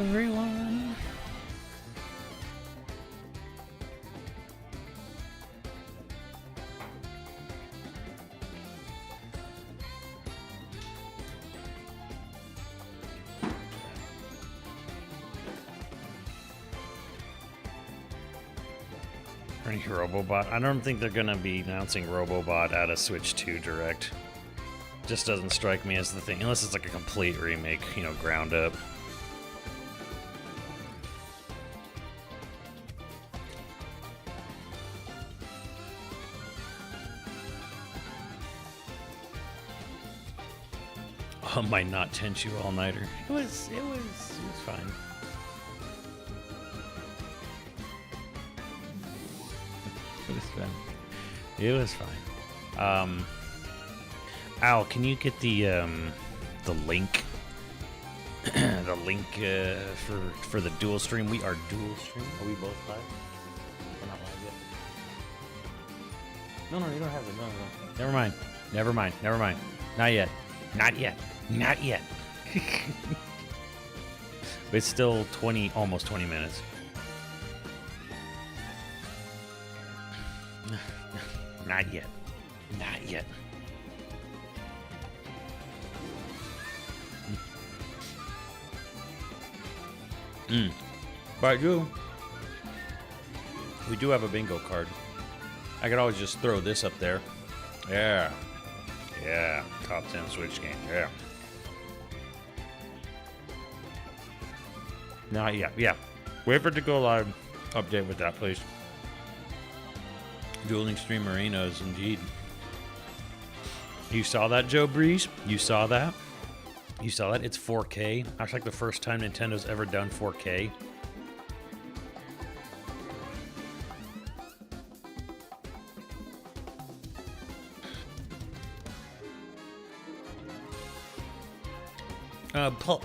everyone. Robobot. I don't think they're gonna be announcing Robobot at a Switch 2 Direct. Just doesn't strike me as the thing, unless it's like a complete remake, you know, ground up. Oh, my not Tenchu all-nighter. It was fine. It was fine. Al, can you get the link? The link for the dual stream. We are dual stream. Are we both live? We're not live yet. No, you don't have it. No. Never mind. Not yet. It's still almost 20 minutes. Not yet. But we do have a bingo card. I could always just throw this up there. Yeah. Top 10 Switch game. Yeah. Not yet. Yeah. Wait for it to go live. Update with that, please. Dueling Stream Arenas, indeed. You saw that, Joe Breeze? You saw that? It's 4K. That's like the first time Nintendo's ever done 4K.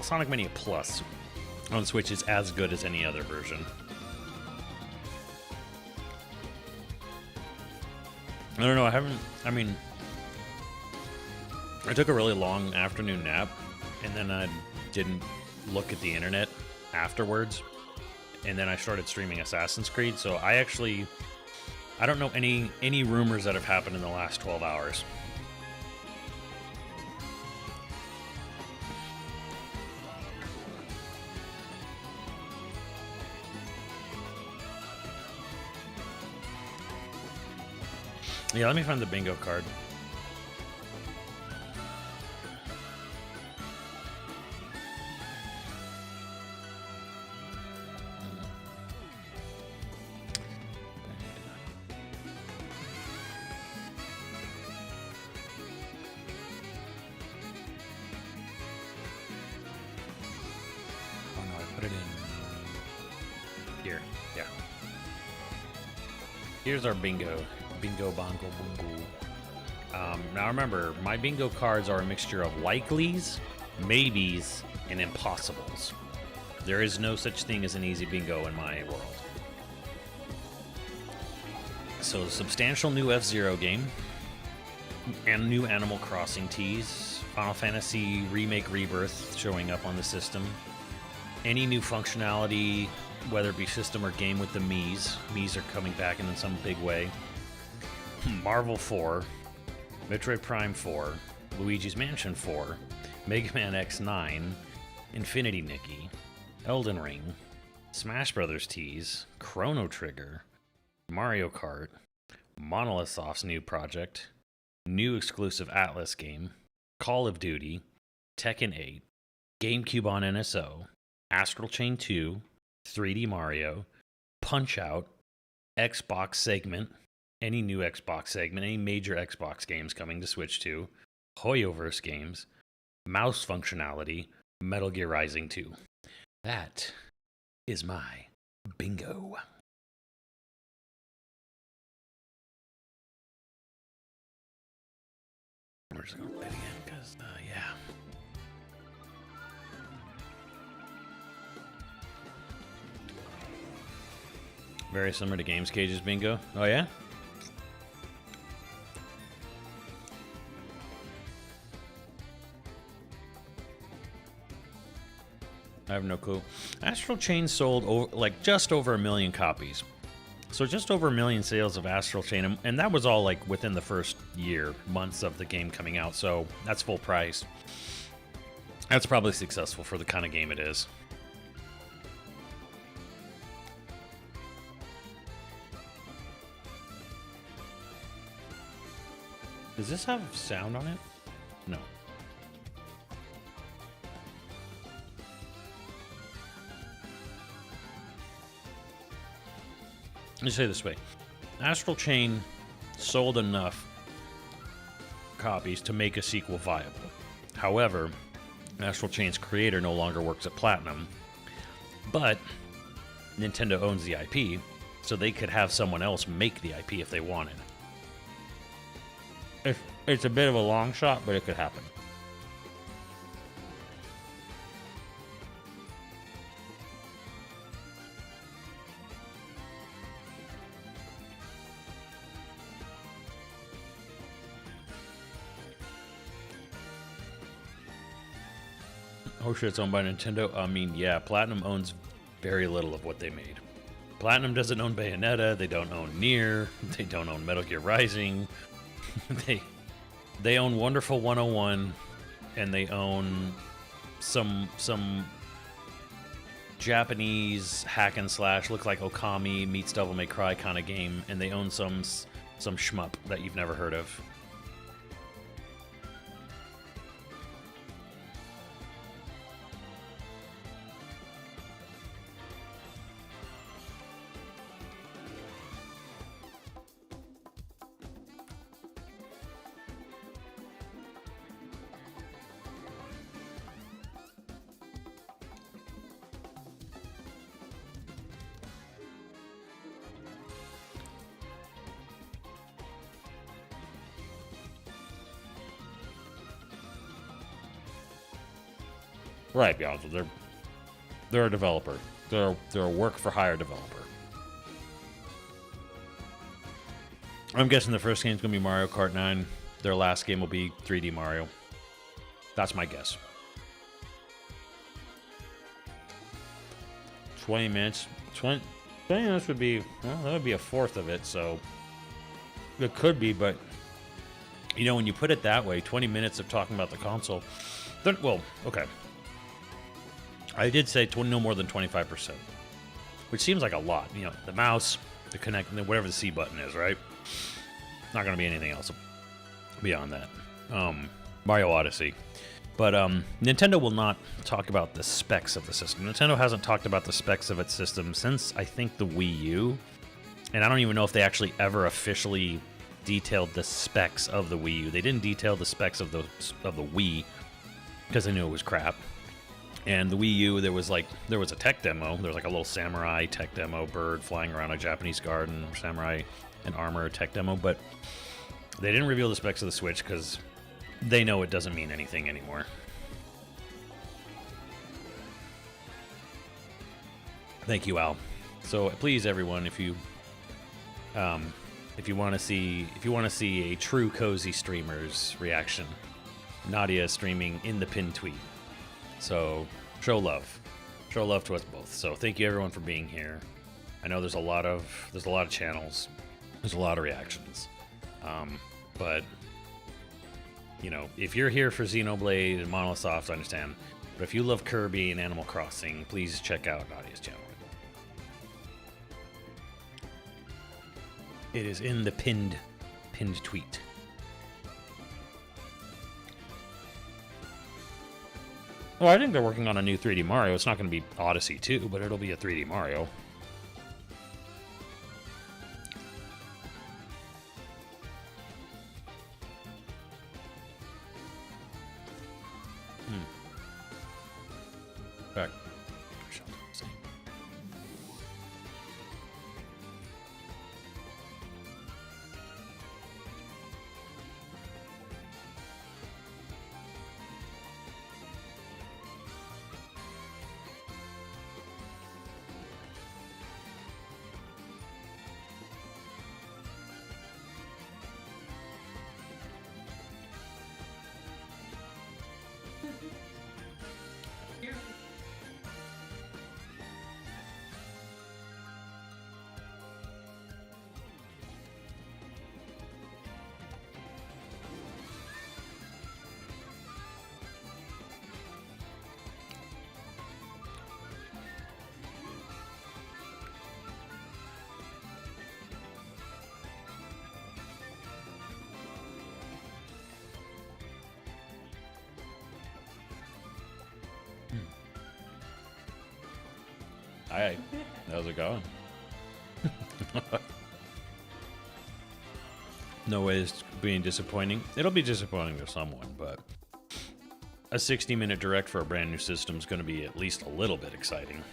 Sonic Mania Plus on Switch is as good as any other version. I don't know, I took a really long afternoon nap, and then I didn't look at the internet afterwards, and then I started streaming Assassin's Creed, so I don't know any rumors that have happened in the last 12 hours. Yeah, let me find the bingo card. Oh no, I put it in here. Yeah. Here's our bingo. Bingo bongo bongo. Now remember, my bingo cards are a mixture of likelies, maybes, and impossibles. There is no such thing as an easy bingo in my world. So, substantial new F-Zero game, and new Animal Crossing teas, Final Fantasy Remake Rebirth showing up on the system, any new functionality, whether it be system or game with the Miis. Miis are coming back in some big way. Marvel 4, Metroid Prime 4, Luigi's Mansion 4, Mega Man X9, Infinity Nikki, Elden Ring, Smash Brothers tease, Chrono Trigger, Mario Kart, Monolith Soft's new project, new exclusive Atlas game, Call of Duty, Tekken 8, GameCube on NSO, Astral Chain 2, 3D Mario, Punch-Out, Xbox segment, any new Xbox segment, any major Xbox games coming to Switch 2, Hoyoverse games, mouse functionality, Metal Gear Rising 2. That is my bingo. We're just going to play it again because, yeah. Very similar to Games Cage's bingo. Oh, yeah? I have no clue. Astral Chain sold like just over 1 million copies. So just over 1 million sales of Astral Chain, and that was all like within the first months of the game coming out, so that's full price. That's probably successful for the kind of game it is. Does this have sound on it? No. Let me say it this way. Astral Chain sold enough copies to make a sequel viable. However, Astral Chain's creator no longer works at Platinum, but Nintendo owns the IP, so they could have someone else make the IP if they wanted. It's a bit of a long shot, but it could happen. Oh shit, it's owned by Nintendo? I mean, yeah, Platinum owns very little of what they made. Platinum doesn't own Bayonetta, they don't own Nier, they don't own Metal Gear Rising, they own Wonderful 101, and they own some Japanese hack and slash, look like Okami meets Devil May Cry kind of game, and they own some shmup that you've never heard of. Right, Beyonce. They're a developer. They're a work-for-hire developer. I'm guessing the first game's gonna be Mario Kart 9. Their last game will be 3D Mario. That's my guess. 20 minutes. 20 minutes would be, well, that would be a fourth of it, so it could be, but you know, when you put it that way, 20 minutes of talking about the console, then, well, okay. I did say no more than 25%, which seems like a lot. You know, the mouse, the connect, and then whatever the C button is, right? Not going to be anything else beyond that. Mario Odyssey. But Nintendo will not talk about the specs of the system. Nintendo hasn't talked about the specs of its system since, I think, the Wii U. And I don't even know if they actually ever officially detailed the specs of the Wii U. They didn't detail the specs of the Wii because they knew it was crap. And the Wii U, there was a tech demo. There was like a little samurai tech demo, bird flying around a Japanese garden, samurai and armor tech demo. But they didn't reveal the specs of the Switch because they know it doesn't mean anything anymore. Thank you, Al. So please, everyone, if you want to see a true cozy streamer's reaction, Nadia is streaming in the pinned tweet. So show love to us both. So thank you everyone for being here. I know there's a lot of channels, there's a lot of reactions, but you know, if you're here for Xenoblade and Monolith Soft, I understand. But if you love Kirby and Animal Crossing, please check out Nadia's channel. It is in the pinned tweet. Well, I think they're working on a new 3D Mario. It's not going to be Odyssey 2, but it'll be a 3D Mario. Back. Hi, how's it going? No way it's being disappointing. It'll be disappointing to someone, but a 60-minute direct for a brand new system is going to be at least a little bit exciting.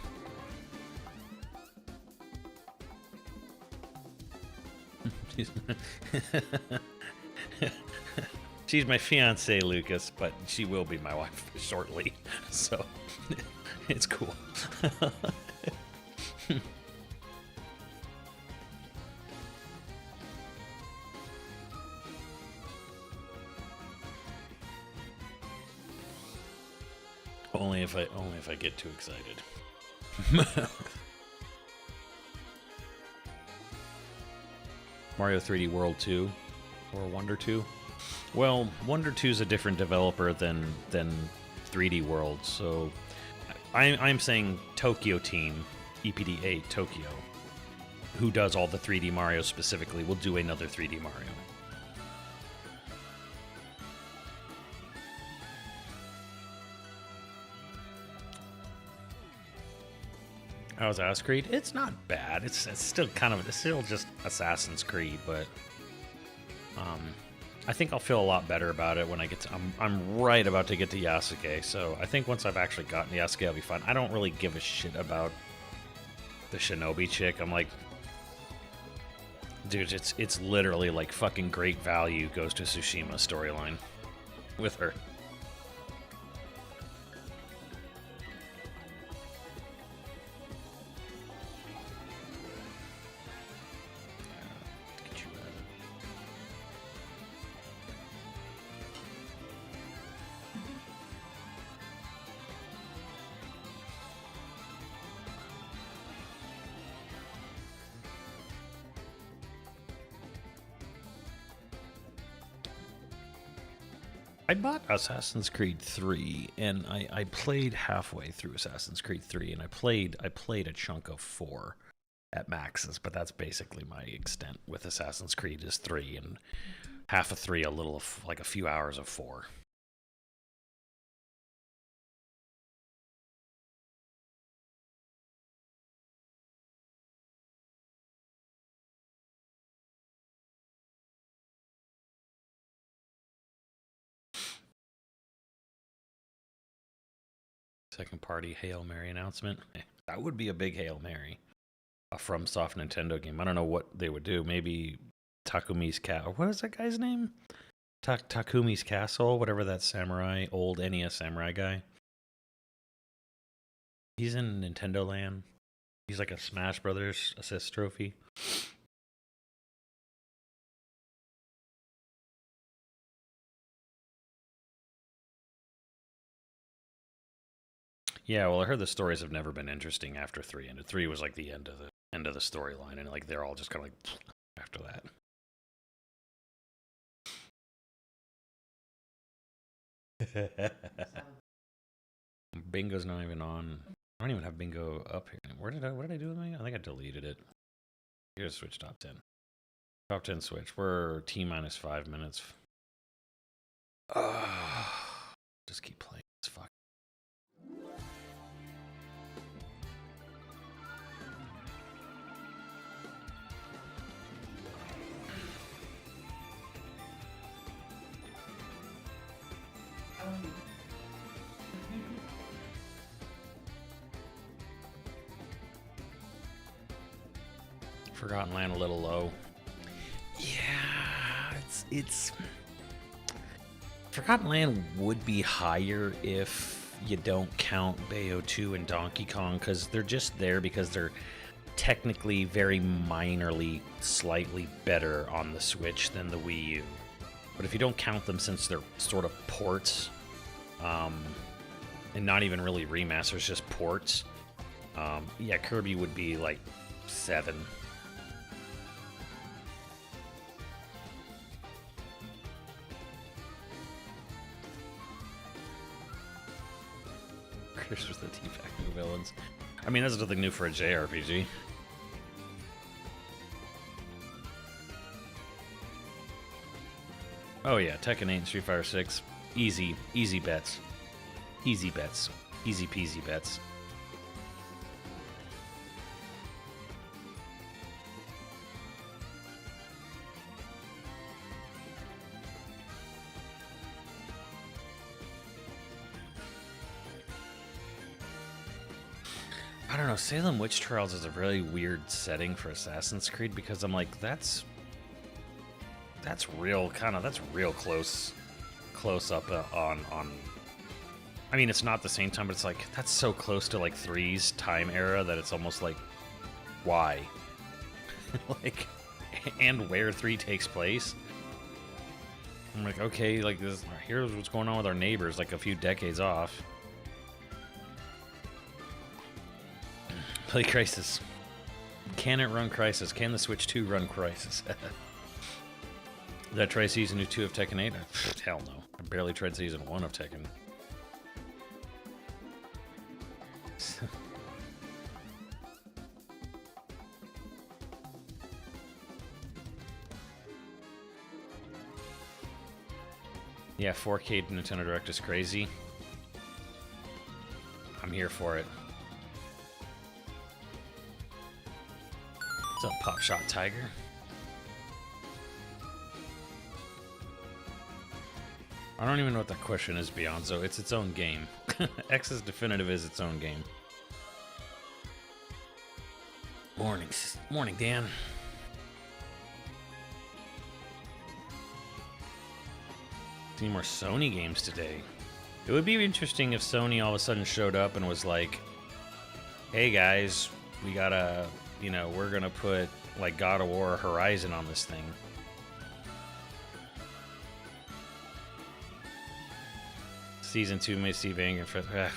She's my fiance, Lucas, but she will be my wife shortly, so it's cool. Only if I get too excited. Mario 3D World 2 or Wonder 2. Well, Wonder 2 is a different developer than 3D World, so I'm saying Tokyo Team, EPD8 Tokyo, who does all the 3D Mario specifically, will do another 3D Mario. How's Assassin's Creed? It's not bad. It's still it's still just Assassin's Creed, but I think I'll feel a lot better about it when I get to. I'm right about to get to Yasuke, so I think once I've actually gotten to Yasuke, I'll be fine. I don't really give a shit about the Shinobi chick. I'm like, dude, it's literally like fucking Great Value Goes to Tsushima storyline with her. I bought Assassin's Creed 3, and I played halfway through Assassin's Creed 3, and I played a chunk of 4 at maxes, but that's basically my extent with Assassin's Creed is 3, and half of 3, like a few hours of 4. Second party Hail Mary announcement. That would be a big Hail Mary. A FromSoft Nintendo game. I don't know what they would do. Maybe Takumi's Castle. What is that guy's name? Takumi's Castle, whatever that samurai, old NES samurai guy. He's in Nintendo Land. He's like a Smash Brothers assist trophy. Yeah, well, I heard the stories have never been interesting after 3 ended. 3 was like the end of the storyline, and like they're all just kind of like after that. Bingo's not even on. I don't even have Bingo up here. What did I do with Bingo? I think I deleted it. Here's Switch Top 10. Top 10 Switch. We're T-minus 5 minutes. Just keep playing. It's fuck. Forgotten Land a little low. Yeah, it's Forgotten Land would be higher if you don't count Bayo 2 and Donkey Kong, because they're just there because they're technically very minorly slightly better on the Switch than the Wii U. But if you don't count them, since they're sort of ports, and not even really remasters, just ports, yeah, Kirby would be like 7. Here's the T-Factor villains. I mean, that's nothing new for a JRPG. Oh yeah, Tekken 8 and Street Fighter 6. Easy bets. Easy bets. Easy peasy bets. I don't know, Salem Witch Trials is a really weird setting for Assassin's Creed because I'm like, that's real close up on. I mean, it's not the same time, but it's like that's so close to like 3's time era that it's almost like, why? Like, and where 3 takes place. I'm like, okay, like this. Here's what's going on with our neighbors, like a few decades off. Play Crisis. Can it run Crisis? Can the Switch 2 run Crisis? Did I try Season 2 of Tekken 8? Hell no. I barely tried Season 1 of Tekken. Yeah, 4K Nintendo Direct is crazy. I'm here for it. What's up, Pop Shot Tiger? I don't even know what that question is, Beyonzo. It's its own game. X's Definitive is its own game. Morning, Dan. Any more Sony games today? It would be interesting if Sony all of a sudden showed up and was like, hey guys, we gotta, you know, we're gonna put like God of War Horizon on this thing. Season 2 may see Vanguard for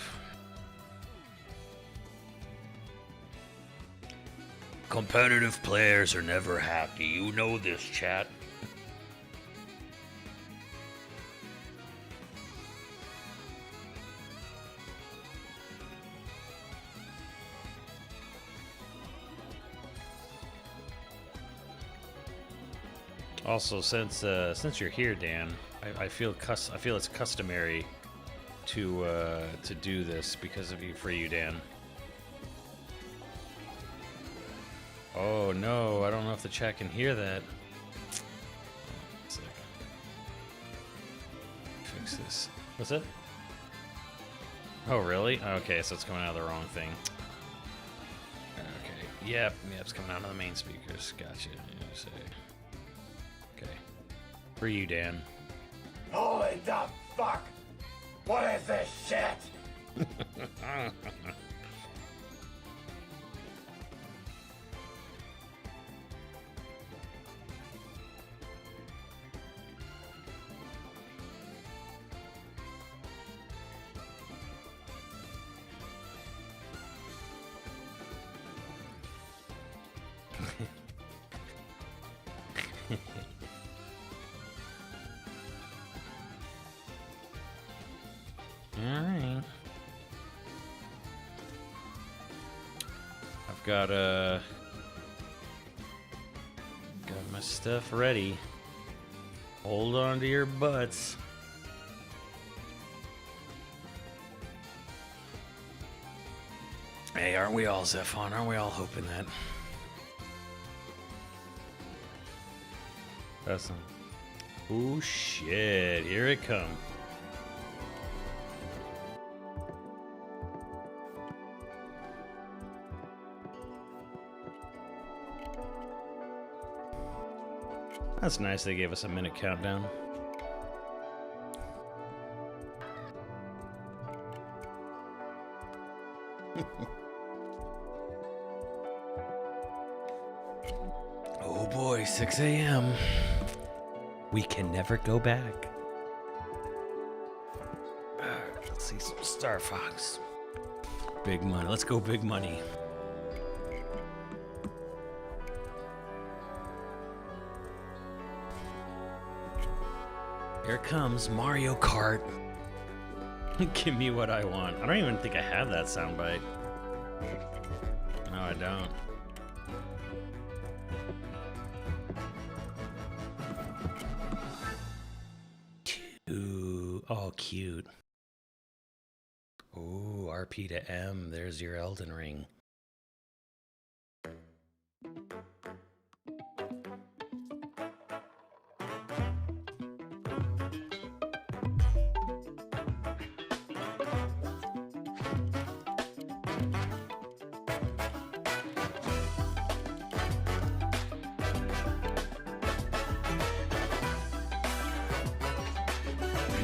competitive players are never happy. You know this, chat. Also, since you're here, Dan, I feel it's customary to do this because of you, for you, Dan. Oh no, I don't know if the chat can hear that. Fix this. What's it? Oh really? Okay, so it's coming out of the wrong thing. Okay. Yep, it's coming out of the main speakers. Gotcha. Okay. For you, Dan. Holy the fuck! What is this shit? Alright. I've got my stuff ready. Hold on to your butts. Hey, aren't we all, Zephon? Aren't we all hoping that? That's not... Oh shit, here it comes. That's nice they gave us a minute countdown. Oh boy, 6 a.m. We can never go back. Let's see some Star Fox. Big money. Let's go big money. Here comes Mario Kart. Give me what I want. I don't even think I have that soundbite. No, I don't. Oh, cute. Oh, RP to M. There's your Elden Ring.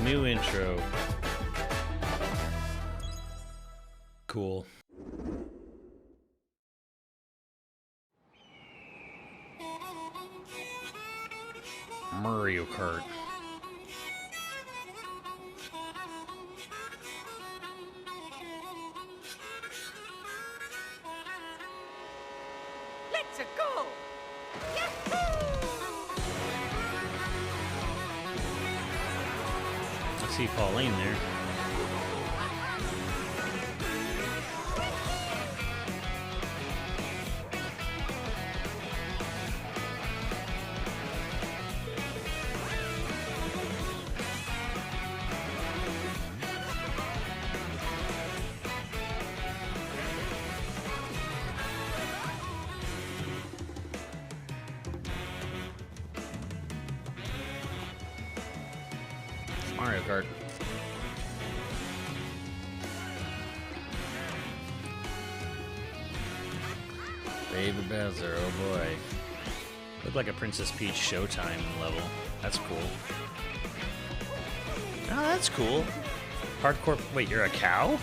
New intro. Cool. Mario Kart. Let's go! I see Pauline there. Mario Kart. Baby Bowser, oh boy. Looked like a Princess Peach Showtime level. That's cool. Oh, that's cool. Hardcore. Wait, you're a cow?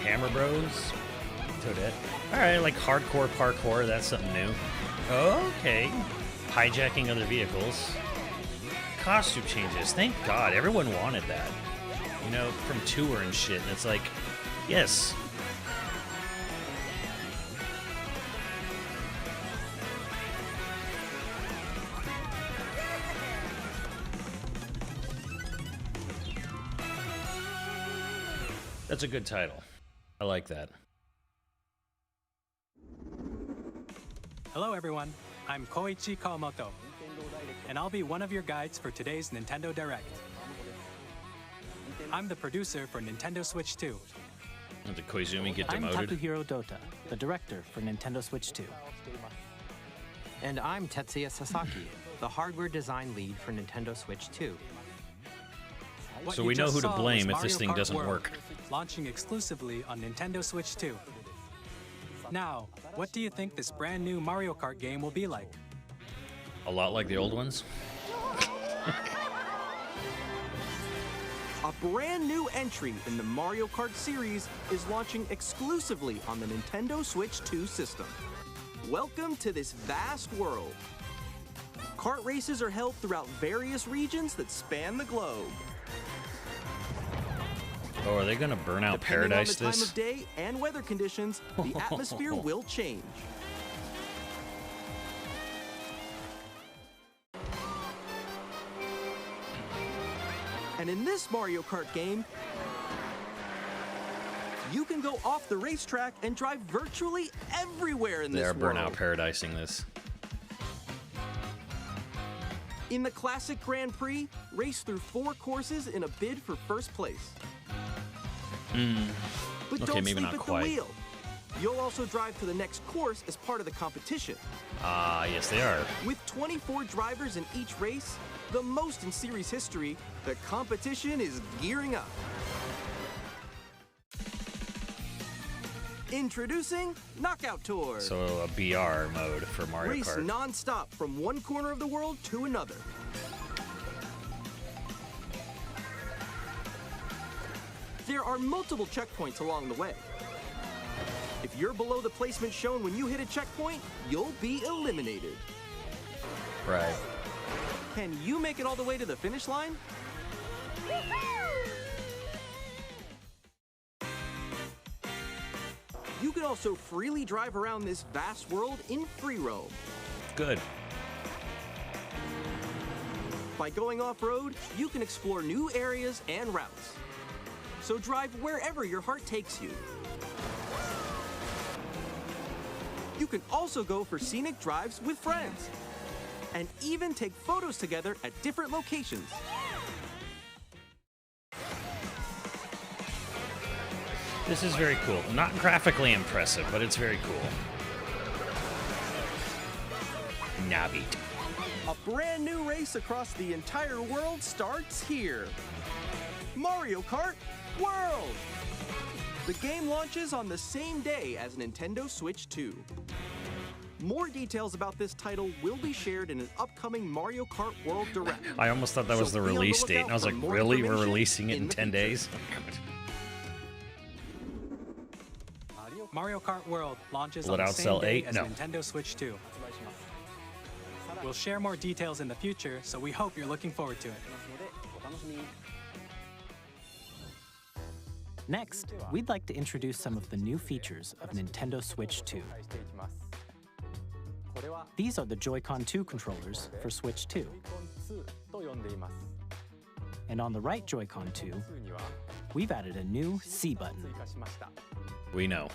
Hammer Bros. Toadette. Alright, like hardcore parkour, that's something new. Okay. Hijacking other vehicles. Costume changes. Thank God. Everyone wanted that. You know, from tour and shit. And it's like, yes. That's a good title. I like that. Hello everyone, I'm Koichi Kawamoto, and I'll be one of your guides for today's Nintendo Direct. I'm the producer for Nintendo Switch 2. Did Koizumi get I'm demoted? Takuhiro Dota, the director for Nintendo Switch 2. And I'm Tetsuya Sasaki, the hardware design lead for Nintendo Switch 2. What So you we know just who to saw blame was if this Mario thing Kart doesn't World, work. launching exclusively on Nintendo Switch 2. Now, what do you think this brand new Mario Kart game will be like? A lot like the old ones? A brand new entry in the Mario Kart series is launching exclusively on the Nintendo Switch 2 system. Welcome to this vast world. Kart races are held throughout various regions that span the globe. Oh, are they gonna burn out Depending Paradise on the time this? of day and weather conditions, the atmosphere will change. And in this Mario Kart game, you can go off the racetrack and drive virtually everywhere in They this are world. burnout paradising this. In the classic Grand Prix, race through 4 courses in a bid for first place. But Okay, don't maybe sleep not at quite. the wheel. You'll also drive to the next course as part of the competition. Ah, yes they are. With 24 drivers in each race, the most in series history, the competition is gearing up. Introducing Knockout Tour. So a BR mode for Mario Race Kart. non-stop from one corner of the world to another. There are multiple checkpoints along the way. If you're below the placement shown when you hit a checkpoint, you'll be eliminated. Right. Can you make it all the way to the finish line? You can also freely drive around this vast world in free roam. Good. By going off-road, you can explore new areas and routes. So drive wherever your heart takes you. You can also go for scenic drives with friends. And even take photos together at different locations. This is very cool. Not graphically impressive, but it's very cool. Nabbit. A brand new race across the entire world starts here. Mario Kart World! The game launches on the same day as Nintendo Switch 2. More details about this title will be shared in an upcoming Mario Kart World Direct. I almost thought that was the So be on the release date, lookout and I was for like, more really? We're information releasing it in the 10 future. days? Mario Kart World launches Will on it the outsell same day 8? as No. Nintendo Switch 2. We'll share more details in the future, so we hope you're looking forward to it. Next, we'd like to introduce some of the new features of Nintendo Switch 2. These are the Joy-Con 2 controllers for Switch 2. And on the right Joy-Con 2, we've added a new C button. We know.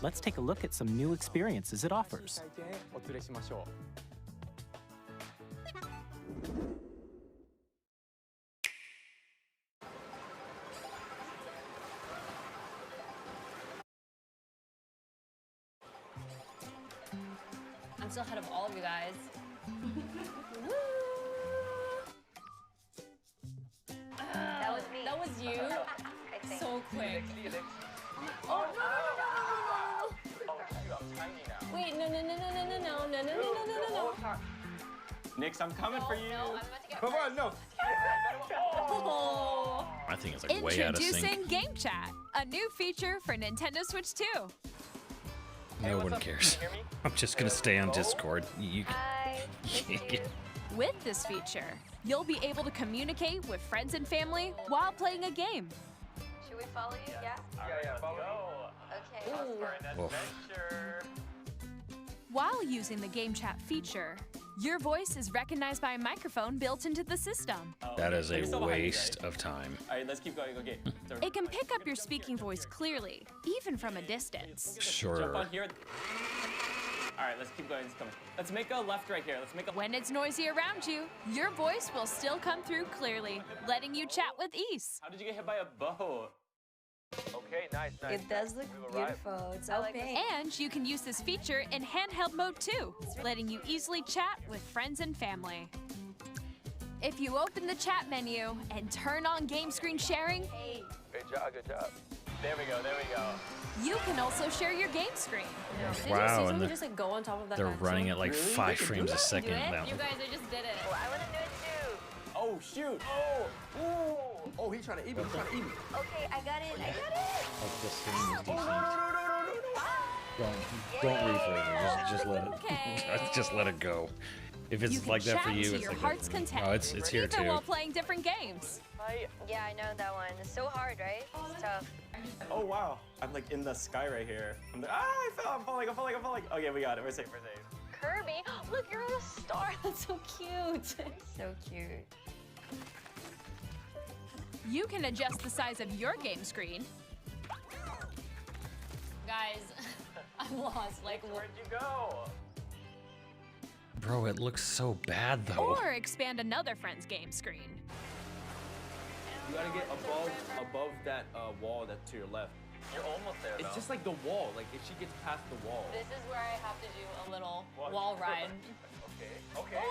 Let's take a look at some new experiences it offers. I'm still ahead of all of you guys. That was me. That was you? I think. So quick. Oh, no. Wait, no. Nix, I'm coming for you. No, I'm about to get Come on, no. Oh. I think it's like way out of sync. Introducing Game Chat, a new feature for Nintendo Switch 2. No one cares. I'm just gonna stay on Discord. You Hi. With this feature, you'll be able to communicate with friends and family while playing a game. Should we follow you? Yeah? Yeah, follow. Okay. Oof. While using the Game Chat feature, your voice is recognized by a microphone built into the system. That is a waste of time. All right, let's keep going. Okay. It can pick up your speaking voice clearly, even from a distance. Jump Sure. on here. All right, let's keep going. Let's make a left right here. Let's make a. When it's noisy around you, your voice will still come through clearly, letting you chat with ease. How did you get hit by a bow? Okay, nice. It does look beautiful. It's so pink. And you can use this feature in handheld mode too, letting you easily chat with friends and family. If you open the chat menu and turn on game screen sharing, Good job, good job. There we go, there we go. you can also share your game screen. Did Wow, you see and someone just like go on top of that They're console? running at like 5 frames a Do second it? now. You guys, I just did it. Oh, I want to do it too. Oh, shoot. Oh, ooh. Oh, he's trying to eat me. He's trying to eat me. Okay, I got it. I got it. Don't rephrase it. Just let it. Okay. Just let it go. If You it's can like that chat for you, to it's your like heart's that for me. content. No, it's here even too. while playing different games. Yeah, I know that one. It's so hard, right? It's tough. Oh, wow. I'm like in the sky right here. I'm like, I fell. I'm falling. Okay, we got it. We're safe. Kirby, look, you're on a star. That's so cute. So cute. You can adjust the size of your game screen, Guys, I'm lost. Like, Where'd you go? Bro, it looks so bad though. or expand another friend's game screen. You gotta get above that wall that's to your left. You're almost there, It's just like the wall. Like if she gets past the wall. this is where I have to do a little wall ride. Okay.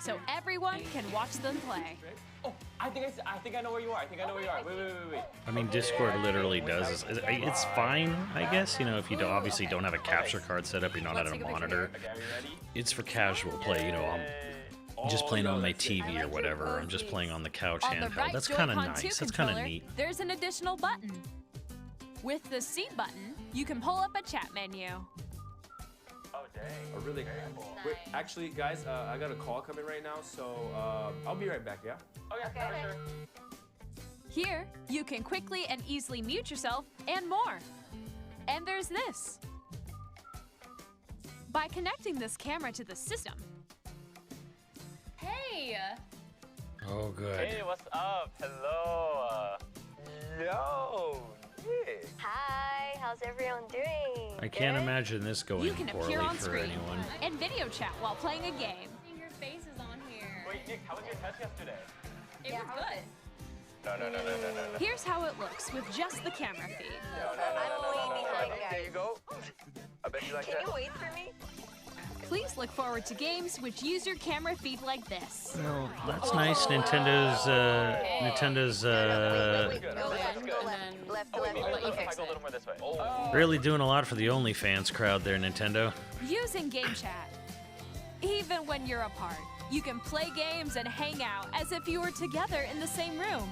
So everyone can watch them play. Oh, I think I know where you are. Wait. I mean, Discord literally does. It's fine, I guess. You know, if you obviously don't have a capture card set up, you're not at a monitor. Okay, are you ready? It's for casual play. You know, I'm just playing on my TV or whatever. I'm just playing on the couch On the handheld. right That's kind of Joy-Con 2 nice. That's kind of controller, neat. there's an additional button. With the C button, you can pull up a chat menu. Oh, dang. Oh, really? Wait, actually, guys, I got a call coming right now, so I'll be right back. Yeah. Okay, for sure. Here, you can quickly and easily mute yourself and more. And there's this. By connecting this camera to the system, Hey! Oh, good. Hey, what's up? Hello. Yo. Yeah. Hi, how's everyone doing? I can't imagine this going you can poorly appear on for screen anyone. and video chat while playing a game. Your face is on here. Wait, Nick, how was your test yesterday? It was good. No. Here's how it looks with just the camera feed. I'm way behind, guys. There you go. I bet you like Can that. you wait for me? Please look forward to games which use your camera feed like this. Well, that's nice. Nintendo's Wait. Go left, And go left, then left. Really doing a lot for the OnlyFans crowd there, Nintendo. Using Game Chat. Even when you're apart, you can play games and hang out as if you were together in the same room.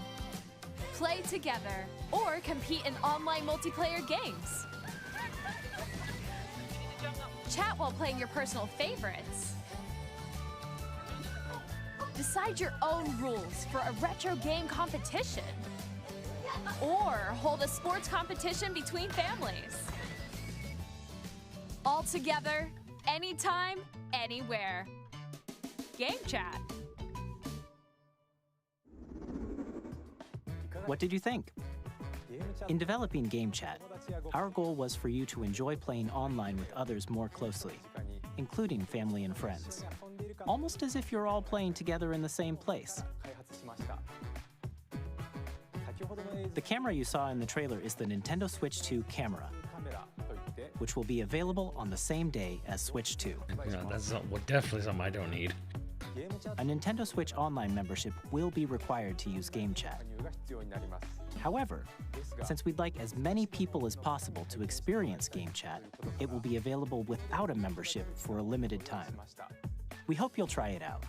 Play together or compete in online multiplayer games. Chat while playing your personal favorites. Decide your own rules for a retro game competition. Or hold a sports competition between families. All together, anytime, anywhere. Game Chat. What did you think? In developing Game Chat, our goal was for you to enjoy playing online with others more closely, including family and friends, almost as if you're all playing together in the same place. The camera you saw in the trailer is the Nintendo Switch 2 camera, which will be available on the same day as Switch 2. Yeah, that's definitely something I don't need. A Nintendo Switch Online membership will be required to use Game Chat. However, since we'd like as many people as possible to experience Game Chat, it will be available without a membership for a limited time. We hope you'll try it out.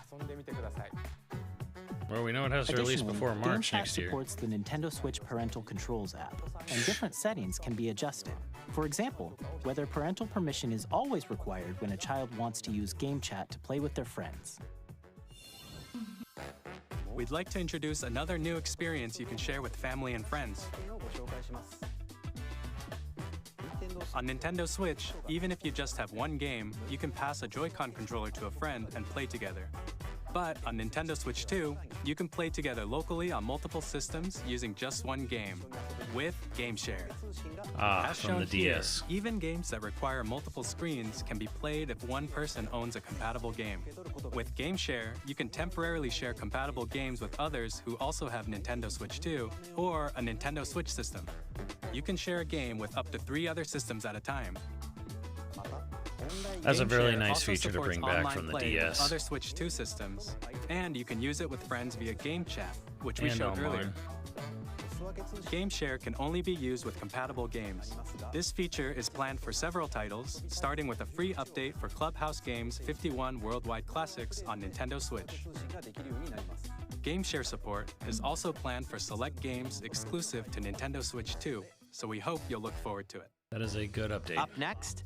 Well, we know it has to release before March next year. Game Chat supports the Nintendo Switch Parental Controls app, and different settings can be adjusted. For example, whether parental permission is always required when a child wants to use Game Chat to play with their friends. We'd like to introduce another new experience you can share with family and friends. On Nintendo Switch, even if you just have one game, you can pass a Joy-Con controller to a friend and play together. But on Nintendo Switch 2, you can play together locally on multiple systems using just one game, with Game Share. As From shown the DS. Here, even games that require multiple screens can be played if one person owns a compatible game. With Game Share, you can temporarily share compatible games with others who also have Nintendo Switch 2 or a Nintendo Switch system. You can share a game with up to 3 other systems at a time. That's a Game really Share nice also feature to supports bring back online from the play with DS. Other Switch 2 systems, and you can use it with friends via Game Chat, which we And showed online. earlier. Game Share can only be used with compatible games. This feature is planned for several titles, starting with a free update for Clubhouse Games 51 Worldwide Classics on Nintendo Switch. Game Share support is also planned for select games exclusive to Nintendo Switch 2, so we hope you'll look forward to it. That is a good update. Up next,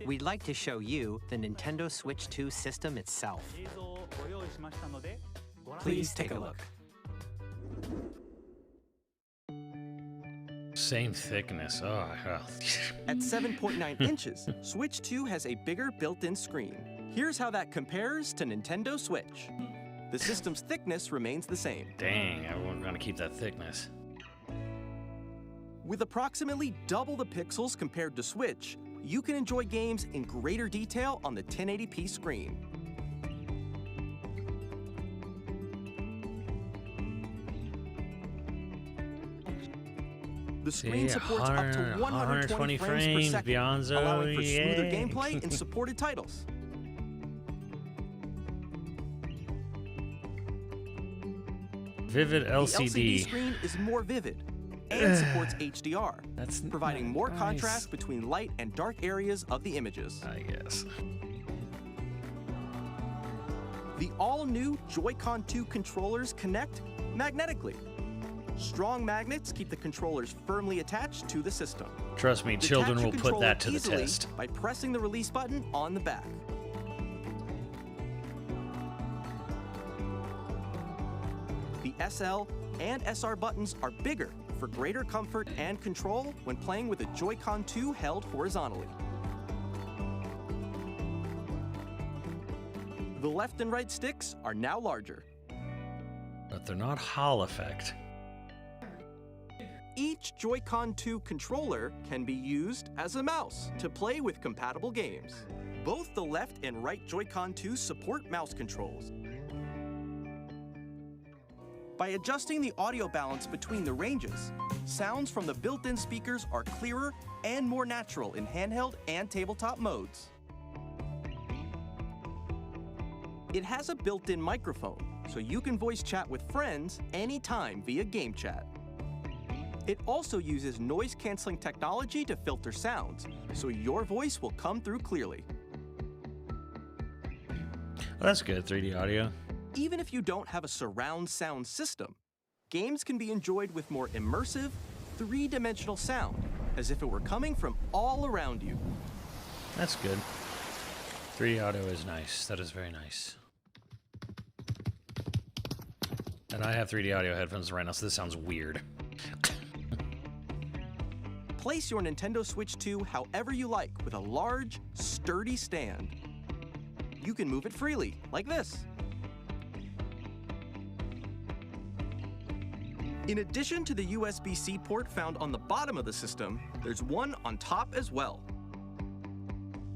we'd like to show you the Nintendo Switch 2 system itself. Please take a look. Same thickness. Oh, At 7.9 inches, Switch 2 has a bigger built-in screen. Here's how that compares to Nintendo Switch. The system's thickness remains the same. dang, I'm gonna keep that thickness. With approximately double the pixels compared to Switch, you can enjoy games in greater detail on the 1080p screen. The screen supports up to 120 frames per second, Beyonzo, allowing for smoother yay. gameplay in supported titles. Vivid The LCD LCD. screen is more vivid and supports HDR, That's providing more nice. contrast between light and dark areas of the images. I guess. The all-new Joy-Con 2 controllers connect magnetically. Strong magnets keep the controllers firmly attached to the system. Trust me, Detach children your will put controller that to the easily test. by pressing the release button on the back. The SL and SR buttons are bigger for greater comfort and control when playing with a Joy-Con 2 held horizontally. The left and right sticks are now larger. But they're not Hall effect. Each Joy-Con 2 controller can be used as a mouse to play with compatible games. Both the left and right Joy-Con 2 support mouse controls. By adjusting the audio balance between the ranges, sounds from the built-in speakers are clearer and more natural in handheld and tabletop modes. It has a built-in microphone so you can voice chat with friends anytime via game chat. It also uses noise-canceling technology to filter sounds, so your voice will come through clearly. Well, that's good, 3D audio. Even if you don't have a surround sound system, games can be enjoyed with more immersive, three-dimensional sound, as if it were coming from all around you. That's good. 3D audio is nice. That is very nice. And I have 3D audio headphones right now, so this sounds weird. Place your Nintendo Switch 2 however you like with a large, sturdy stand. You can move it freely, like this. In addition to the USB-C port found on the bottom of the system, there's one on top as well.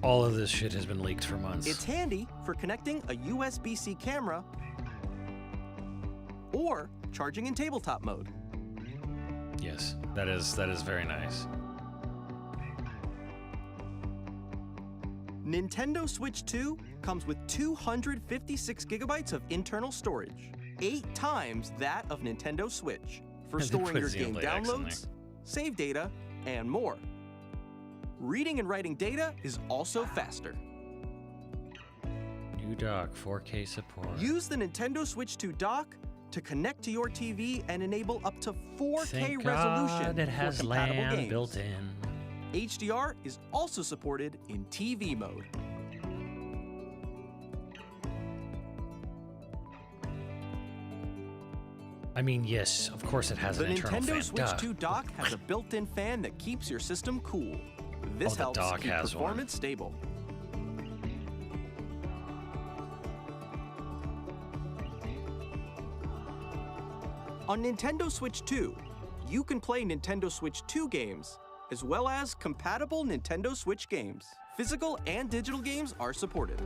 All of this shit has been leaked for months. It's handy for connecting a USB-C camera or charging in tabletop mode. Yes, that is very nice. Nintendo Switch 2 comes with 256 gigabytes of internal storage, 8 times that of Nintendo Switch, for storing your game downloads, save data, and more. Reading and writing data is also faster. New dock, 4K support. Use the Nintendo Switch 2 dock to connect to your TV and enable up to 4K Thank resolution God it has for compatible LAN games. built in. HDR is also supported in TV mode. I mean, yes, of course it has an internal fan. The Nintendo Switch Duh. 2 dock has a built-in fan that keeps your system cool. This the helps dock keep has performance stable. On Nintendo Switch 2, you can play Nintendo Switch 2 games, as well as compatible Nintendo Switch games. Physical and digital games are supported.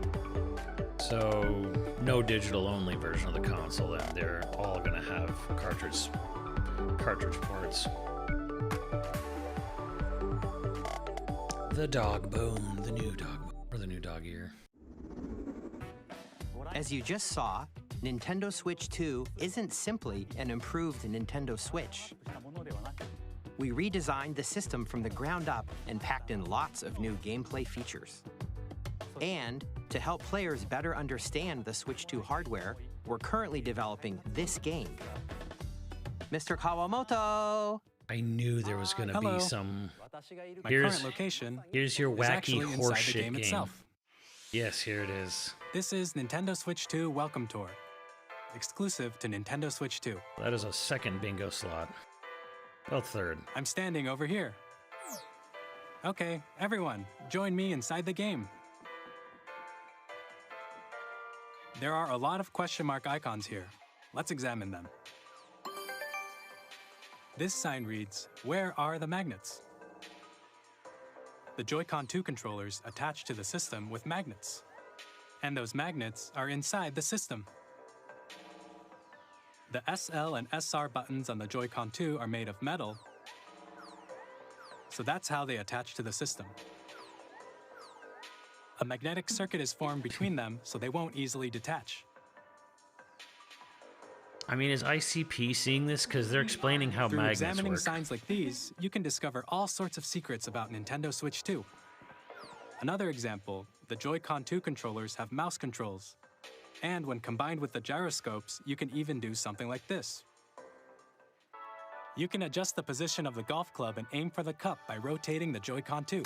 So, no digital-only version of the console then. They're all going to have cartridge ports. The dog bone, the new dog, or the new dog ear. As you just saw, Nintendo Switch 2 isn't simply an improved Nintendo Switch. We redesigned the system from the ground up and packed in lots of new gameplay features. And to help players better understand the Switch 2 hardware, we're currently developing this game. Mr. Kawamoto! I knew there was going to be some... My current location Here's your is wacky actually inside the horseshit game itself. Yes, here it is. This is Nintendo Switch 2 Welcome Tour, exclusive to Nintendo Switch 2. That is a second bingo slot. Well, third. I'm standing over here. Okay, everyone, join me inside the game. There are a lot of question mark icons here. Let's examine them. This sign reads, "Where are the magnets?" The Joy-Con 2 controllers attach to the system with magnets. And those magnets are inside the system. The SL and SR buttons on the Joy-Con 2 are made of metal, so that's how they attach to the system. A magnetic circuit is formed between them, so they won't easily detach. I mean, is ICP seeing this? Because they're explaining how Through magnets examining work. signs like these, you can discover all sorts of secrets about Nintendo Switch 2. Another example, the Joy-Con 2 controllers have mouse controls. And when combined with the gyroscopes, you can even do something like this. You can adjust the position of the golf club and aim for the cup by rotating the Joy-Con 2.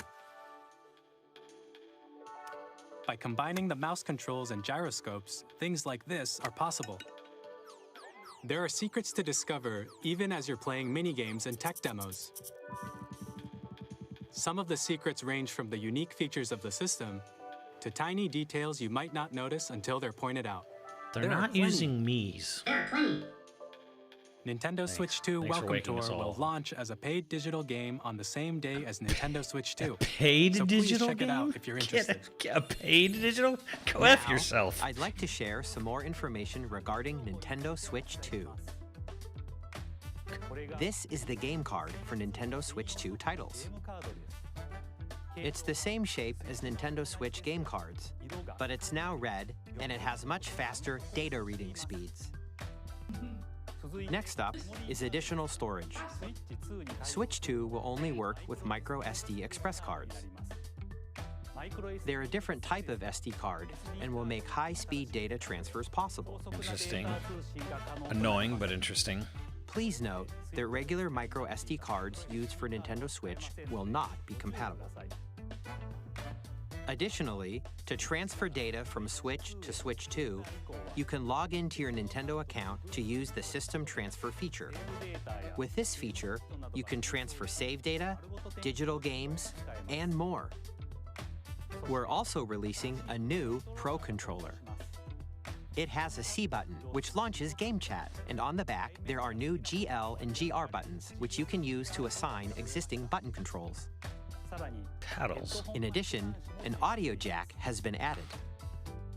By combining the mouse controls and gyroscopes, things like this are possible. There are secrets to discover even as you're playing minigames and tech demos. Some of the secrets range from the unique features of the system to tiny details you might not notice until they're pointed out. They're There are not plenty. using Mies. Nintendo Switch 2 Thanks for Welcome waking Tour us all. will launch as a paid digital game on the same day as Nintendo Switch 2. Paid so digital please check game? it out if you're interested. Get a paid digital? Go F Now, yourself. I'd like to share some more information regarding Nintendo Switch 2. This is the game card for Nintendo Switch 2 titles. It's the same shape as Nintendo Switch game cards, but it's now red and it has much faster data reading speeds. Next up is additional storage. Switch 2 will only work with micro SD express cards. They're a different type of SD card and will make high-speed data transfers possible. Interesting. Annoying, but interesting. Please note that regular micro SD cards used for Nintendo Switch will not be compatible. Additionally, to transfer data from Switch to Switch 2, you can log into your Nintendo account to use the System Transfer feature. With this feature, you can transfer save data, digital games, and more. We're also releasing a new Pro Controller. It has a C button, which launches Game Chat, and on the back, there are new GL and GR buttons, which you can use to assign existing button controls. Paddles. In addition, an audio jack has been added.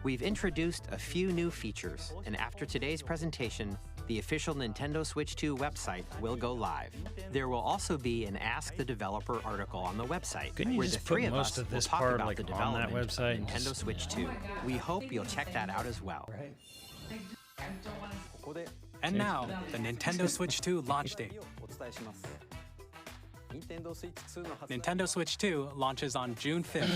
We've introduced a few new features, and after today's presentation, the official Nintendo Switch 2 website will go live. There will also be an Ask the Developer article on the website, Couldn't you where the just three put of most us of will this talk part, about like, the on that development website? of Nintendo Switch 2. We hope you'll check that out as well. And now, the Nintendo Switch 2 launch date. Nintendo Switch 2 launches on June 5th.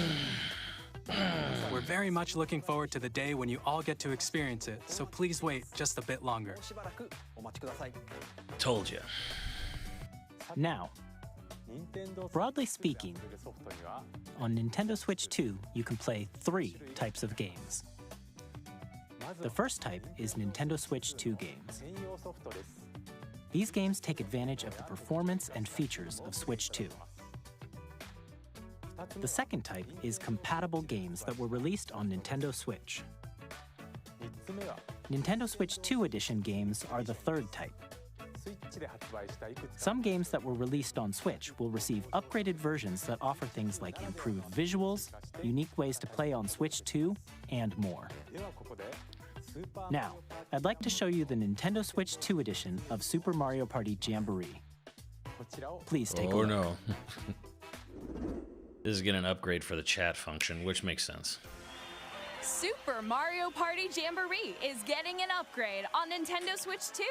We're very much looking forward to the day when you all get to experience it, so please wait just a bit longer. Told you. Now, broadly speaking, on Nintendo Switch 2, you can play 3 types of games. The first type is Nintendo Switch 2 games. These games take advantage of the performance and features of Switch 2. The second type is compatible games that were released on Nintendo Switch. Nintendo Switch 2 Edition games are the third type. Some games that were released on Switch will receive upgraded versions that offer things like improved visuals, unique ways to play on Switch 2, and more. Now, I'd like to show you the Nintendo Switch 2 edition of Super Mario Party Jamboree. Please take a look. Oh no. This is getting an upgrade for the chat function, which makes sense. Super Mario Party Jamboree is getting an upgrade on Nintendo Switch 2.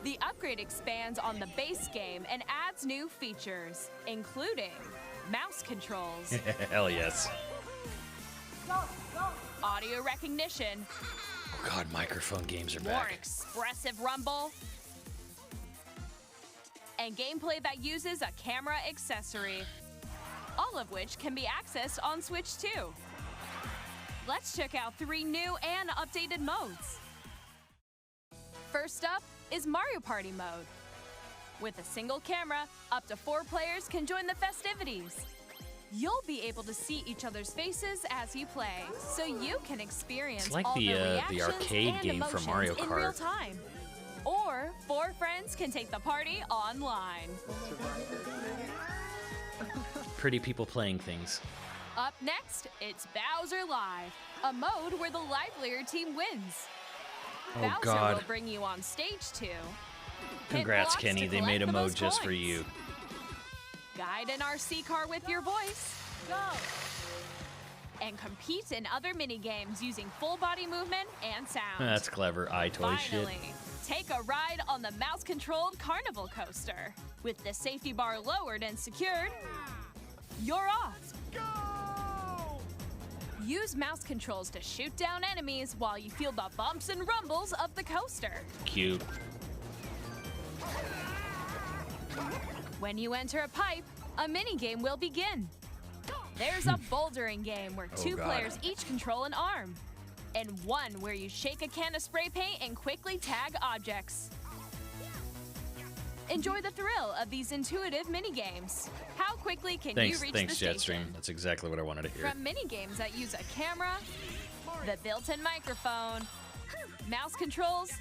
The upgrade expands on the base game and adds new features, including mouse controls, Hell yes. audio recognition, Oh god, microphone games are more back. expressive rumble, and gameplay that uses a camera accessory, all of which can be accessed on Switch 2. Let's check out 3 new and updated modes. First up is Mario Party mode. With a single camera, up to 4 players can join the festivities. You'll be able to see each other's faces as you play, so you can experience It's like all the reactions arcade and game from Mario emotions in real Kart. time. Or 4 friends can take the party online. Pretty people playing things. Up next, it's Bowser Live, a mode where the livelier team wins. Oh Bowser god. will bring you on stage 2. Congrats, blocks Kenny. to They collect made a the mode most just for points. you. Guide an RC car with your voice. Go! And compete in other mini-games using full body movement and sound. That's clever. iToy shit. Finally, take a ride on the mouse-controlled carnival coaster. With the safety bar lowered and secured, you're off. Go! Use mouse controls to shoot down enemies while you feel the bumps and rumbles of the coaster. Cute. When you enter a pipe, a mini-game will begin. There's a bouldering game where 2 God. players each control an arm, and one where you shake a can of spray paint and quickly tag objects. Enjoy the thrill of these intuitive mini-games. How quickly can you reach Thanks, the station? Jetstream. That's exactly what I wanted to hear. From mini-games that use a camera, the built-in microphone, mouse controls,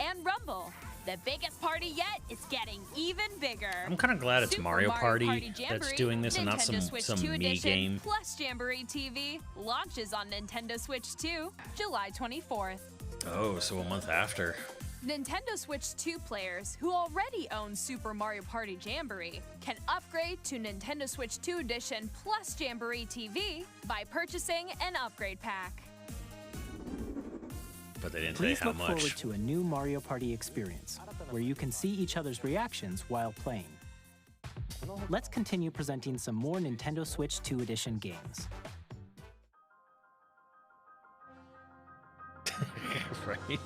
and rumble. The biggest party yet is getting even bigger. I'm kind of glad it's Super Mario Party that's Jamboree, doing this and not Nintendo some Switch 2 me edition, game. Plus Jamboree TV launches on Nintendo Switch 2, July 24th. Oh, so a month after. Nintendo Switch 2 players who already own Super Mario Party Jamboree can upgrade to Nintendo Switch 2 Edition plus Jamboree TV by purchasing an upgrade pack. But they didn't Please say how look much. forward to a new Mario Party experience, where you can see each other's reactions while playing. Let's continue presenting some more Nintendo Switch 2 Edition games. Right?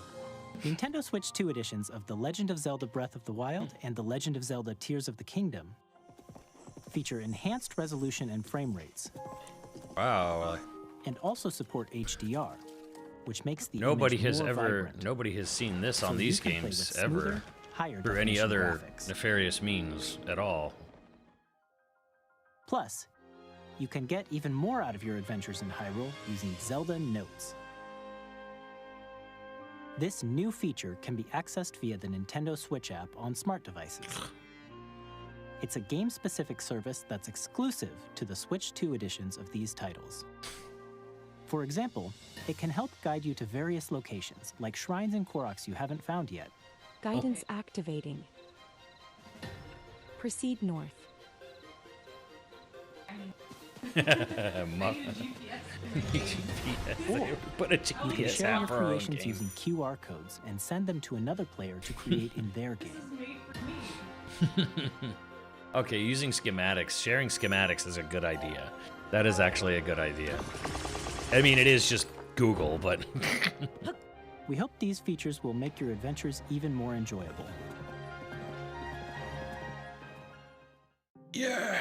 Nintendo Switch 2 editions of The Legend of Zelda Breath of the Wild and The Legend of Zelda Tears of the Kingdom feature enhanced resolution and frame rates. Wow. And also support HDR, which makes the Nobody image has more ever, vibrant. nobody has seen this So on you these can play games with ever smoother, higher through any definition other graphics. nefarious means at all. Plus, you can get even more out of your adventures in Hyrule using Zelda Notes. This new feature can be accessed via the Nintendo Switch app on smart devices. It's a game-specific service that's exclusive to the Switch 2 editions of these titles. For example, it can help guide you to various locations, like shrines and Koroks you haven't found yet. Guidance activating. Proceed north. Put a You can GPS share your app for our own creations game. using QR codes and send them to another player to create in their game. Okay, using schematics, sharing schematics is a good idea. That is actually a good idea. I mean, it is just Google, but... We hope these features will make your adventures even more enjoyable. Yeah!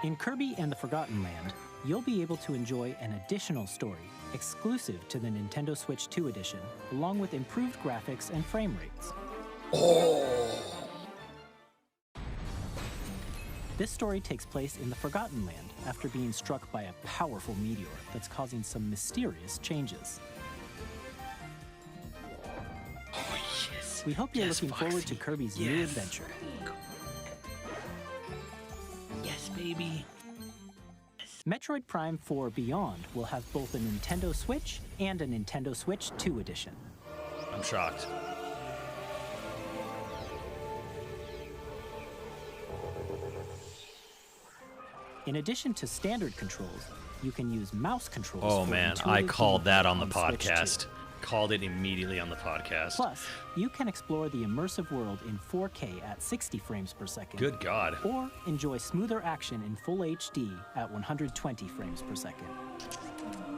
In Kirby and the Forgotten Land, you'll be able to enjoy an additional story exclusive to the Nintendo Switch 2 edition, along with improved graphics and frame rates. This story takes place in the Forgotten Land after being struck by a powerful meteor that's causing some mysterious changes. Oh, yes. We hope you're Yes, looking forward Foxy. to Kirby's new Yes. adventure. Yes, baby. Metroid Prime 4 Beyond will have both a Nintendo Switch and a Nintendo Switch 2 edition. I'm shocked. In addition to standard controls, you can use mouse controls. Oh for man, intuitive I called that gameplay on the Switch 2. podcast. Called it immediately on the podcast. Plus, you can explore the immersive world in 4K at 60 frames per second. Good God. Or enjoy smoother action in full HD at 120 frames per second.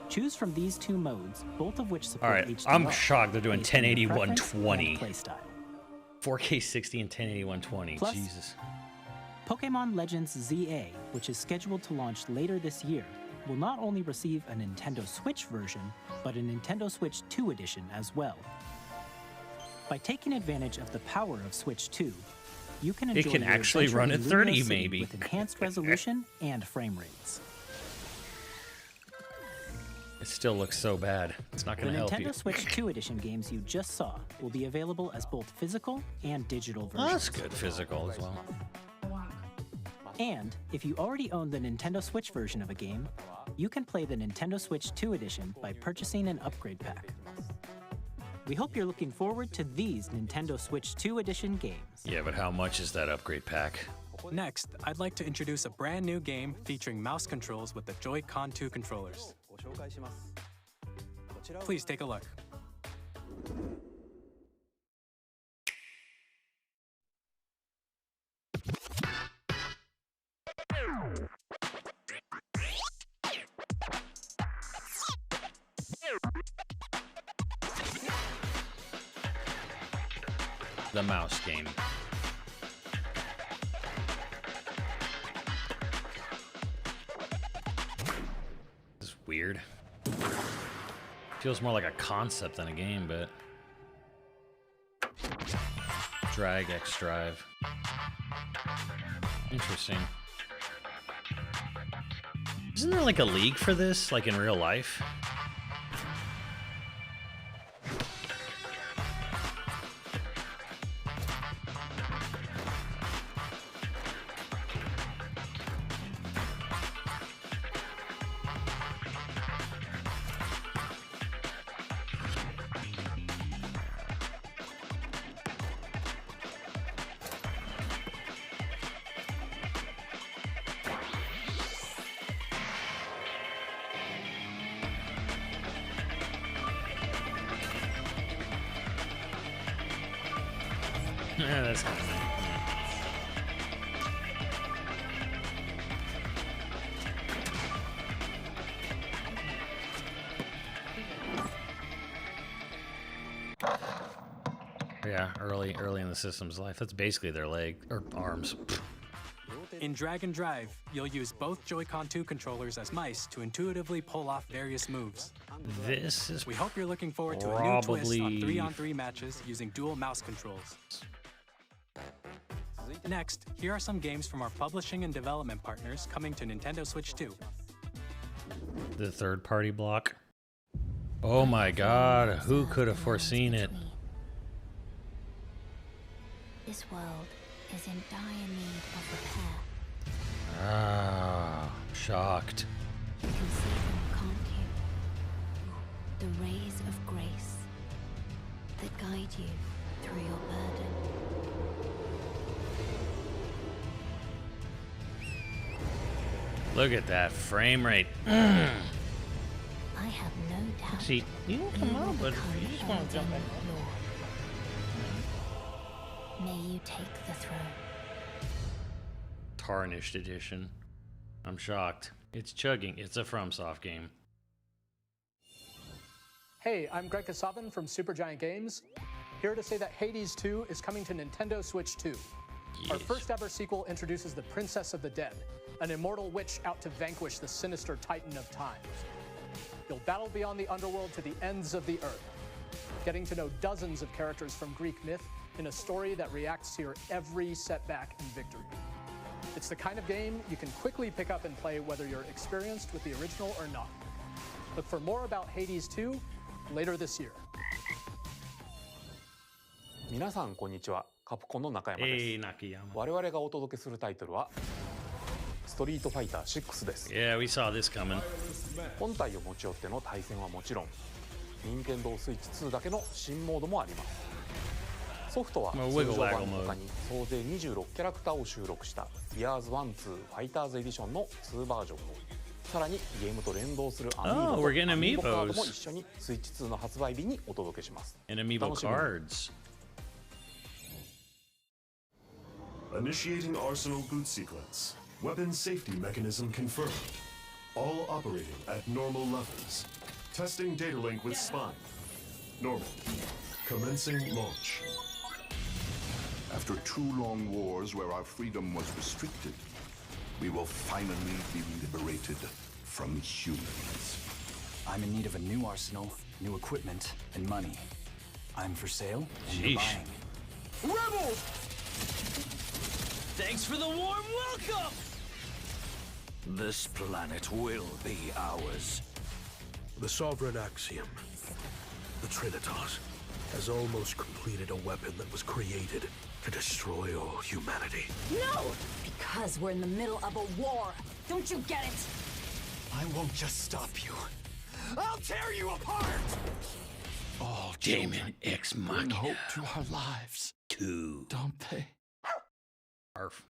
Choose from these two modes, both of which support All right, HDR. I'm shocked they're doing based on your 1080 preference 120. and playstyle. 4K 60 and 1080 120. Plus- Jesus. Pokemon Legends ZA, which is scheduled to launch later this year, will not only receive a Nintendo Switch version, but a Nintendo Switch 2 edition as well. By taking advantage of the power of Switch 2, you can enjoy can your actually adventure run in at Lumino 30 City maybe. with enhanced resolution and frame rates. It still looks so bad. It's not The going to help Nintendo you. Switch 2 edition games you just saw will be available as both physical and digital versions. Oh, that's good physical as well. And if you already own the Nintendo Switch version of a game, you can play the Nintendo Switch 2 edition by purchasing an upgrade pack. We hope you're looking forward to these Nintendo Switch 2 edition games. Yeah, but how much is that upgrade pack? Next, I'd like to introduce a brand new game featuring mouse controls with the Joy-Con 2 controllers. Please take a look. The mouse game. This is weird. Feels more like a concept than a game, but... Drag X Drive. Interesting. Isn't there like a league for this, like in real life? Yeah, that's yeah, early in the system's life. That's basically their leg or arms. In Drag and Drive, you'll use both Joy-Con 2 controllers as mice to intuitively pull off various moves. This is We hope you're looking forward to a new twist on 3-on-3 matches using dual mouse controls. Next, here are some games from our publishing and development partners coming to Nintendo Switch 2. the third-party block. Oh my god, who could have foreseen it? This world is in dire need of repair. Ah, shocked. You can see them, can't you? The rays of grace that guide you through your burden. Look at that frame rate. I have no doubt. See, you can come out, but you just want to jump back. May you take the throne. Tarnished edition. I'm shocked. It's chugging. It's a FromSoft game. Hey, I'm Greg Kasavin from Supergiant Games, here to say that Hades 2 is coming to Nintendo Switch 2. Our first ever sequel introduces the Princess of the Dead, an immortal witch out to vanquish the sinister Titan of Time. You'll battle beyond the underworld to the ends of the earth, getting to know dozens of characters from Greek myth in a story that reacts to your every setback and victory. It's the kind of game you can quickly pick up and play whether you're experienced with the original or not. Look for more about Hades 2 later this year. 皆さんこんにちは。カプコンの中山です。我々がお届けするタイトルはストリートファイター6です。Yeah, we saw this coming. 本体を持ち寄っての対戦はもちろん、任天堂スイッチ2だけの新モードもあります。ソフトは通常版の他に総勢26キャラクターを収録した Years 1-2 ファイターズエディションの2バージョンを、さらにゲームと連動するアミーボとアミーボカードも一緒にスイッチ2の発売日にお届けします。Amiibo cards. Initiating Arsenal boot sequence. Weapon safety mechanism confirmed. All operating at normal levels. Testing data link with spine. Normal. Commencing launch. After 2 long wars where our freedom was restricted, we will finally be liberated from humans. I'm in need of a new arsenal, new equipment, and money. I'm for sale, and you're buying. Rebels! Thanks for the warm welcome! This planet will be ours. The Sovereign Axiom, the Trinitas, has almost completed a weapon that was created to destroy all humanity. No! Because we're in the middle of a war. Don't you get it? I won't just stop you. I'll tear you apart! All Demon X Machina. bring hope to our lives. Don't they? Arf.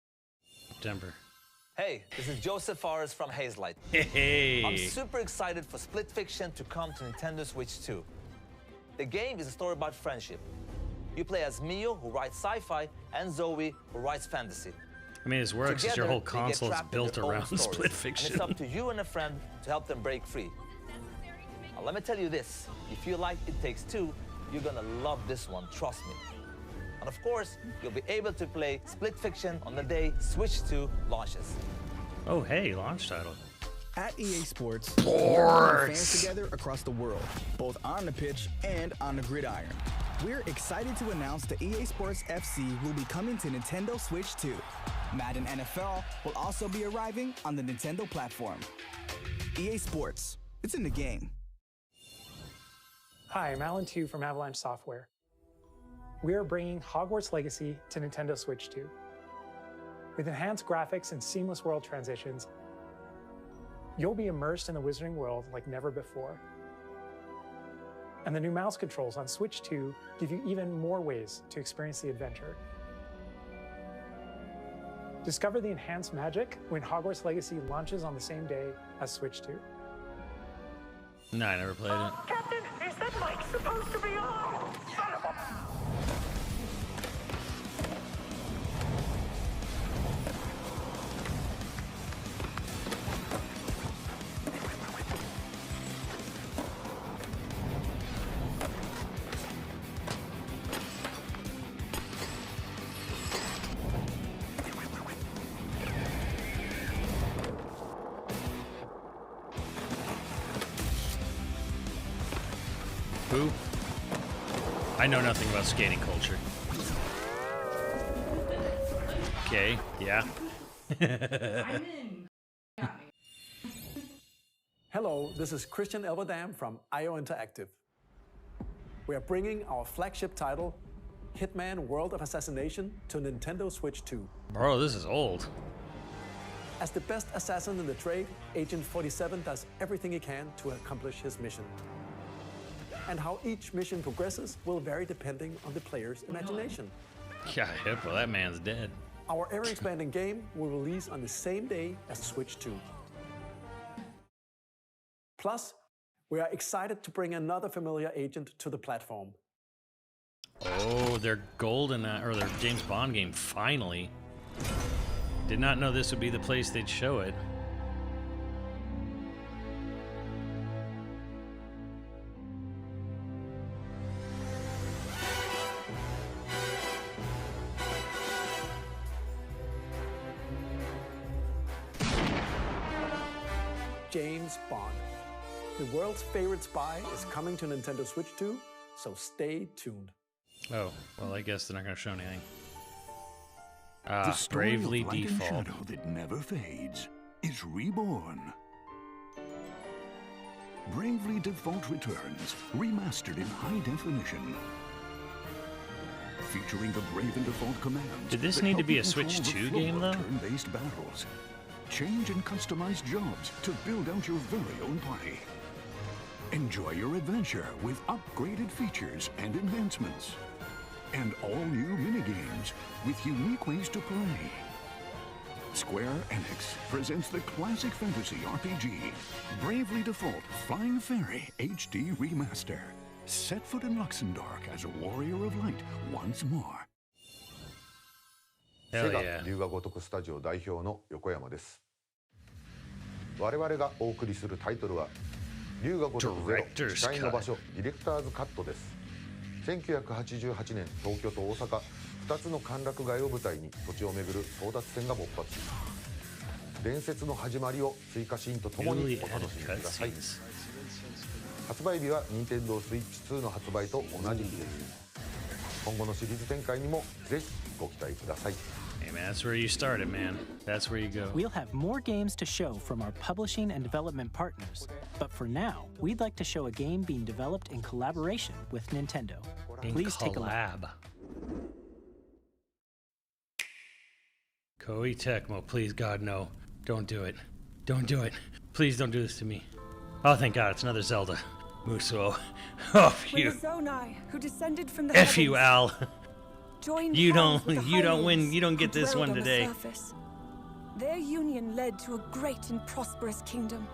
September. Hey, this is Joseph Forrest from Hazelight. Hey. I'm super excited for Split Fiction to come to Nintendo Switch 2. The game is a story about friendship. You play as Mio, who writes sci-fi, and Zoe, who writes fantasy. I mean, this works because your whole console is built around Split Fiction. And it's up to you and a friend to help them break free. Now, let me tell you this. If you like It Takes Two, you're gonna love this one, trust me. And of course, you'll be able to play Split Fiction on the day Switch 2 launches. Oh, hey, launch title. At EA Sports, we're fans together across the world, both on the pitch and on the gridiron. We're excited to announce that EA Sports FC will be coming to Nintendo Switch 2. Madden NFL will also be arriving on the Nintendo platform. EA Sports, it's in the game. Hi, I'm Alan Tu from Avalanche Software. We are bringing Hogwarts Legacy to Nintendo Switch 2. With enhanced graphics and seamless world transitions, you'll be immersed in the Wizarding World like never before. And the new mouse controls on Switch 2 give you even more ways to experience the adventure. Discover the enhanced magic when Hogwarts Legacy launches on the same day as Switch 2. No, I never played it. Captain, is that mic supposed to be on? Son of a... Who? I know nothing about skating culture. Okay, yeah. Hello, this is Christian Elverdam from IO Interactive. We are bringing our flagship title, Hitman World of Assassination, to Nintendo Switch 2. Bro, this is old. As the best assassin in the trade, Agent 47 does everything he can to accomplish his mission. And how each mission progresses will vary depending on the player's imagination. Yeah, well, that man's dead. Our ever-expanding game will release on the same day as Switch 2. Plus, we are excited to bring another familiar agent to the platform. Oh, their golden or their James Bond game finally. Did not know this would be the place they'd show it. James Bond. The world's favorite spy is coming to Nintendo Switch 2, so stay tuned. Oh, well, I guess they're not going to show anything. The story Bravely of light and Default. shadow that never fades is reborn. Bravely Default returns, remastered in high definition. Featuring the Brave and Default commands. Did this that need to help be you a Switch control the 2 game, flow of though? Turn-based battles. Change and customize jobs to build out your very own party. Enjoy your adventure with upgraded features and advancements. And all new minigames with unique ways to play. Square Enix presents the classic fantasy RPG, Bravely Default Flying Fairy HD Remaster. Set foot in Luxembourg as a warrior of light once more. Hell yeah. 龍が如くスタジオ代表の横山です。我々がお送りするタイトルは龍が如くゼロ誓いの場所ディレクターズカットです。1988年東京と大阪2つの歓楽街を舞台に土地を巡る争奪戦が勃発。伝説の始まりを追加シーンとともにお楽しみください。発売日は Nintendo Switch 2の発売と同じ日です。今後のシリーズ展開にもぜひご期待ください。Hey man, that's where you started, man. That's where you go. We'll have more games to show from our publishing and development partners, but for now, we'd like to show a game being developed in collaboration with Nintendo. Please take a look. Koei Tecmo, please God, no. Don't do it. Don't do it. Please don't do this to me. Oh, thank God, it's another Zelda. Musuo. Oh, phew. Zonai, who descended from the F you, Al. You don't win. You don't get this one today. Their union led to a great and prosperous kingdom.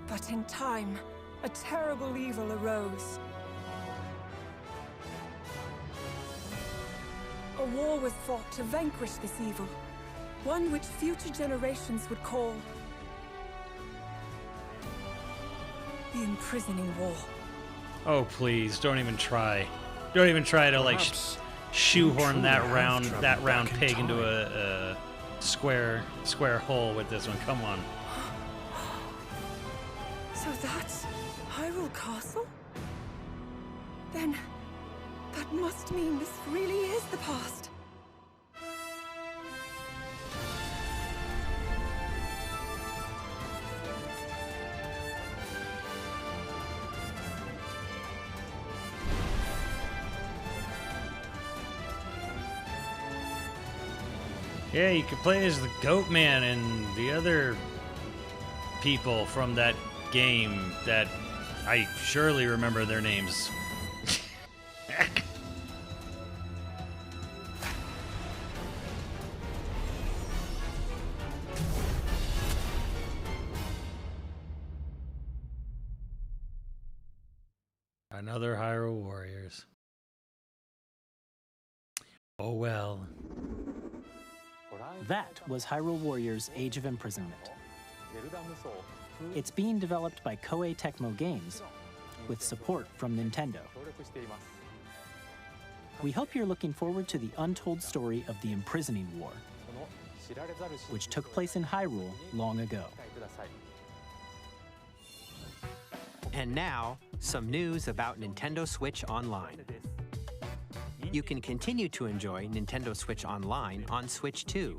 But in time, a terrible evil arose. A war was fought to vanquish this evil, one which future generations would call the Imprisoning War. Oh, please, don't even try. Don't even try to like shoehorn that round peg into a square hole with this one. Come on. So that's Hyrule Castle? Then that must mean this really is the past. Yeah, you could play as the Goat Man and the other people from that game that I surely remember their names. Another Hyrule Warriors. Oh well. That was Hyrule Warriors Age of Imprisonment. It's being developed by Koei Tecmo Games, with support from Nintendo. We hope you're looking forward to the untold story of the Imprisoning War, which took place in Hyrule long ago. And now, some news about Nintendo Switch Online. You can continue to enjoy Nintendo Switch Online on Switch 2.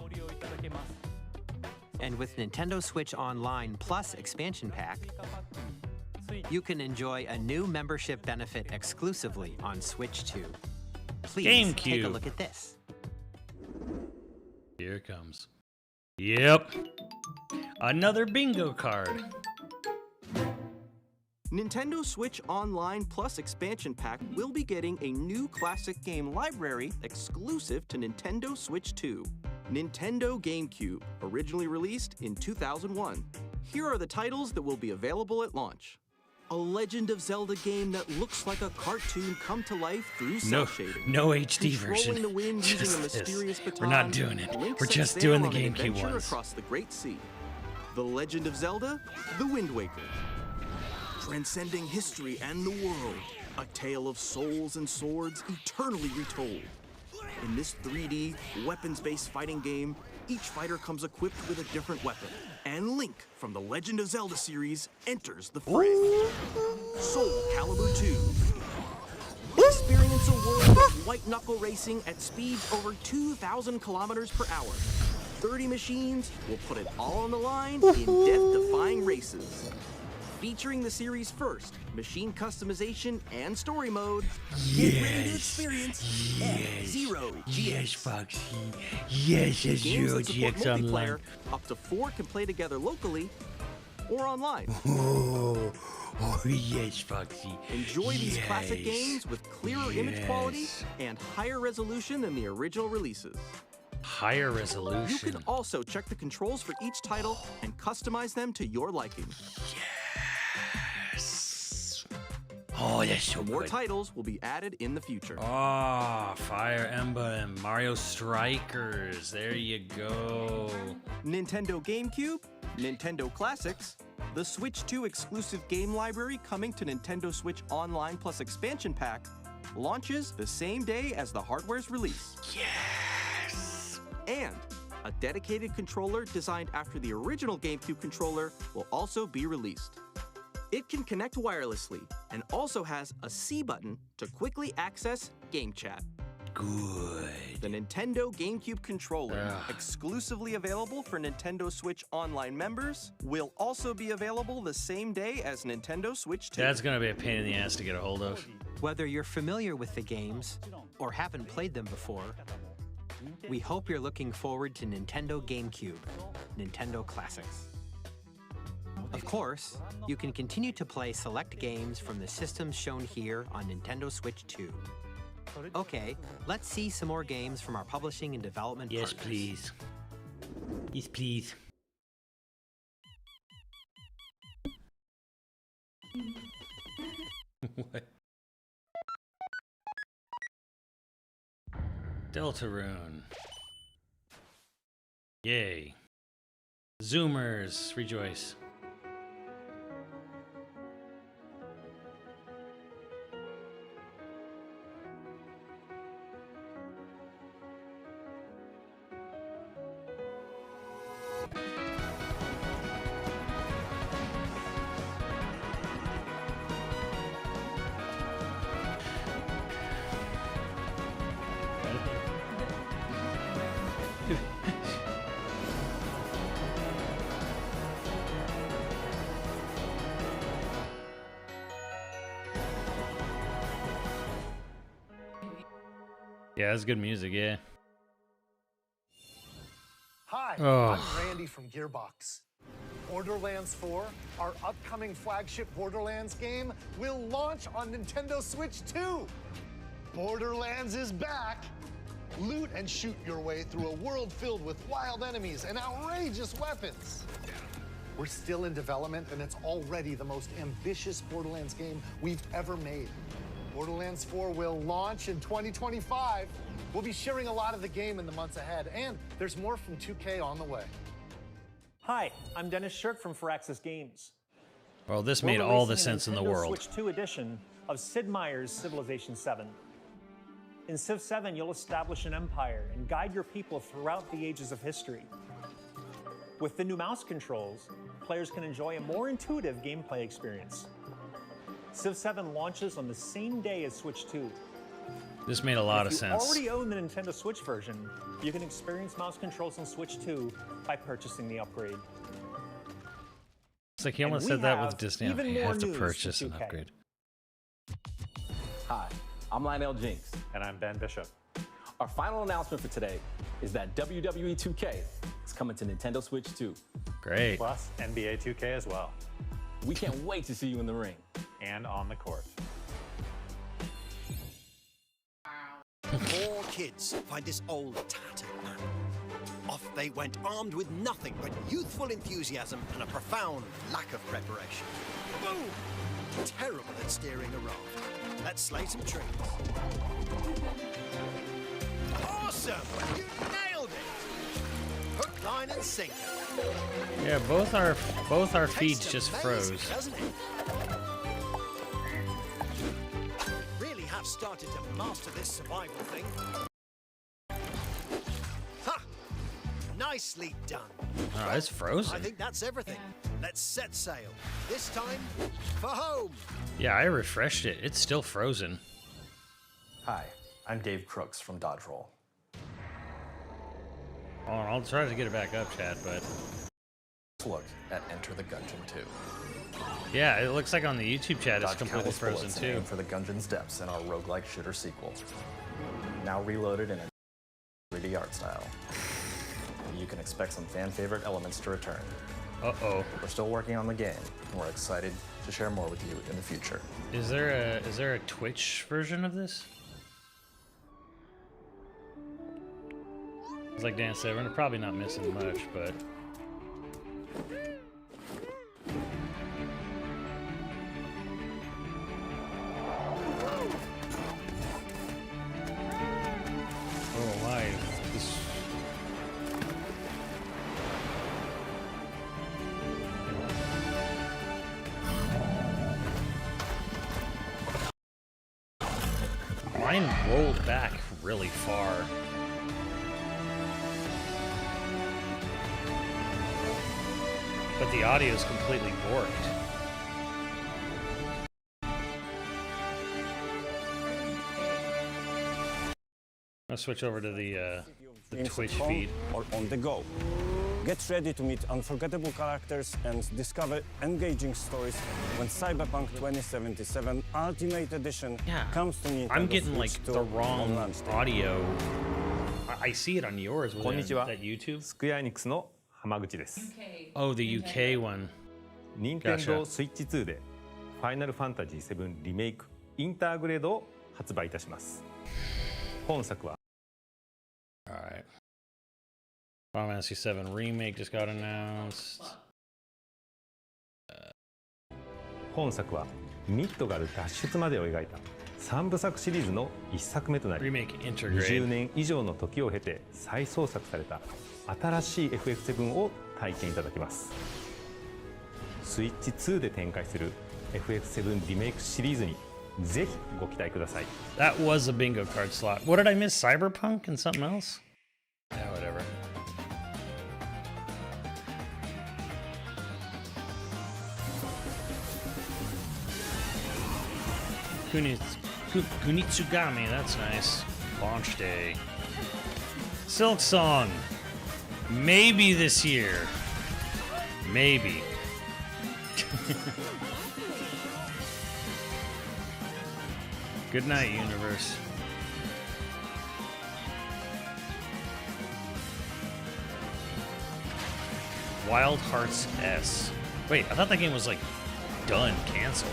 And with Nintendo Switch Online Plus Expansion Pack, you can enjoy a new membership benefit exclusively on Switch 2. Please GameCube. Take a look at this. Here it comes. Yep. Another bingo card. Nintendo Switch Online Plus Expansion Pack will be getting a new classic game library exclusive to Nintendo Switch 2. Nintendo GameCube, originally released in 2001. Here are the titles that will be available at launch. A Legend of Zelda game that looks like a cartoon come to life through cell shading. No HD version. Controlling the wind using a Just mysterious this. baton. We're not doing it. Link We're sets just sail doing the on an GameCube adventure ones. across the Great Sea. The Legend of Zelda: The Wind Waker. Transcending history and the world, a tale of souls and swords eternally retold. In this 3D, weapons-based fighting game, each fighter comes equipped with a different weapon, and Link from the Legend of Zelda series enters the fray. Soul Calibur 2. Experience a world of white-knuckle racing at speeds over 2,000 kilometers per hour. 30 machines will put it all on the line in death-defying races. Featuring the series' first machine customization and story mode, get ready to experience F-Zero GX. Yes, Foxy. Yes, Games that support GX Online. multiplayer, up to 4 can play together locally or online. Oh, yes, Foxy. Enjoy these classic games with clearer image quality and higher resolution than the original releases. Higher resolution. You can also check the controls for each title and customize them to your liking. Oh, that's so More good. titles will be added in the future. Oh, Fire Emblem, Mario Strikers. There you go. Nintendo GameCube, Nintendo Classics, the Switch 2 exclusive game library coming to Nintendo Switch Online Plus Expansion Pack launches the same day as the hardware's release. Yes! And a dedicated controller designed after the original GameCube controller will also be released. It can connect wirelessly and also has a C button to quickly access Game Chat. Good. The Nintendo GameCube controller, exclusively available for Nintendo Switch Online members, will also be available the same day as Nintendo Switch 2. That's going to be a pain in the ass to get a hold of. Whether you're familiar with the games or haven't played them before, we hope you're looking forward to Nintendo GameCube, Nintendo Classics. Of course, you can continue to play select games from the systems shown here on Nintendo Switch 2. Okay, let's see some more games from our publishing and development Yes, partners. please. Yes, please. What? Deltarune. Yay. Zoomers, rejoice. Yeah, that's good music, yeah. Hi, Oh. I'm Randy from Gearbox. Borderlands 4, our upcoming flagship Borderlands game, will launch on Nintendo Switch 2. Borderlands is back. Loot and shoot your way through a world filled with wild enemies and outrageous weapons. We're still in development, and it's already the most ambitious Borderlands game we've ever made. Borderlands 4 will launch in 2025. We'll be sharing a lot of the game in the months ahead, and there's more from 2K on the way. Hi, I'm Dennis Shirk from Firaxis Games. Well, this We're made all the releasing a sense in the Nintendo world. Switch 2 edition of Sid Meier's Civilization 7. In Civ 7, you'll establish an empire and guide your people throughout the ages of history. With the new mouse controls, players can enjoy a more intuitive gameplay experience. Civ 7 launches on the same day as Switch 2. This made a lot of If you sense. already own the Nintendo Switch version, you can experience mouse controls on Switch 2 by purchasing the upgrade. It's like he almost said that with Disney. You have to purchase an upgrade. Hi, I'm Lionel Jinks. And I'm Ben Bishop. Our final announcement for today is that WWE 2K is coming to Nintendo Switch 2. Great. Plus NBA 2K as well. We can't wait to see you in the ring. And on the court. 4 kids find this old tattered map. Off they went armed with nothing but youthful enthusiasm and a profound lack of preparation. Boom! Terrible at steering a raft. Let's slay some trees. Awesome! You nailed it! Hook, line, and sinker. Yeah, both our feeds just froze. Doesn't it? Really have started to master this survival thing. Ha! Nicely done. Oh, it's frozen. I think that's everything. Let's set sail. This time, for home. Yeah, I refreshed it. It's still frozen. Hi, I'm Dave Crooks from Dodge Roll. Hold on, I'll try to get it back up, Chad, but... Let's look at Enter the Gungeon 2. Yeah, it looks like on the YouTube chat it's Dodge completely countless frozen bullets and too. aim for the Gungeon's depths in our roguelike shooter sequel. Now reloaded in a 3D art style. You can expect some fan-favorite elements to return. Uh-oh. We're still working on the game, and we're excited to share more with you in the future. Is there a Twitch version of this? It's like Dan said, we're probably not missing much, but... Oh my, this... Mine rolled back really far. But the audio is completely borked. I'll switch over to the Twitch feed. Or on the go. Get ready to meet unforgettable characters and discover engaging stories when Cyberpunk 2077 Ultimate Edition comes to Nintendo I'm getting Switch like 2 the on wrong launch day. audio. I see it on yours. こんにちは。 That YouTube? スクエアエニックスの浜口です。 Oh, the UK one. 任天堂スイッチ2でファイナルファンタジー7リメイクインターグレードを発売いたします。本作は Alright. Final Fantasy VII Remake just got announced. 本作はミッドガル脱出までを描いた3部作シリーズの1作目となり Remake Intergrade 20年以上の時を経て再創作された新しい FF7 を体験いただけます。スイッチ2で展開する FF7 リメイクシリーズにぜひご期待ください。 That was a bingo card slot. What did I miss? Cyberpunk and something else? Yeah, whatever. Kunitsugami, that's nice. Launch day. Silk Song. Maybe this year. Maybe. Good night, universe. Wild Hearts S. Wait, I thought that game was like done, canceled.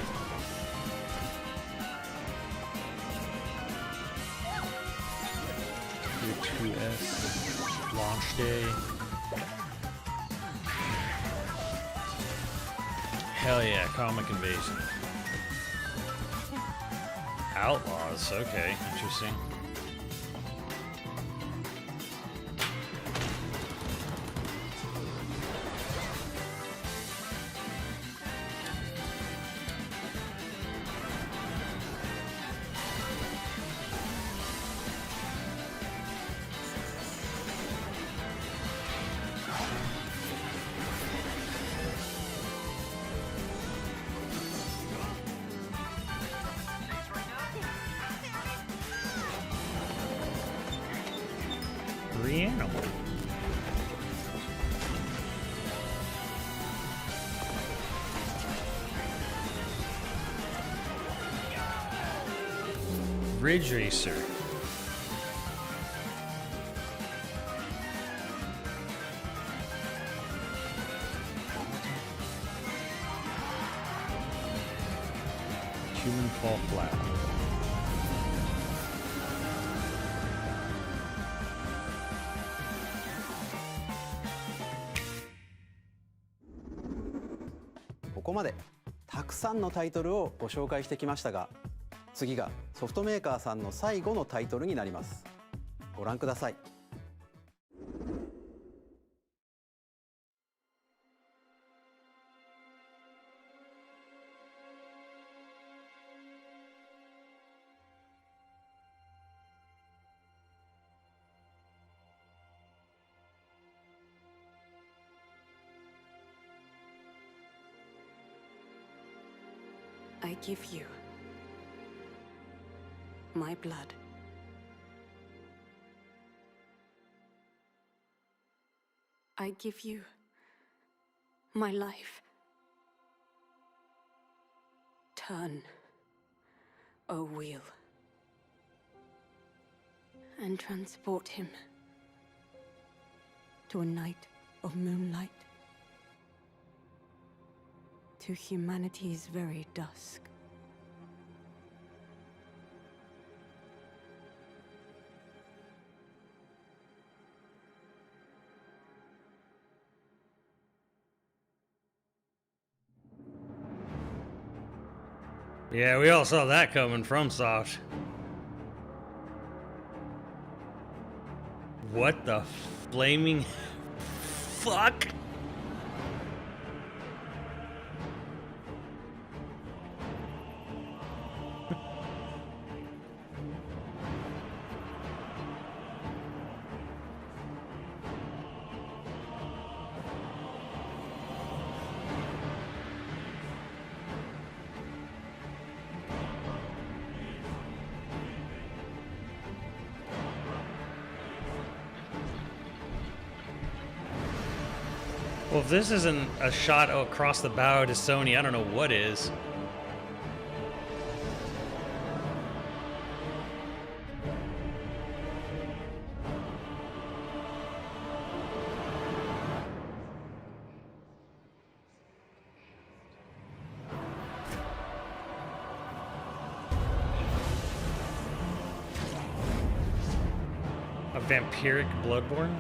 Tier 2S launch day. Hell yeah, Comic Invasion. Outlaws, okay, interesting. No. Ridge Racer. Human Fall Flat.ここまでたくさんのタイトルをご紹介してきましたが、次がソフトメーカーさんの最後のタイトルになります。ご覧ください。I give you my blood. I give you my life. Turn, O wheel, and transport him to a night of moonlight, to humanity's very dusk. Yeah, we all saw that coming from Soft. What the flaming fuck? Well, if this isn't a shot across the bow to Sony, I don't know what is. A vampiric Bloodborne?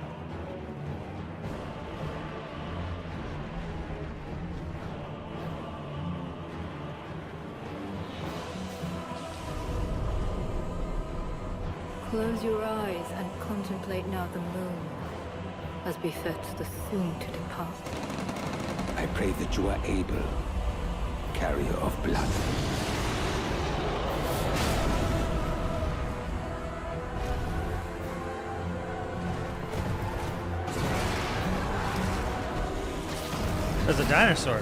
Close your eyes and contemplate now the moon, as befits the soon to depart. I pray that you are able, carrier of blood. There's a dinosaur.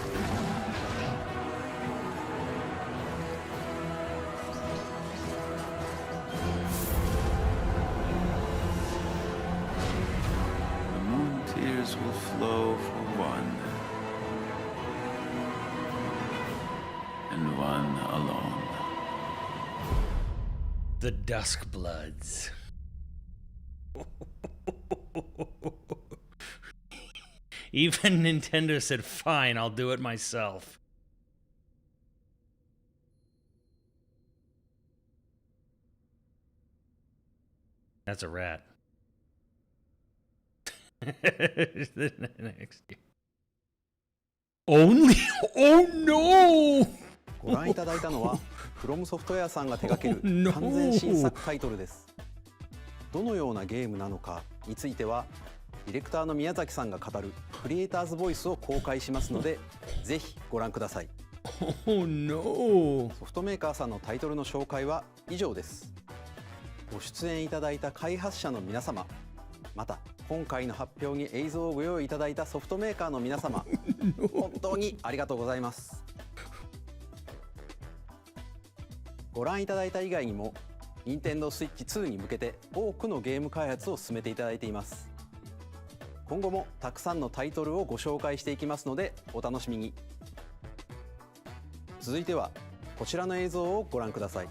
Will flow for one, and one alone. The Dusk Bloods. Even Nintendo said, fine, I'll do it myself. That's a rat. The next year. Only? Oh no! ご覧いただいたのはフロムソフトウェアさんが手掛ける完全新作タイトルです。どのようなゲームなのかについてはディレクターの宮崎さんが語るクリエイターズボイスを公開しますのでぜひご覧ください。Oh no! ソフトメーカーさんのタイトルの紹介は以上です。ご出演いただいた開発者の皆様、また今回の発表に映像をご用意いただいたソフトメーカーの皆様、本当にありがとうございます。ご覧いただいた以外にも、Nintendo Switch 2に向けて多くのゲーム開発を進めていただいています。今後もたくさんのタイトルをご紹介していきますのでお楽しみに。続いてはこちらの映像をご覧ください。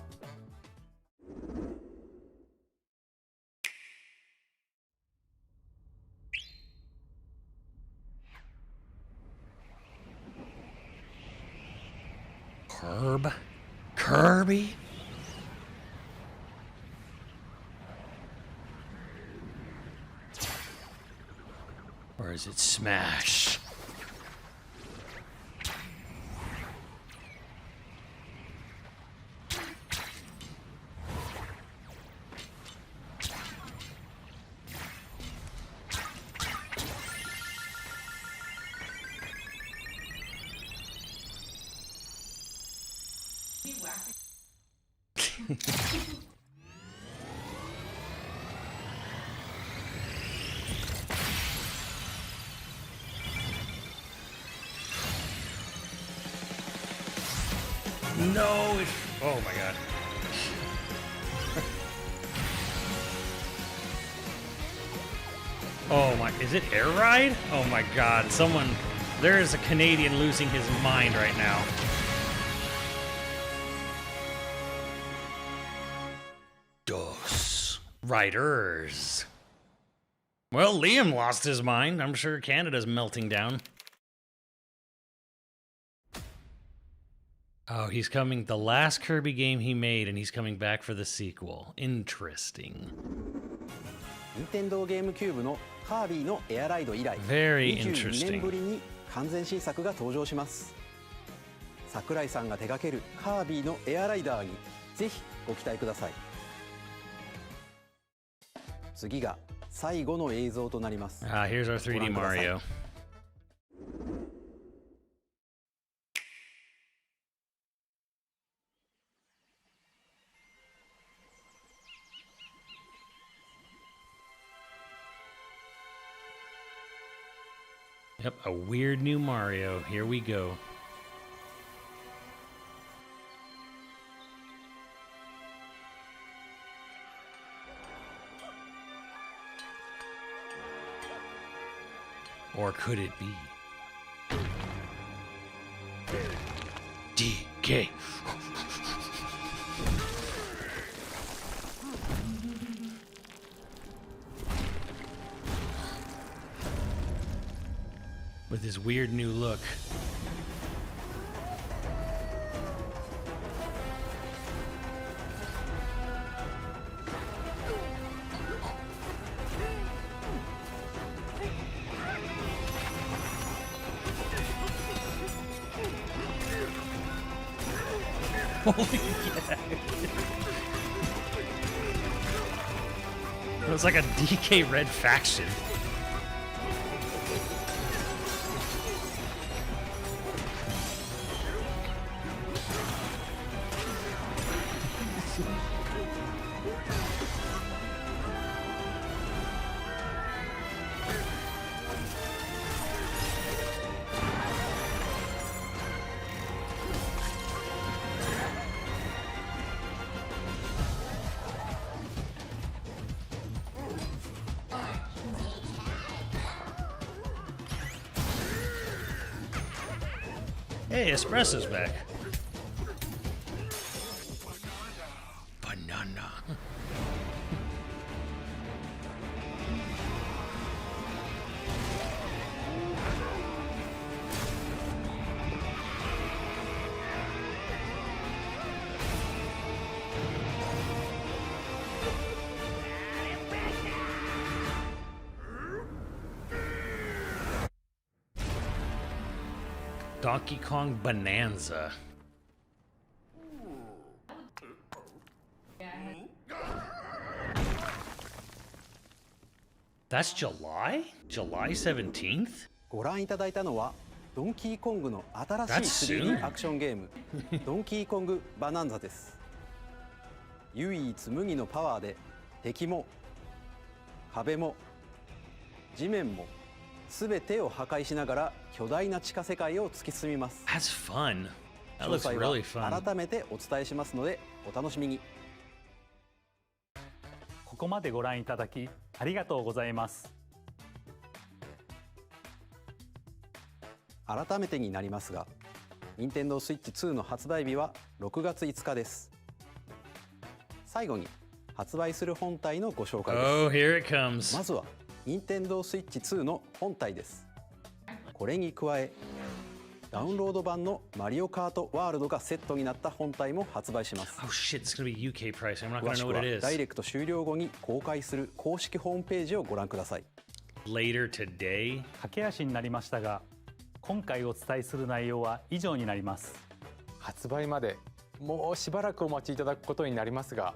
Kirby? Or is it Smash? No, it's... Oh my god. Oh my... Is it Air Ride? Oh my god. Someone... There is a Canadian losing his mind right now. Dos Riders. Well, Liam lost his mind. I'm sure Canada's melting down. Oh, he's coming. The last Kirby game he made, and he's coming back for the sequel. Interesting. Nintendo GameCube のカービィのエアライド以来、Very 22年ぶ interesting. りに完全新作が登場します。桜井さんが手掛けるカービィのエアライダーにぜひご期待ください。次が最後の映像となります。Here's our 3D Mario. Yep, a weird new Mario. Here we go. Or could it be? DK. With his weird new look. Holy yeah. It was like a DK Red faction. Hey, Espresso's back. Banana. Donkey Kong Bonanza. That's July? July 17th? ご覧いただいたのはドンキーコングの新しい 3D アクションゲームドンキーコングバナンザです。唯一無二のパワーで敵も壁も地面もすべてを破壊しながら巨大な地下世界を突き進みます。That's fun. That 詳 looks 細 really fun. は改めてお伝えしますのでお楽しみに。ここまでご覧いただきありがとうございます。改めてになりますが、任天堂スイッチ2の発売日は6月5日です。最後に発売する本体のご紹介です。Oh, here it comes. まずは任天堂スイッチ2の本体です。これに加え、ダウンロード版のマリオカートワールドがセットになった本体も発売します。Oh shit, it's gonna be UK price. I'm not 詳 gonna し know く what は it is. ダイレクト終了後に公開する公式ホームページをご覧ください。Later today. 駆け足になりましたが、今回お伝えする内容は以上になります。発売までもうしばらくお待ちいただくことになりますが、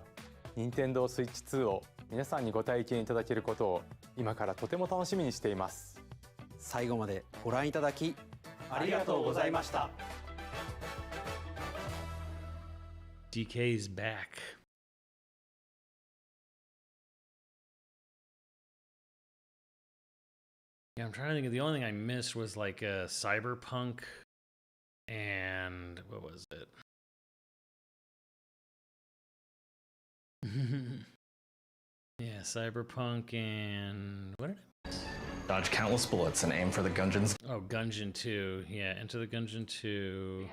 任天堂スイッチ2を皆さんにご体験いただけることを今からとても楽しみにしています。最後までご覧いただきありがとうございました。DK's back. Yeah, I'm trying to think of the only thing I missed was like Cyberpunk and what was it? Yeah, Cyberpunk and what did I miss? Dodge countless bullets and aim for the Gungeons. Oh, Gungeon 2. Yeah, Enter the Gungeon 2.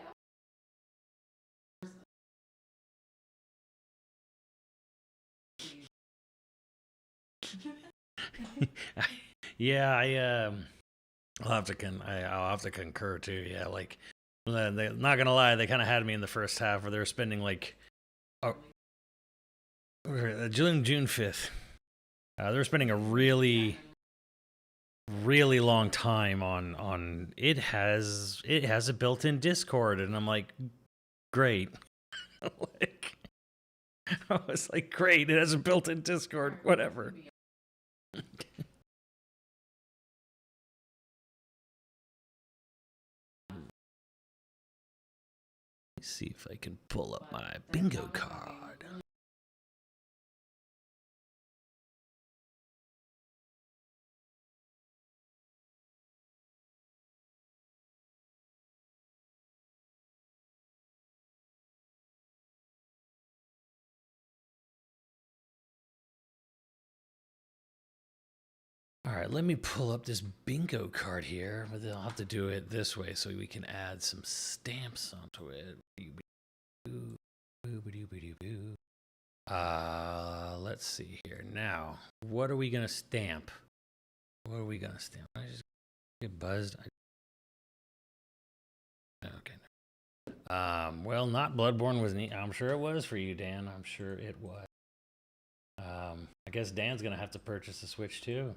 Yeah, I'll have to concur too. Yeah, like, they're not gonna lie, they kind of had me in the first half where they were spending like, June 5th. They were spending a really long time on it has a built-in Discord, and I'm like, great. Like, I was like, great, it has a built-in Discord, whatever. Let's see if I can pull up my bingo card. All right, let me pull up this bingo card here, but I'll have to do it this way so we can add some stamps onto it. Let's see here. Now, what are we gonna stamp? What are we gonna stamp? I just get buzzed. Okay. Well, not Bloodborne was neat. I'm sure it was for you, Dan. I'm sure it was. I guess Dan's gonna have to purchase the Switch too.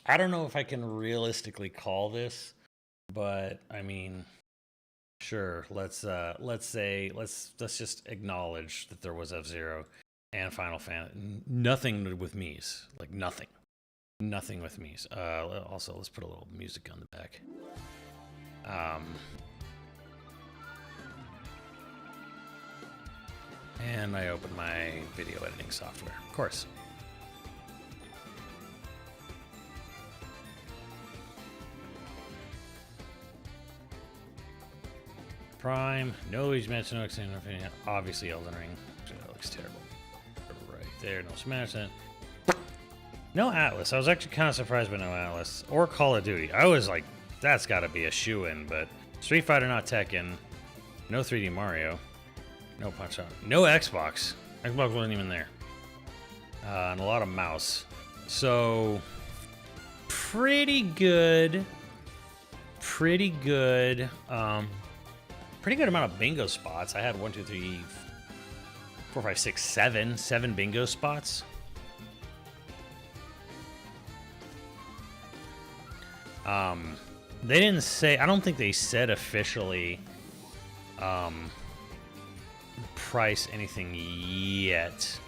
I don't know if I can realistically call this, but I mean, sure. Let's just acknowledge that there was F-Zero and Final Fantasy. Nothing with Mies, like nothing with Mies. Also, let's put a little music on the back. And I open my video editing software, of course. Prime, no Luigi's Mansion, no Extended Infinity, obviously Elden Ring. That looks terrible. Right there, no Smash that. No Atlas. I was actually kind of surprised by no Atlas. Or Call of Duty. I was like, that's got to be a shoo-in, but Street Fighter, not Tekken. No 3D Mario. No Punch-Out. No Xbox. Xbox wasn't even there. And a lot of mouse. So, pretty good. Pretty good. Pretty good amount of bingo spots. I had 1, 2, 3, 4, 5, 6, 7. 7 bingo spots. They didn't say, I don't think they said officially price anything yet.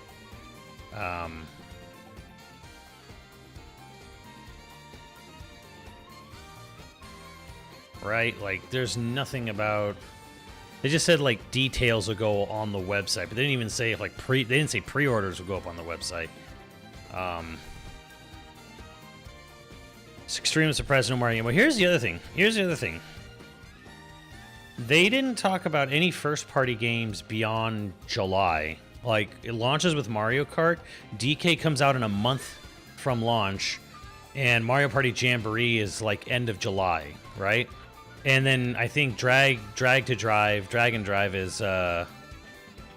Right? Like, there's nothing about. They just said like details will go on the website, but they didn't even say if like they didn't say pre-orders will go up on the website. It's extremely surprised no Mario. Well, here's the other thing. They didn't talk about any first-party games beyond July Like, it launches with Mario Kart. DK comes out in a month from launch, and Mario Party Jamboree is like end of July, right? And then I think Drag and Drive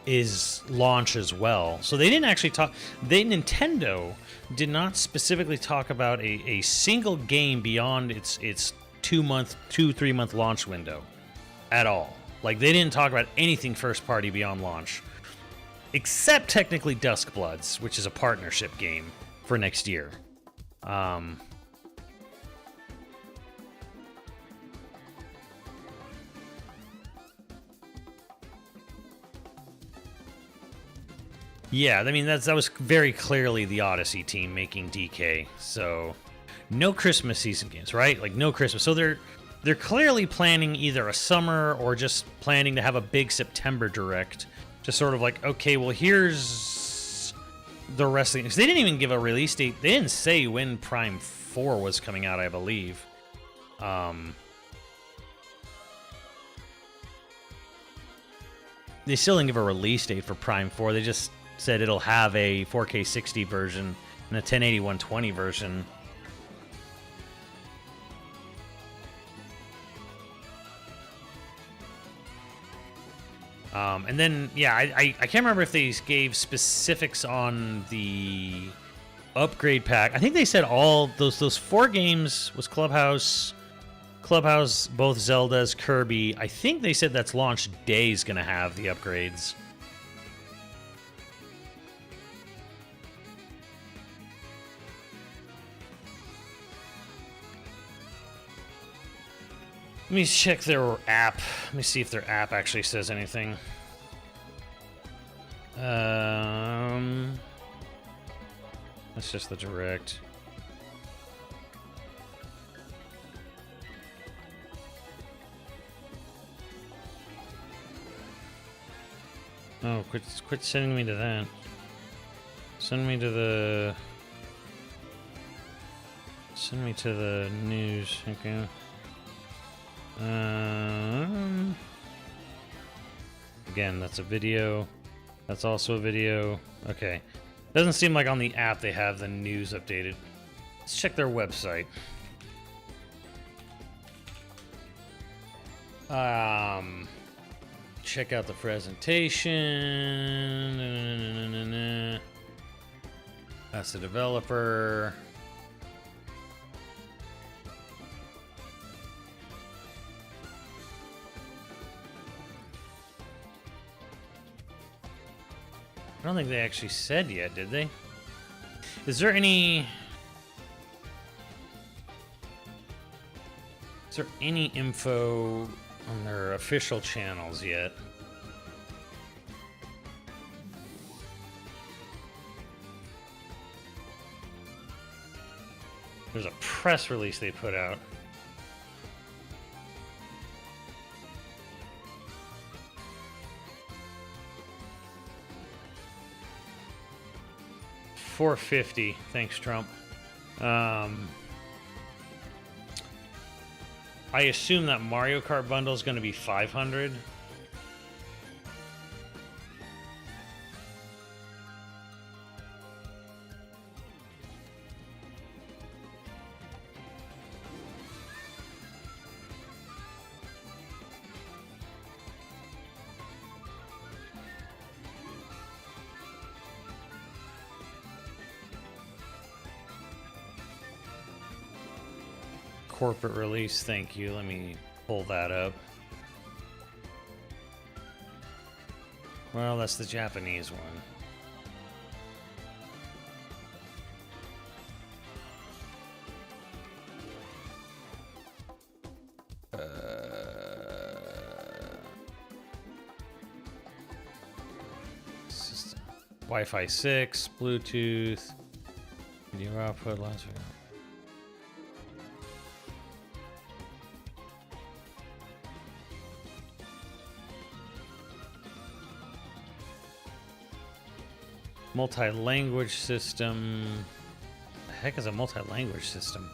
is launch as well. So they didn't actually talk. Nintendo did not specifically talk about a single game beyond its 3 month launch window at all. Like, they didn't talk about anything first party beyond launch, except technically Dusk Bloods, which is a partnership game for next year. Yeah, I mean, that was very clearly the Odyssey team making DK. So, no Christmas season games, right? Like, no Christmas. So they're clearly planning either a summer or just planning to have a big September direct. Just sort of like, okay, well, here's the wrestling. Because they didn't even give a release date. They didn't say when Prime 4 was coming out, I believe. They still didn't give a release date for Prime 4. They just said it'll have a 4K 60 version and a 1080 120 version. And then, yeah, I can't remember if they gave specifics on the upgrade pack. I think they said all those 4 games was Clubhouse, both Zeldas, Kirby. I think they said that's launch day is going to have the upgrades. Let me check their app. Let me see if their app actually says anything. That's just the direct. Oh, quit sending me to that. Send me to the news. Okay. Again, that's a video. That's also a video. Okay. Doesn't seem like on the app they have the news updated. Let's check their website. Check out the presentation. That's the developer. I don't think they actually said yet, did they? Is there any info on their official channels yet? There's a press release they put out. $450. Thanks, Trump. I assume that Mario Kart bundle is going to be $500. Corporate release, thank you. Let me pull that up. Well, that's the Japanese one. Wi-Fi 6, Bluetooth, video output, last video. Multi-language system. The heck is a multi-language system?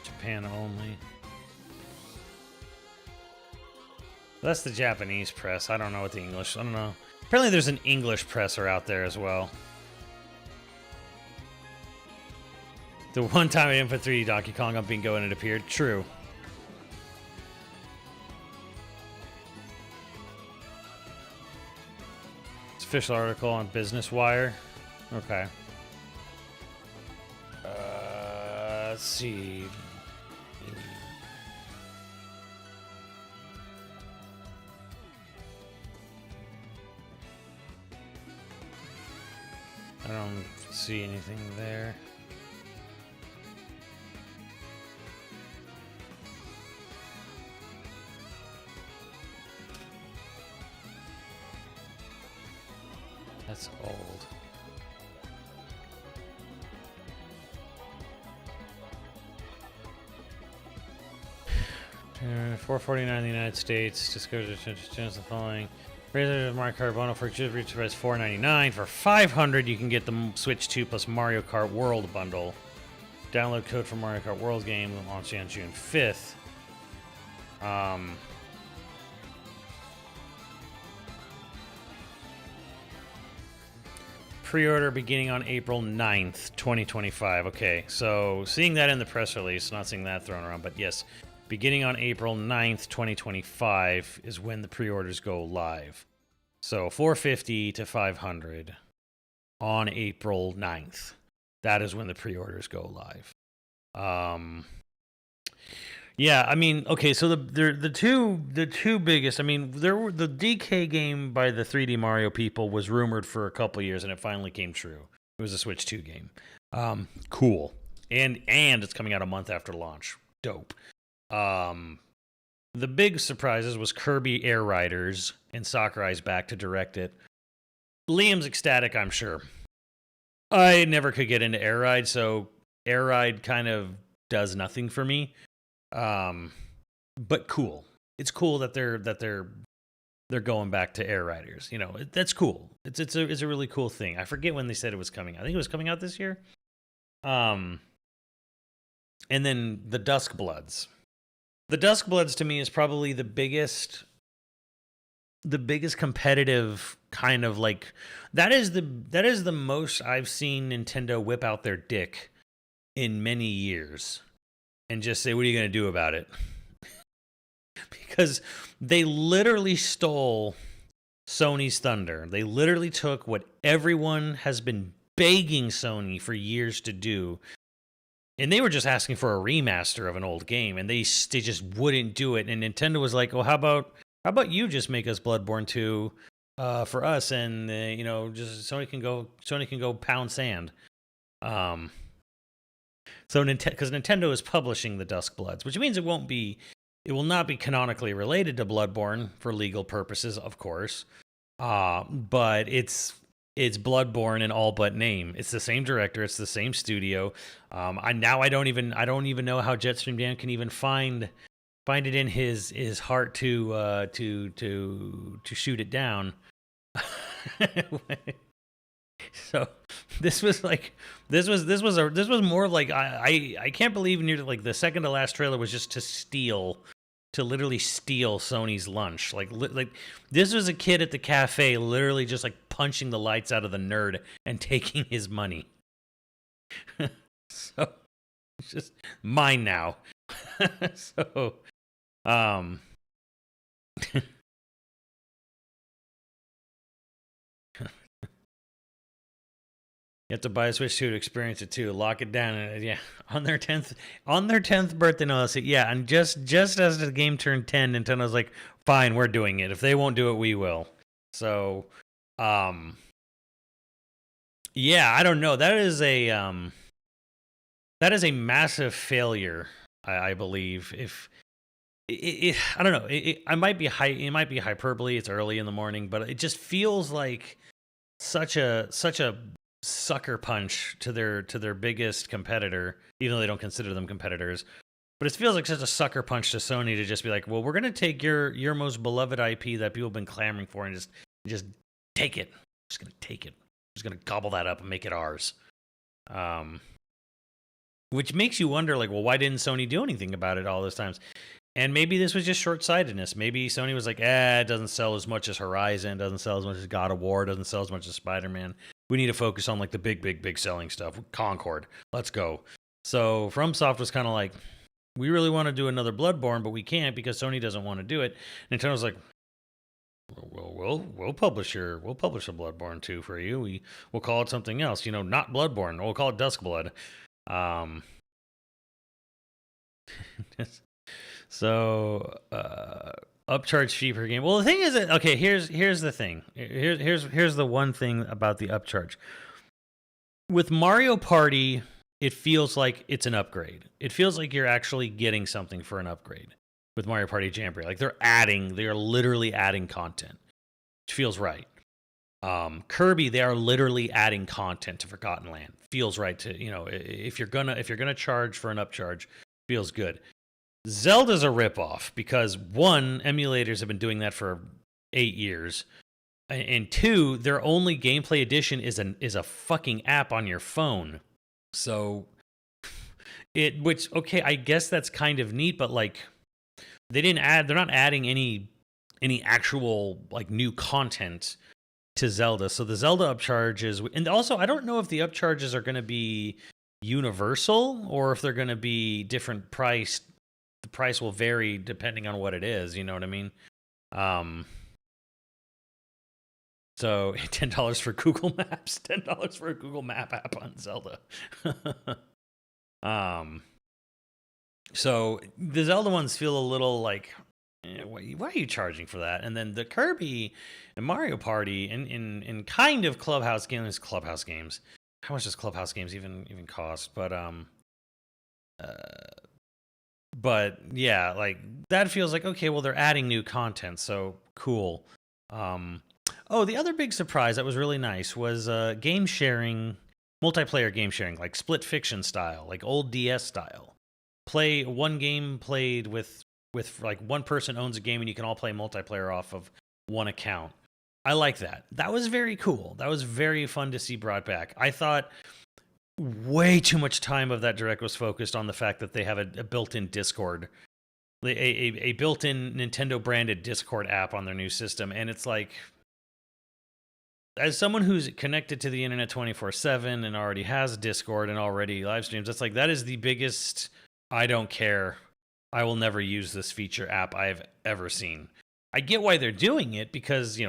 Japan only. That's the Japanese press. I don't know what the English. I don't know. Apparently there's an English presser out there as well. The one time I didn't put 3D Donkey Kong on Bingo and it appeared. True. It's official article on Business Wire. Okay. Let's see. I don't see anything there. That's old. $4.49 in the United States. Just go to the following. Razor Mario Kart Bono for reach price $4.99. For $500, you can get the Switch 2 plus Mario Kart World bundle. Download code for Mario Kart World game launching on June 5th. Pre-order beginning on April 9th, 2025. Okay, so seeing that in the press release, not seeing that thrown around, but yes, beginning on April 9th, 2025 is when the pre-orders go live. So $450 to $500 on April 9th. That is when the pre-orders go live. Yeah, I mean, okay, so the two biggest, I mean, there were the DK game by the 3D Mario people was rumored for a couple years and it finally came true. It was a Switch 2 game. Cool. And it's coming out a month after launch. Dope. The big surprises was Kirby Air Riders and Sakurai's back to direct it. Liam's ecstatic, I'm sure. I never could get into Air Ride, so Air Ride kind of does nothing for me. But cool. It's cool that they're going back to Air Riders. You know, that's cool. It's a really cool thing. I forget when they said it was coming. I think it was coming out this year. And then the Dusk Bloods. The Dusk Bloods to me is probably the biggest competitive kind of like that is the most I've seen Nintendo whip out their dick in many years and just say, what are you going to do about it? Because they literally stole Sony's thunder. They literally took what everyone has been begging Sony for years to do. And they were just asking for a remaster of an old game, and they just wouldn't do it. And Nintendo was like, "Well, how about you just make us Bloodborne 2 for us, and you know, just Sony can go pound sand." So because Nintendo is publishing the Dusk Bloods, which means it will not be canonically related to Bloodborne for legal purposes, of course. But it's Bloodborne in all but name. It's the same director. It's the same studio. I don't even know how Jetstream Dan can even find it in his heart to shoot it down. So this was more like I can't believe near like the second to last trailer was just to literally steal Sony's lunch. Like this was a kid at the cafe literally just like punching the lights out of the nerd and taking his money. So it's just mine now. So you have to buy a Switch 2 to experience it too. Lock it down, and yeah, on their 10th birthday. No, so yeah, and just as the game turned 10, Nintendo's like, fine, we're doing it. If they won't do it, we will. So, yeah, I don't know. That is a massive failure, I believe. If I don't know, it might be hyperbole. It's early in the morning, but it just feels like such a sucker punch to their biggest competitor, even though they don't consider them competitors. But it feels like such a sucker punch to Sony to just be like, well, we're gonna take your most beloved IP that people have been clamoring for and just take it. Just gonna take it. Just gonna gobble that up and make it ours. Which makes you wonder, like, well, why didn't Sony do anything about it all those times? And maybe this was just short-sightedness. Maybe Sony was like, it doesn't sell as much as Horizon, doesn't sell as much as God of War, doesn't sell as much as Spider-Man. We need to focus on like the big selling stuff. Concord, let's go. So FromSoft was kind of like, we really want to do another Bloodborne, but we can't because Sony doesn't want to do it. Nintendo's like, we'll publish a Bloodborne 2 for you. We'll call it something else. Not Bloodborne. We'll call it Dusk Blood. So upcharge fee per game. Well, the thing is that, okay, here's the thing. Here's the one thing about the upcharge. With Mario Party, it feels like it's an upgrade. It feels like you're actually getting something for an upgrade with Mario Party Jamboree. Like they are literally adding content, which feels right. Kirby, they are literally adding content to Forgotten Land. Feels right to, if you're gonna charge for an upcharge, feels good. Zelda's a ripoff because 1, emulators have been doing that for 8 years, and 2, their only gameplay edition is a fucking app on your phone. So okay, I guess that's kind of neat, but like they're not adding any actual like new content to Zelda. So the Zelda upcharges, and also I don't know if the upcharges are going to be universal or if they're going to be different priced. The price will vary depending on what it is, you know what I mean? So $10 for Google Maps, $10 for a Google Map app on Zelda. So the Zelda ones feel a little like, why are you charging for that? And then the Kirby and Mario Party in kind of Clubhouse games. How much does Clubhouse games even cost? But yeah, like that feels like, okay, well, they're adding new content, so cool. Oh, the other big surprise that was really nice was game sharing, multiplayer game sharing, like Split Fiction style, like old DS style. Play one game played with like one person owns a game and you can all play multiplayer off of one account. I like that. That was very cool. That was very fun to see brought back. I thought way too much time of that direct was focused on the fact that they have a built-in Discord, a built-in Nintendo branded Discord app on their new system. And it's like, as someone who's connected to the internet 24/7 and already has Discord and already live streams, it's like, that is the biggest, I don't care, I will never use this feature app I've ever seen. I get why they're doing it because,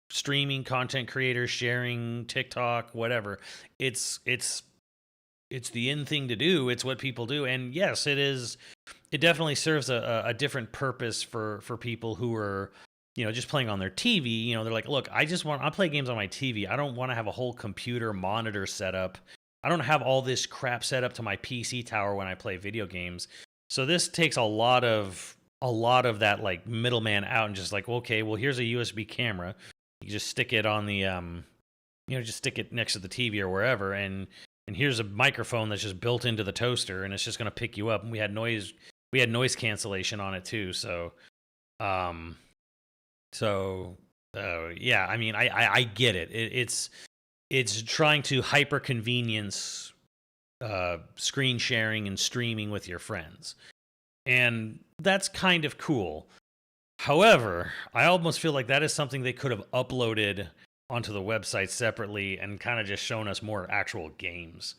streaming, content creators, sharing, TikTok, whatever. It's the in thing to do. It's what people do. And yes, it is. It definitely serves a different purpose for people who are, just playing on their TV. They're like, look, I play games on my TV. I don't want to have a whole computer monitor set up. I don't have all this crap set up to my PC tower when I play video games. So this takes a lot of that like middleman out and just like, okay, well, here's a USB camera. You just stick it on the, just stick it next to the TV or wherever, and here's a microphone that's just built into the toaster, and it's just gonna pick you up. And we had noise cancellation on it too. So, yeah. I mean, I get it. It's trying to hyper convenience screen sharing and streaming with your friends, and that's kind of cool. However, I almost feel like that is something they could have uploaded onto the website separately and kind of just shown us more actual games.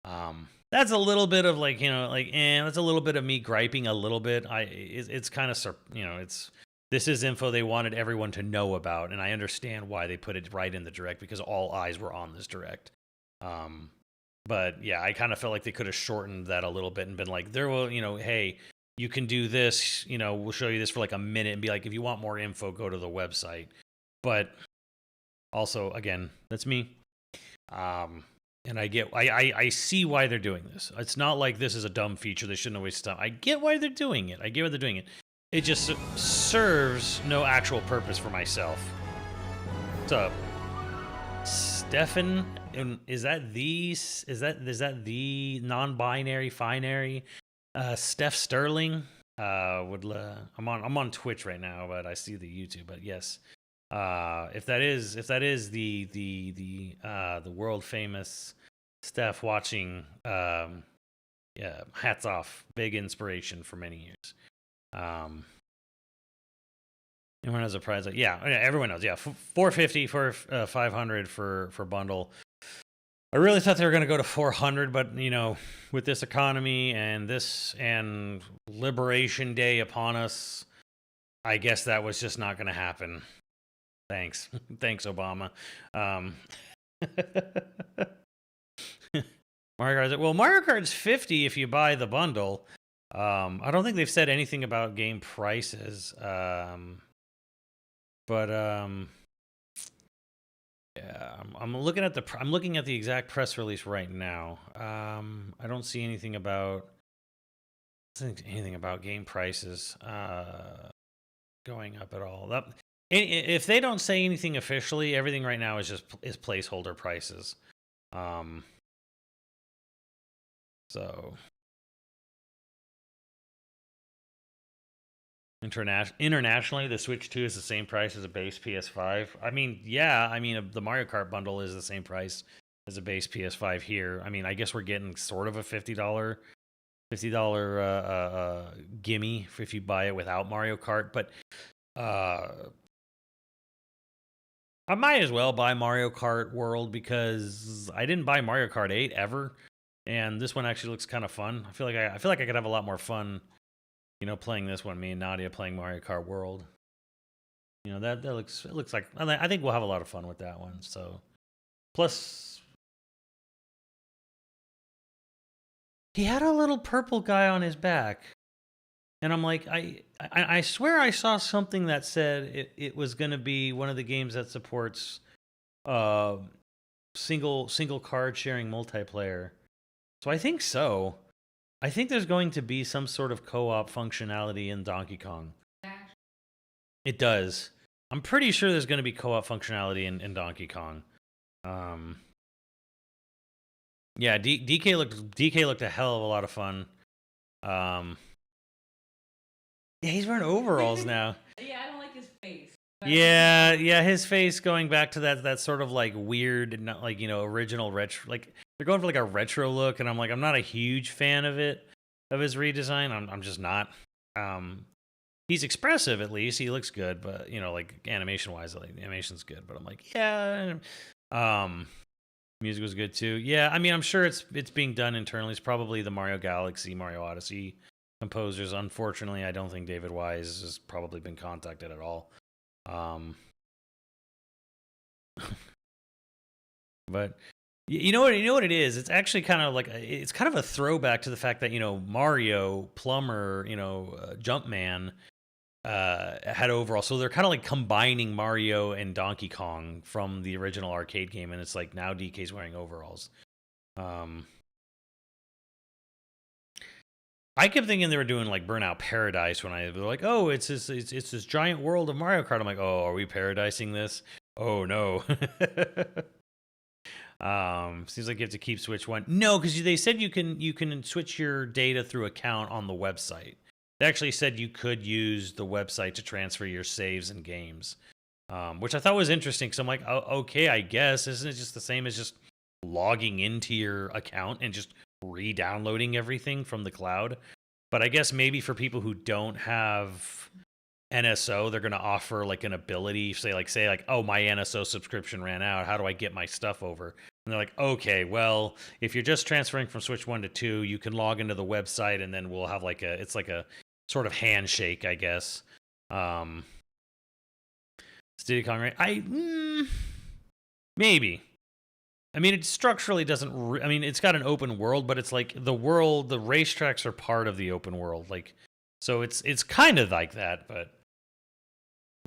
That's a little bit of like, that's a little bit of me griping a little bit. It's kind of, this is info they wanted everyone to know about, and I understand why they put it right in the direct because all eyes were on this direct. But yeah, I kind of felt like they could have shortened that a little bit and been like, hey, you can do this, we'll show you this for like a minute and be like, if you want more info, go to the website. But also, again, that's me. And I see why they're doing this. It's not like this is a dumb feature they shouldn't have wasted time. I get why they're doing it. It just serves no actual purpose for myself. What's up? Stefan, is that the non-binary finary? Steph Sterling, I'm on Twitch right now, but I see the YouTube. But yes, if that is the world famous Steph watching, yeah, hats off, big inspiration for many years. Everyone has a price. Like, yeah, everyone knows. Yeah, 450 for 500 for bundle. I really thought they were going to go to 400, but you know, with this economy and Liberation Day upon us, I guess that was just not going to happen. Thanks, thanks, Obama. Mario Kart. Well, Mario Kart's 50 if you buy the bundle. I don't think they've said anything about game prices. Yeah, I'm looking at the exact press release right now. I don't see anything about game prices going up at all. If they don't say anything officially, everything right now is placeholder prices. So internationally, the Switch 2 is the same price as a base PS5. I mean, yeah, the Mario Kart bundle is the same price as a base PS5 here. I mean, I guess we're getting sort of a $50 gimme if you buy it without Mario Kart, but I might as well buy Mario Kart World because I didn't buy Mario Kart 8 ever, and this one actually looks kind of fun. I feel like I could have a lot more fun, you know, playing this one. Me and Nadia playing Mario Kart World. You know, that looks like, I think we'll have a lot of fun with that one. So, plus, he had a little purple guy on his back, and I'm like, I swear I saw something that said it was going to be one of the games that supports single card sharing multiplayer. So I think so. I think there's going to be some sort of co-op functionality in Donkey Kong. It does. I'm pretty sure there's going to be co-op functionality in Donkey Kong. Yeah, DK looked a hell of a lot of fun. Yeah, he's wearing overalls now. Yeah, I don't like his face. Yeah, his face going back to that sort of like weird, not like, you know, original retro, like they're going for like a retro look, and I'm not a huge fan of his redesign. I'm just not. He's expressive, at least he looks good, but you know, like animation wise, like the animation's good, but I'm like, yeah. Music was good too. Yeah, I mean, I'm sure it's being done internally. It's probably the Mario Galaxy, Mario Odyssey composers. Unfortunately, I don't think David Wise has probably been contacted at all. But you know what it is? It's actually kind of like, it's kind of a throwback to the fact that, you know, Mario, Plumber, you know, Jumpman had overall. So they're kind of like combining Mario and Donkey Kong from the original arcade game, and it's like now DK's wearing overalls. I kept thinking they were doing like Burnout Paradise when they're like, oh, it's this giant world of Mario Kart. I'm like, oh, are we paradising this? Oh no. Seems like you have to keep Switch 1. No, because they said you can switch your data through account on the website. They actually said you could use the website to transfer your saves and games, which I thought was interesting. So I'm like, oh, okay, I guess. Isn't it just the same as just logging into your account and just re-downloading everything from the cloud? But I guess maybe for people who don't have NSO, they're going to offer like an ability, say like, oh, my NSO subscription ran out. How do I get my stuff over? And they're like, okay, well, if you're just transferring from Switch 1 to 2, you can log into the website, and then we'll have like it's like a sort of handshake, I guess. Diddy Kong, right? Maybe. I mean, it structurally doesn't. I mean, it's got an open world, but it's like the racetracks are part of the open world, like, so it's kind of like that, but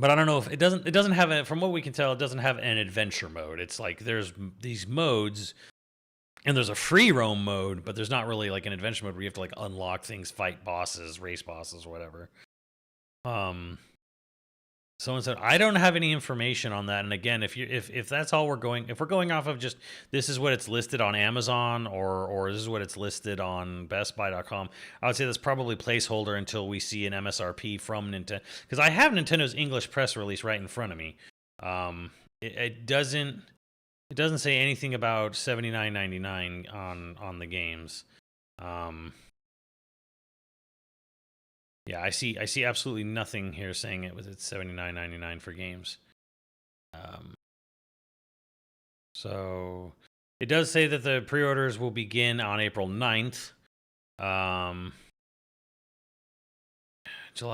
I don't know if it doesn't have from what we can tell, it doesn't have an adventure mode. It's like there's these modes, and there's a free roam mode, but there's not really like an adventure mode where you have to like unlock things, fight bosses, race bosses, or whatever. Someone said, I don't have any information on that. And again, if that's all we're going off of, just this is what it's listed on Amazon or this is what it's listed on BestBuy.com, I would say that's probably placeholder until we see an MSRP from Nintendo. Because I have Nintendo's English press release right in front of me. It doesn't say anything about $79.99 on the games. Yeah, I see absolutely nothing here saying it was at $79.99 for games. So it does say that the pre-orders will begin on April 9th. July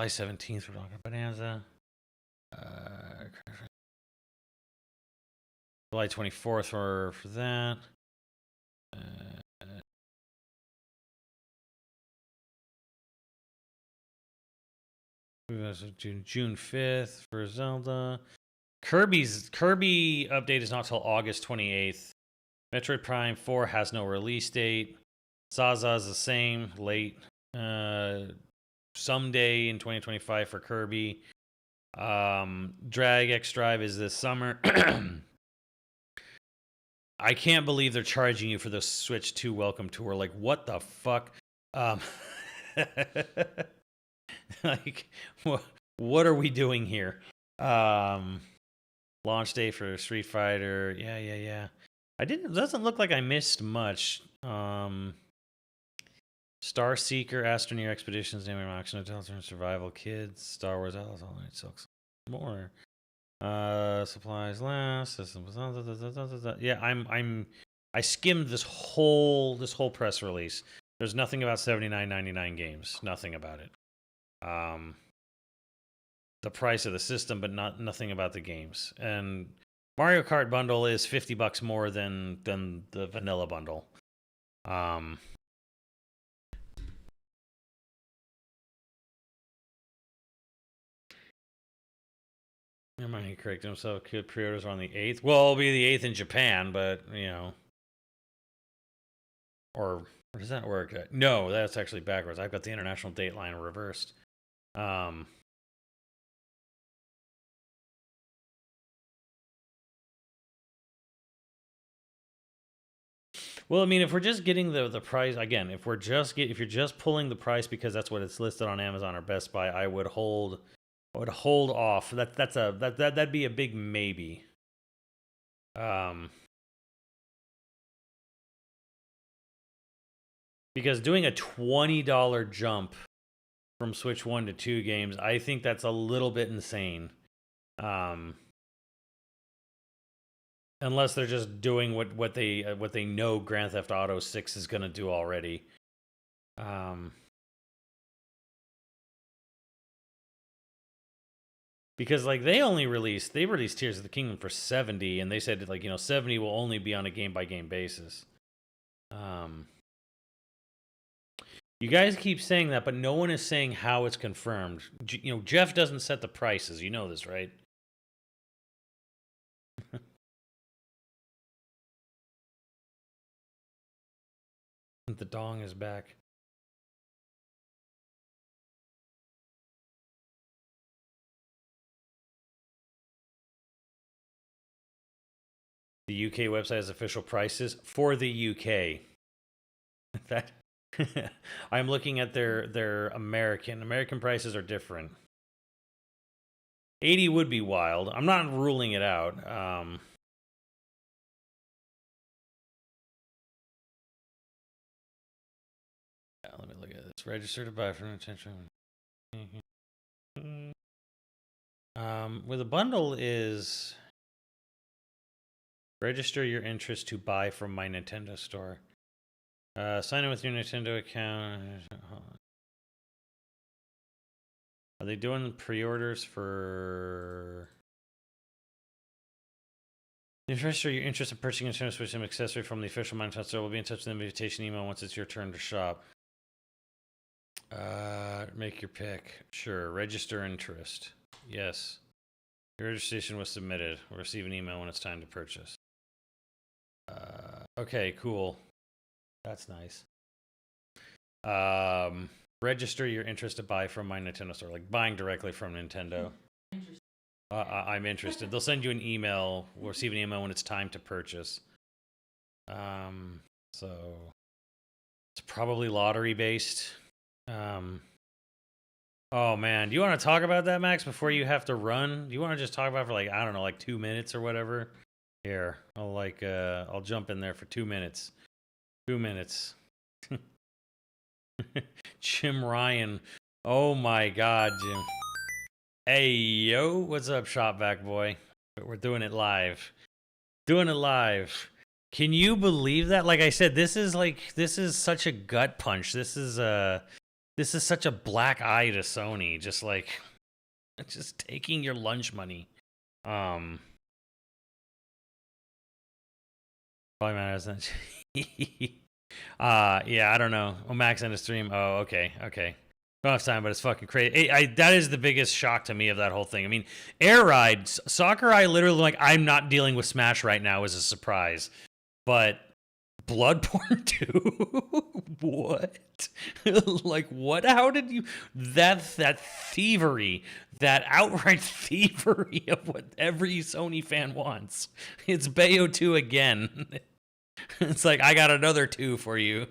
17th for Dr. Bonanza. July 24th for that. June 5th for Zelda. Kirby update is not till August 28th. Metroid Prime 4 has no release date. Zaza's the same, late. Someday in 2025 for Kirby. Drag X Drive is this summer. I can't believe they're charging you for the Switch 2 Welcome Tour. Like, what the fuck? Like, what are we doing here? Launch day for Street Fighter. Yeah. It doesn't look like I missed much. Star Seeker, Astroneer Expeditions, Naming Auction, Delta Survival Kids, Star Wars Atlas, All Night Silks, more. Supplies last. Yeah, I skimmed this whole press release. There's nothing about $79.99 games. Nothing about it. The price of the system, but nothing about the games. And Mario Kart bundle is $50 more than the vanilla bundle. Am I correct himself? Pre-orders on the 8th. Well, it'll be the 8th in Japan, but you know, or does that work? No, that's actually backwards. I've got the international date line reversed. Well, I mean, if we're just getting the price again, if you're just pulling the price because that's what it's listed on Amazon or Best Buy, I would hold off. That'd be a big maybe. Because doing a $20 jump from Switch 1 to 2 games, I think that's a little bit insane. Unless they're just doing what they know Grand Theft Auto 6 is going to do already. Because like they released Tears of the Kingdom for $70, and they said like, you know, $70 will only be on a game by game basis. You guys keep saying that, but no one is saying how it's confirmed. You know, Jeff doesn't set the prices. You know this, right? The dong is back. The UK website has official prices for the UK. That I'm looking at their American prices are different. 80 would be wild. I'm not ruling it out. Let me look at this. Register to buy from attention. Where the bundle is register your interest to buy from my Nintendo store. Sign in with your Nintendo account. Are they doing pre-orders for? Register your interest in purchasing a Nintendo Switch and accessory from the official Nintendo store. We'll be in touch with the invitation email once it's your turn to shop. Make your pick. Sure. Register interest. Yes. Your registration was submitted. We'll receive an email when it's time to purchase. Okay, cool. That's nice. Register your interest to buy from my Nintendo store. Like buying directly from Nintendo. I'm interested. They'll send you an email. We'll receive an email when it's time to purchase. So it's probably lottery based. Oh man, do you want to talk about that, Max, before you have to run? Do you want to just talk about it for like, I don't know, like 2 minutes or whatever? Here, I'll jump in there for 2 minutes. 2 minutes. Jim Ryan. Oh my God, Jim. Hey, yo, what's up, Shopback boy? We're doing it live. Doing it live. Can you believe that? Like I said, this is such a gut punch. This is such a black eye to Sony. Just taking your lunch money. Probably matters then. Yeah, I don't know. Oh, Max in a stream. Oh, okay. Don't have time, but it's fucking crazy. That is the biggest shock to me of that whole thing. I mean, Air Ride, Sakurai literally like, I'm not dealing with Smash right now is a surprise. But Bloodborne 2? What? Like, what? How did you... That thievery, that outright thievery of what every Sony fan wants. It's Bayo 2 again. It's like, I got another 2 for you.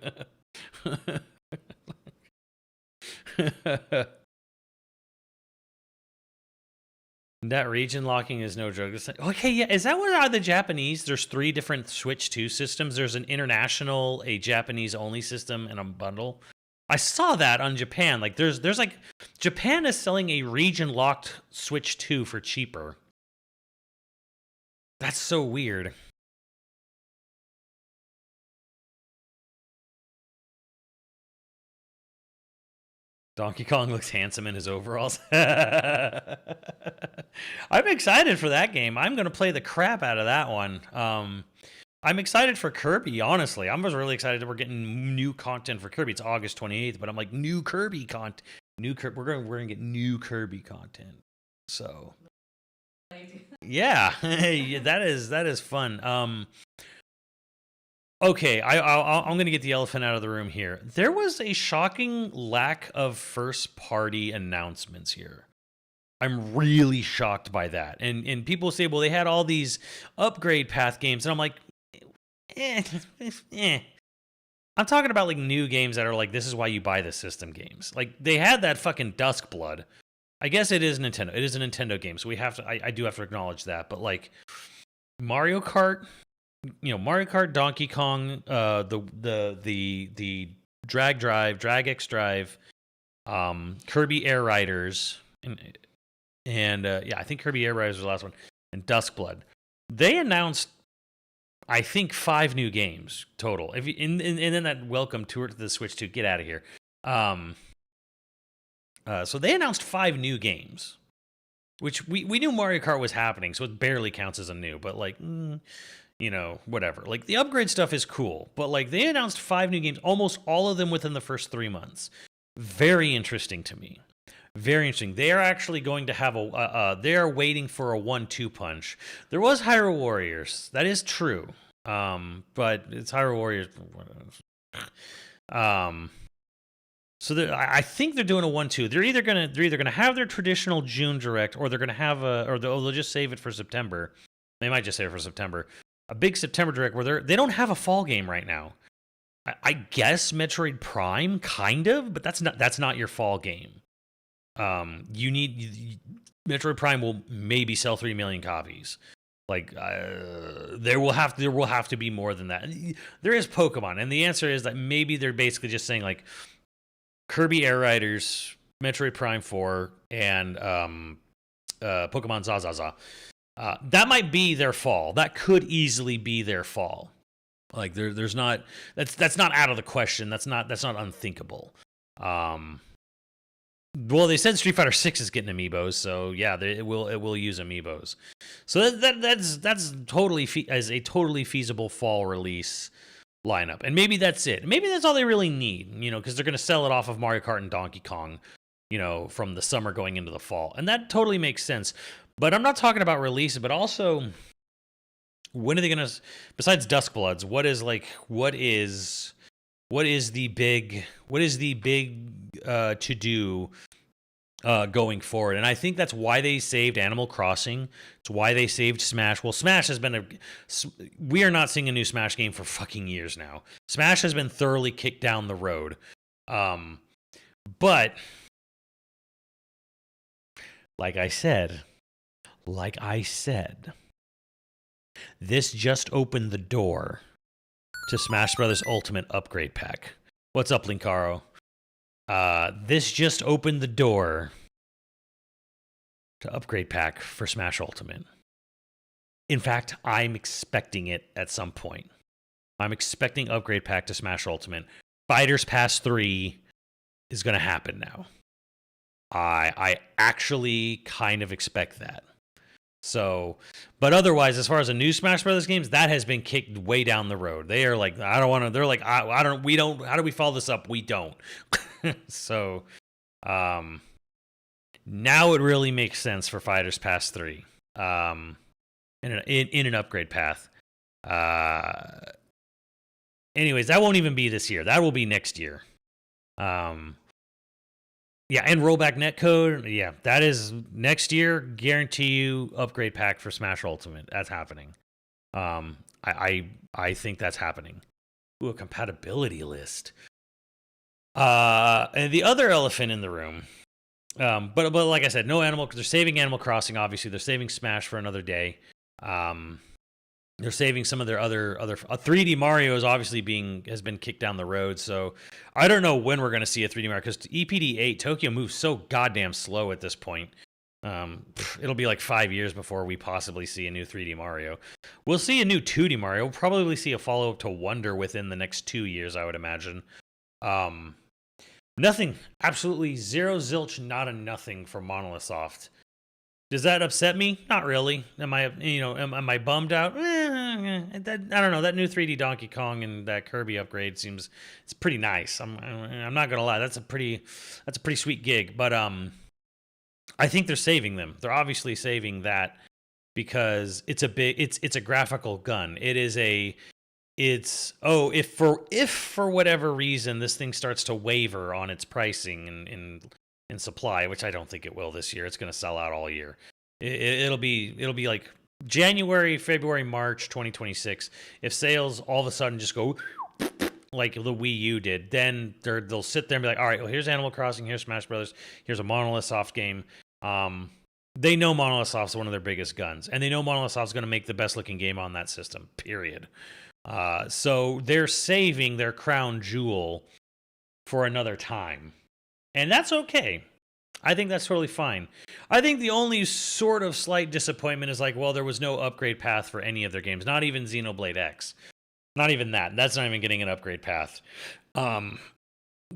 That region locking is no joke. It's like, okay, yeah, is that what are the Japanese? There's 3 different Switch 2 systems. There's an international, a Japanese only system, and a bundle. I saw that on Japan. Like, there's like, Japan is selling a region locked Switch 2 for cheaper. That's so weird. Donkey Kong looks handsome in his overalls. I'm excited for that game. I'm going to play the crap out of that one. I'm excited for Kirby, honestly. I was really excited that we're getting new content for Kirby. It's August 28th, but I'm like, new Kirby content. We're going to get new Kirby content. So, yeah, that is fun. Okay, I'm going to get the elephant out of the room here. There was a shocking lack of first-party announcements here. I'm really shocked by that. And people say, well, they had all these upgrade path games. And I'm like, I'm talking about like new games that are like, this is why you buy the system games. Like, they had that fucking Dusk Blood. I guess it is Nintendo. It is a Nintendo game, so we have to. I do have to acknowledge that. But like, Mario Kart... Mario Kart, Donkey Kong, the Drag X Drive, Kirby Air Riders, and I think Kirby Air Riders was the last one, and Dusk Blood. They announced, I think, 5 new games total. And then that welcome tour to the Switch 2. Get out of here. So they announced 5 new games, which we knew Mario Kart was happening, so it barely counts as a new. But like. Whatever. Like, the upgrade stuff is cool, but like, they announced 5 new games, almost all of them within the first 3 months. Very interesting to me. Very interesting. They are actually going to have they are waiting for a 1-2 punch. There was Hyrule Warriors. That is true. But it's Hyrule Warriors. So I think they're doing a 1-2. They're either gonna have their traditional June direct, or they're gonna have they'll just save it for September. They might just save it for September. A big September direct where they don't have a fall game right now. I guess Metroid Prime, kind of, but that's not your fall game. Metroid Prime will maybe sell 3 million copies. Like, there will have to be more than that. There is Pokemon, and the answer is that maybe they're basically just saying like Kirby Air Riders, Metroid Prime 4, and Pokemon Zazaza. That might be their fall. That could easily be their fall. Like, there's not that's not out of the question. That's not unthinkable. Well, they said Street Fighter 6 is getting amiibos, so yeah, it will use amiibos. So that's totally as a totally feasible fall release lineup. And maybe that's it. Maybe that's all they really need, because they're going to sell it off of Mario Kart and Donkey Kong, from the summer going into the fall. And that totally makes sense. But I'm not talking about release, but also, when are they going to, besides Dusk Bloods, what is the big to do going forward? And I think that's why they saved Animal Crossing. It's why they saved Smash. Well, Smash has been we are not seeing a new Smash game for fucking years now. Smash has been thoroughly kicked down the road. But like I said, this just opened the door to Smash Brothers Ultimate Upgrade Pack. What's up, Linkaro? this just opened the door to upgrade pack for Smash Ultimate. In fact, I'm expecting it at some point. I'm expecting upgrade pack to Smash Ultimate. Fighters Pass 3 is going to happen now. I actually kind of expect that. So, but otherwise, as far as the new Smash Brothers games, that has been kicked way down the road. They are like, I don't want to, they're like, I don't, we don't, how do we follow this up? We don't. So, now it really makes sense for Fighters Pass 3, in an upgrade path. Anyways, that won't even be this year. That will be next year. Yeah, and rollback netcode. Yeah, that is next year. Guarantee you upgrade pack for Smash Ultimate. That's happening. I think that's happening. Ooh, a compatibility list. And the other elephant in the room. But like I said, no Animal. They're saving Animal Crossing. Obviously, they're saving Smash for another day. They're saving some of their other 3D Mario has been kicked down the road. So I don't know when we're going to see a 3D Mario, because EPD 8 Tokyo moves so goddamn slow at this point. It'll be like 5 years before we possibly see a new 3D Mario. We'll see a new 2D Mario. We'll probably see a follow-up to Wonder within the next 2 years, I would imagine. Nothing, absolutely zero zilch, not a nothing from Monolith Soft. Does that upset me? Not really. Am I bummed out? I don't know. That new 3D Donkey Kong and that Kirby upgrade it's pretty nice. I'm not gonna lie. That's a pretty sweet gig. But I think they're saving them. They're obviously saving that because it's a graphical gun. If for whatever reason this thing starts to waver on its pricing and supply, which I don't think it will this year. It's going to sell out all year. It'll be like January, February, March 2026. If sales all of a sudden just go like the Wii U did, then they'll sit there and be like, all right, well, here's Animal Crossing, here's Smash Brothers, here's a Monolith Soft game. They know Monolith Soft's one of their biggest guns, and they know Monolith Soft's going to make the best looking game on that system, period. So they're saving their crown jewel for another time. And that's okay. I think that's totally fine. I think the only sort of slight disappointment is like, well, there was no upgrade path for any of their games. Not even Xenoblade X. Not even that. That's not even getting an upgrade path.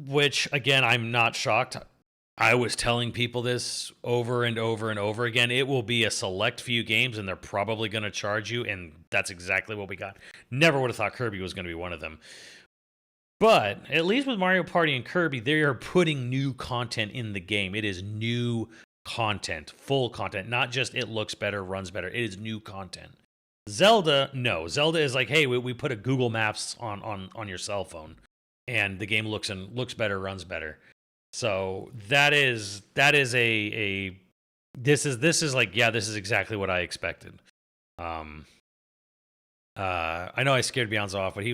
Which, again, I'm not shocked. I was telling people this over and over and over again. It will be a select few games, and they're probably going to charge you, and that's exactly what we got. Never would have thought Kirby was going to be one of them. But at least with Mario Party and Kirby, they are putting new content in the game. It is new content, full content, not just it looks better, runs better. It is new content. Zelda, no. Zelda is like, hey, we put a Google Maps on your cell phone, and the game looks better, runs better. So this is like, yeah, this is exactly what I expected. I know I scared Beyonzo off, but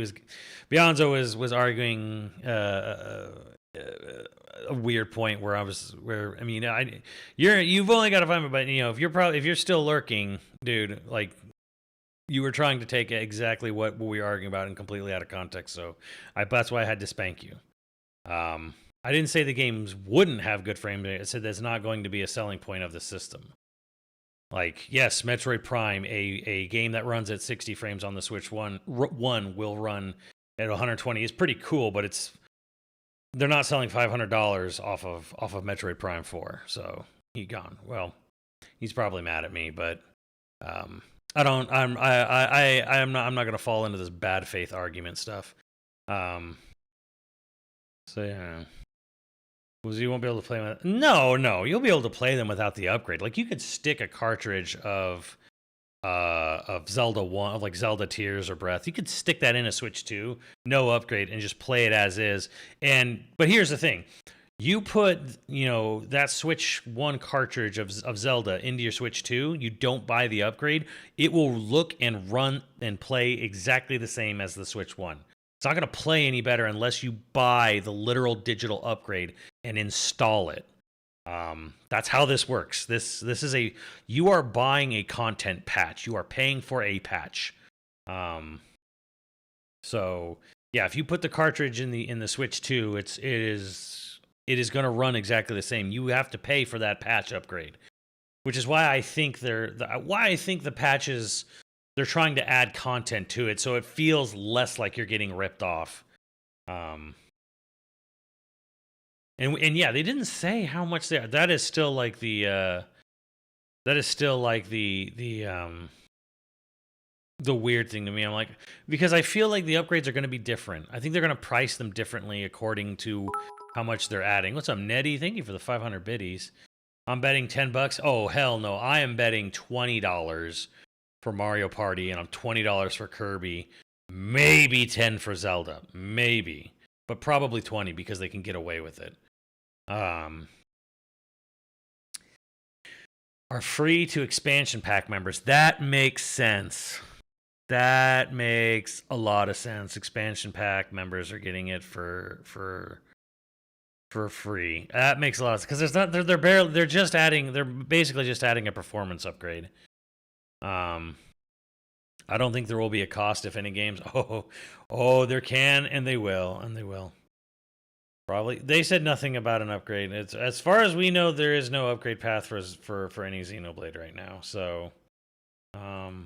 Beyonzo was arguing a weird point you've only got to find me, but if you're still lurking, dude, like you were trying to take exactly what we were arguing about and completely out of context. So that's why I had to spank you. I didn't say the games wouldn't have good frame rate. I said that's not going to be a selling point of the system. Like, yes, Metroid Prime, a game that runs at 60 frames on the Switch One will run at 120. It's pretty cool, but they're not selling $500 off of Metroid Prime 4. So he's gone. Well, he's probably mad at me, but I'm not going to fall into this bad faith argument stuff. So yeah. You won't be able to play them. No, you'll be able to play them without the upgrade. Like, you could stick a cartridge of Zelda 1, of like Zelda Tears or Breath. You could stick that in a Switch 2, no upgrade, and just play it as is. But here's the thing: you put that Switch 1 cartridge of Zelda into your Switch 2. You don't buy the upgrade. It will look and run and play exactly the same as the Switch 1. It's not going to play any better unless you buy the literal digital upgrade and install it. That's how this works. This is you are buying a content patch. You are paying for a patch. So yeah, if you put the cartridge in the Switch 2, it is it is going to run exactly the same. You have to pay for that patch upgrade, which is why I think the patches, they're trying to add content to it so it feels less like you're getting ripped off. And yeah, they didn't say how much they are. That is still like the weird thing to me. I'm like, because I feel like the upgrades are going to be different. I think they're going to price them differently according to how much they're adding. What's up, Nettie? Thank you for the 500 biddies. I'm betting $10. Oh, hell no. I am betting $20 for Mario Party, and I'm $20 for Kirby. Maybe 10 for Zelda. Maybe. But probably 20 because they can get away with it. Are free to expansion pack members. That makes sense. That makes a lot of sense. Expansion pack members are getting it for free. That makes a lot of sense because there's not they're basically just adding a performance upgrade. I don't think there will be a cost if any games. Oh, there can and they will. Probably. They said nothing about an upgrade. It's as far as we know, there is no upgrade path for any Xenoblade right now. So, but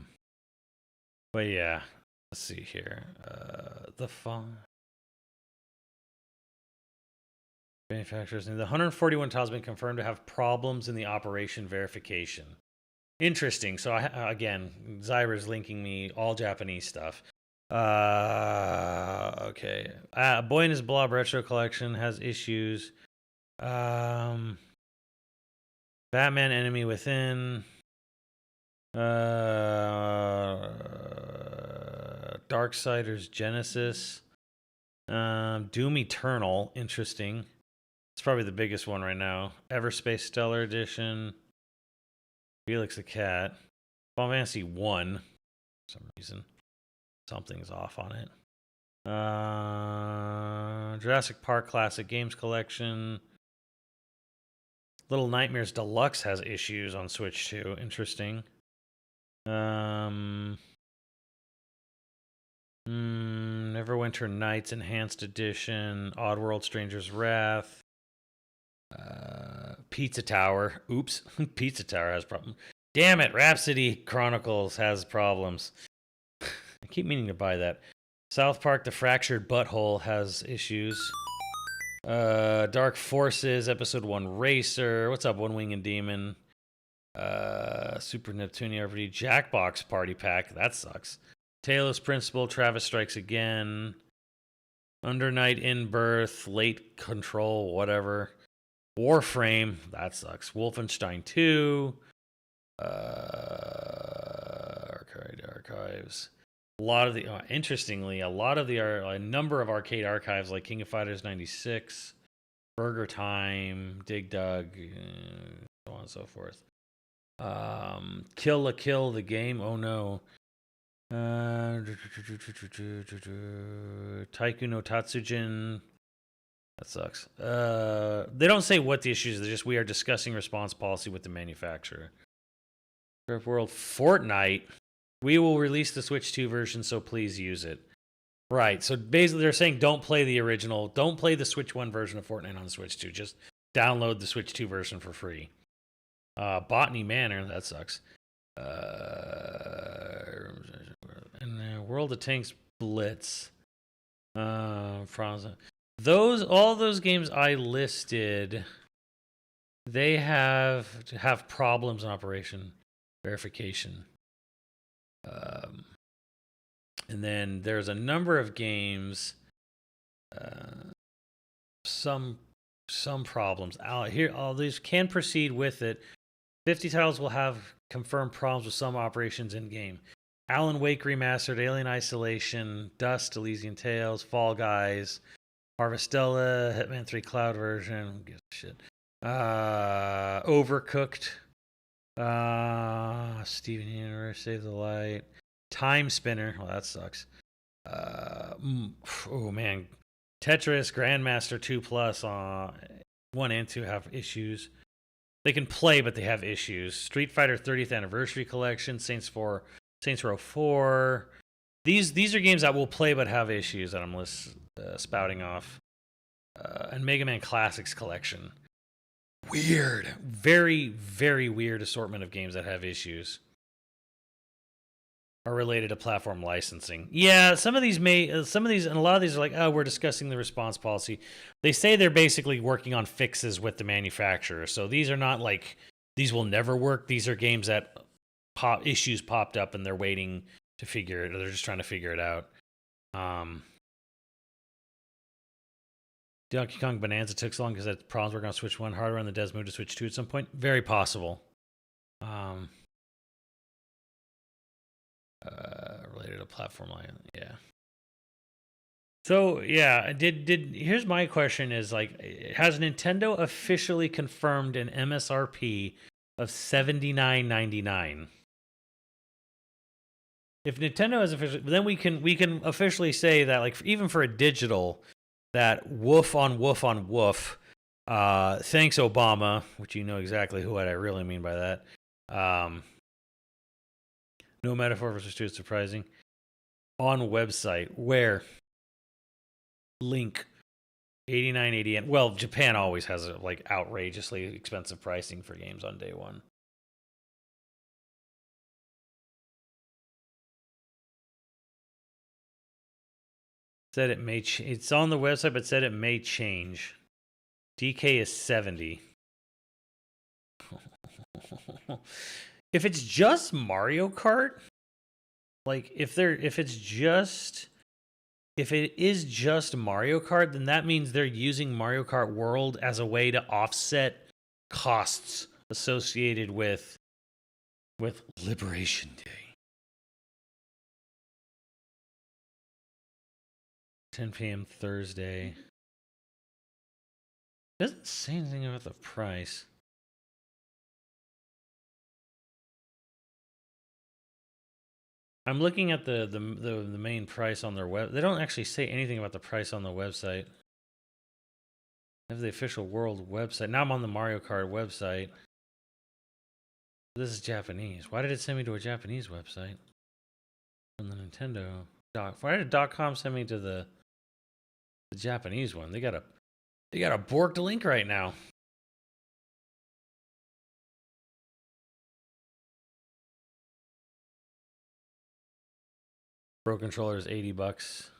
yeah, let's see here. The fun manufacturers. The 141 tiles have been confirmed to have problems in the operation verification. Interesting. So again, Zyra's linking me all Japanese stuff. Okay. Boy and His Blob Retro Collection has issues. Batman Enemy Within. Darksiders Genesis. Doom Eternal. Interesting. It's probably the biggest one right now. Everspace Stellar Edition. Felix the Cat. Final Fantasy 1. For some reason. Something's off on it. Jurassic Park Classic Games Collection. Little Nightmares Deluxe has issues on Switch too. Interesting. Neverwinter Nights Enhanced Edition. Oddworld Stranger's Wrath. Pizza Tower. Oops. Pizza Tower has problems. Damn it. Rhapsody Chronicles has problems. I keep meaning to buy that. South Park The Fractured Butthole has issues. Dark Forces Episode 1 Racer. What's up, One Winged Demon? Super Neptunia RPD. Jackbox Party Pack. That sucks. Talos Principle. Travis Strikes Again. Under Night In Birth. Late Control. Whatever. Warframe. That sucks. Wolfenstein 2. Archives. A lot of the interestingly, a number of arcade archives like King of Fighters 96, Burger Time, Dig Dug, so on and so forth. Kill la Kill the game. Oh no. Taiku no Tatsujin. That sucks. They don't say what the issues are. They're just we are discussing response policy with the manufacturer. Kart World Fortnite. We will release the Switch 2 version, so please use it. Right, so basically they're saying don't play the original, don't play the Switch 1 version of Fortnite on the Switch 2. Just download the Switch 2 version for free. Botany Manor, that sucks. And World of Tanks Blitz. All those games I listed, they have problems in operation verification. And then there's a number of games, some problems. Here, all these can proceed with it. 50 titles will have confirmed problems with some operations in game. Alan Wake Remastered, Alien Isolation, Dust, Elysian Tales, Fall Guys, Harvestella, Hitman 3 Cloud version. Who gives a shit? Overcooked. Steven Universe, Save the Light. Time Spinner. Well, that sucks. Oh man, Tetris Grandmaster 2 Plus 1 and 2 have issues. They can play, but they have issues. Street Fighter 30th Anniversary Collection, Saints Row 4. These are games that will play but have issues that I'm spouting off. And Mega Man Classics Collection. Weird. Very, very weird assortment of games that have issues. Are related to platform licensing. Yeah, some of these, and a lot of these are like, oh, we're discussing the response policy. They say they're basically working on fixes with the manufacturer. So these are not like, these will never work. These are games that issues popped up and they're waiting to figure it, or they're just trying to figure it out. Donkey Kong Bonanza took so long because that problems working on Switch 1, harder on the Des move to Switch 2 at some point. Very possible. Related to platform line, yeah. So yeah, here's my question: is like, has Nintendo officially confirmed an MSRP of $79.99? If Nintendo has officially, then we can officially say that, like, even for a digital, that woof on woof on woof. Thanks, Obama, which you know exactly what I really mean by that. No metaphor versus two is surprising. On website, where link 89.80. Well, Japan always has like outrageously expensive pricing for games on day one. Said it may. It's on the website, but said it may change. DK is 70. If it's just Mario Kart, like if it is just Mario Kart, then that means they're using Mario Kart World as a way to offset costs associated with Liberation Day. 10 p.m. Thursday. Doesn't say anything about the price. I'm looking at the main price on their web. They don't actually say anything about the price on the website. I have the official World website. Now I'm on the Mario Kart website. This is Japanese. Why did it send me to a Japanese website? From the Nintendo doc. Why did .com send me to the Japanese one? They got a borked link right now. Pro controller is $80.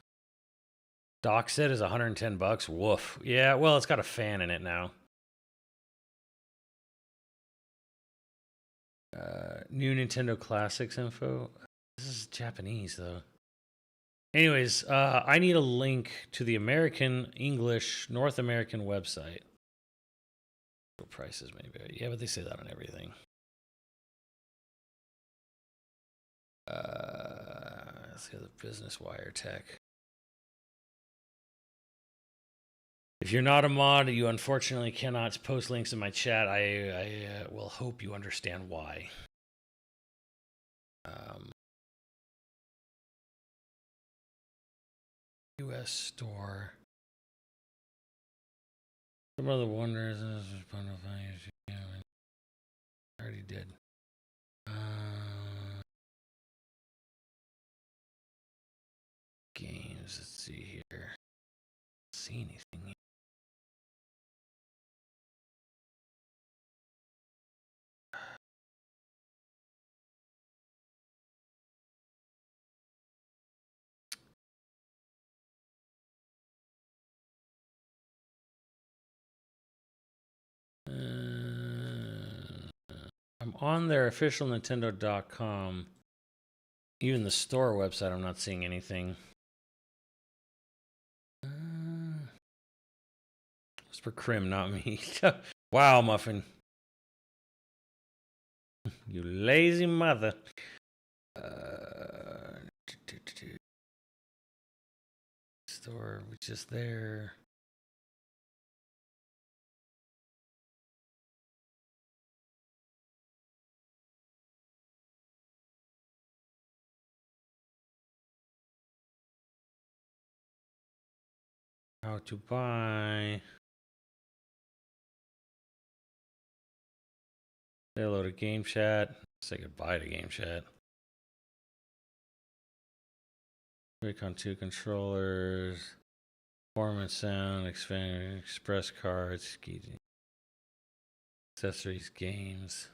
Dock set is $110. Woof. Yeah, well, it's got a fan in it now. New Nintendo Classics info. This is Japanese though. Anyways, I need a link to the American, English, North American website. What prices maybe? Yeah, but they say that on everything. Let's go to the Business Wire Tech. If you're not a mod, you unfortunately cannot post links in my chat. I will hope you understand why. U.S. store. Some of the wonders. I already did. Games. Let's see here. See anything yet? I'm on their official Nintendo.com. Even the store website, I'm not seeing anything. It's for Crim, not me. Wow, Muffin. You lazy mother. Store, which is there. How to buy. Say hello to Game Chat. Say goodbye to Game Chat. Joy-Con 2 controllers. Performance sound, express cards, accessories, games.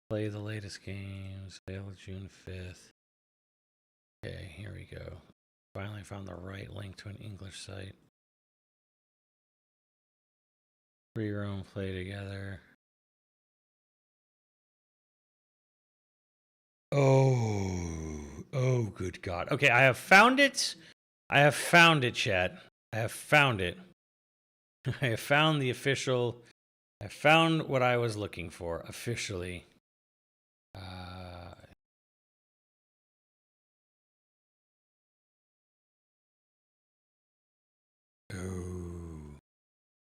Play the latest games. Sale June 5th. Okay, here we go. Finally found the right link to an English site. Free roam, play together. Oh, good God. Okay, I have found it. I have found it, chat. I have found it. I have found the official. I found what I was looking for officially.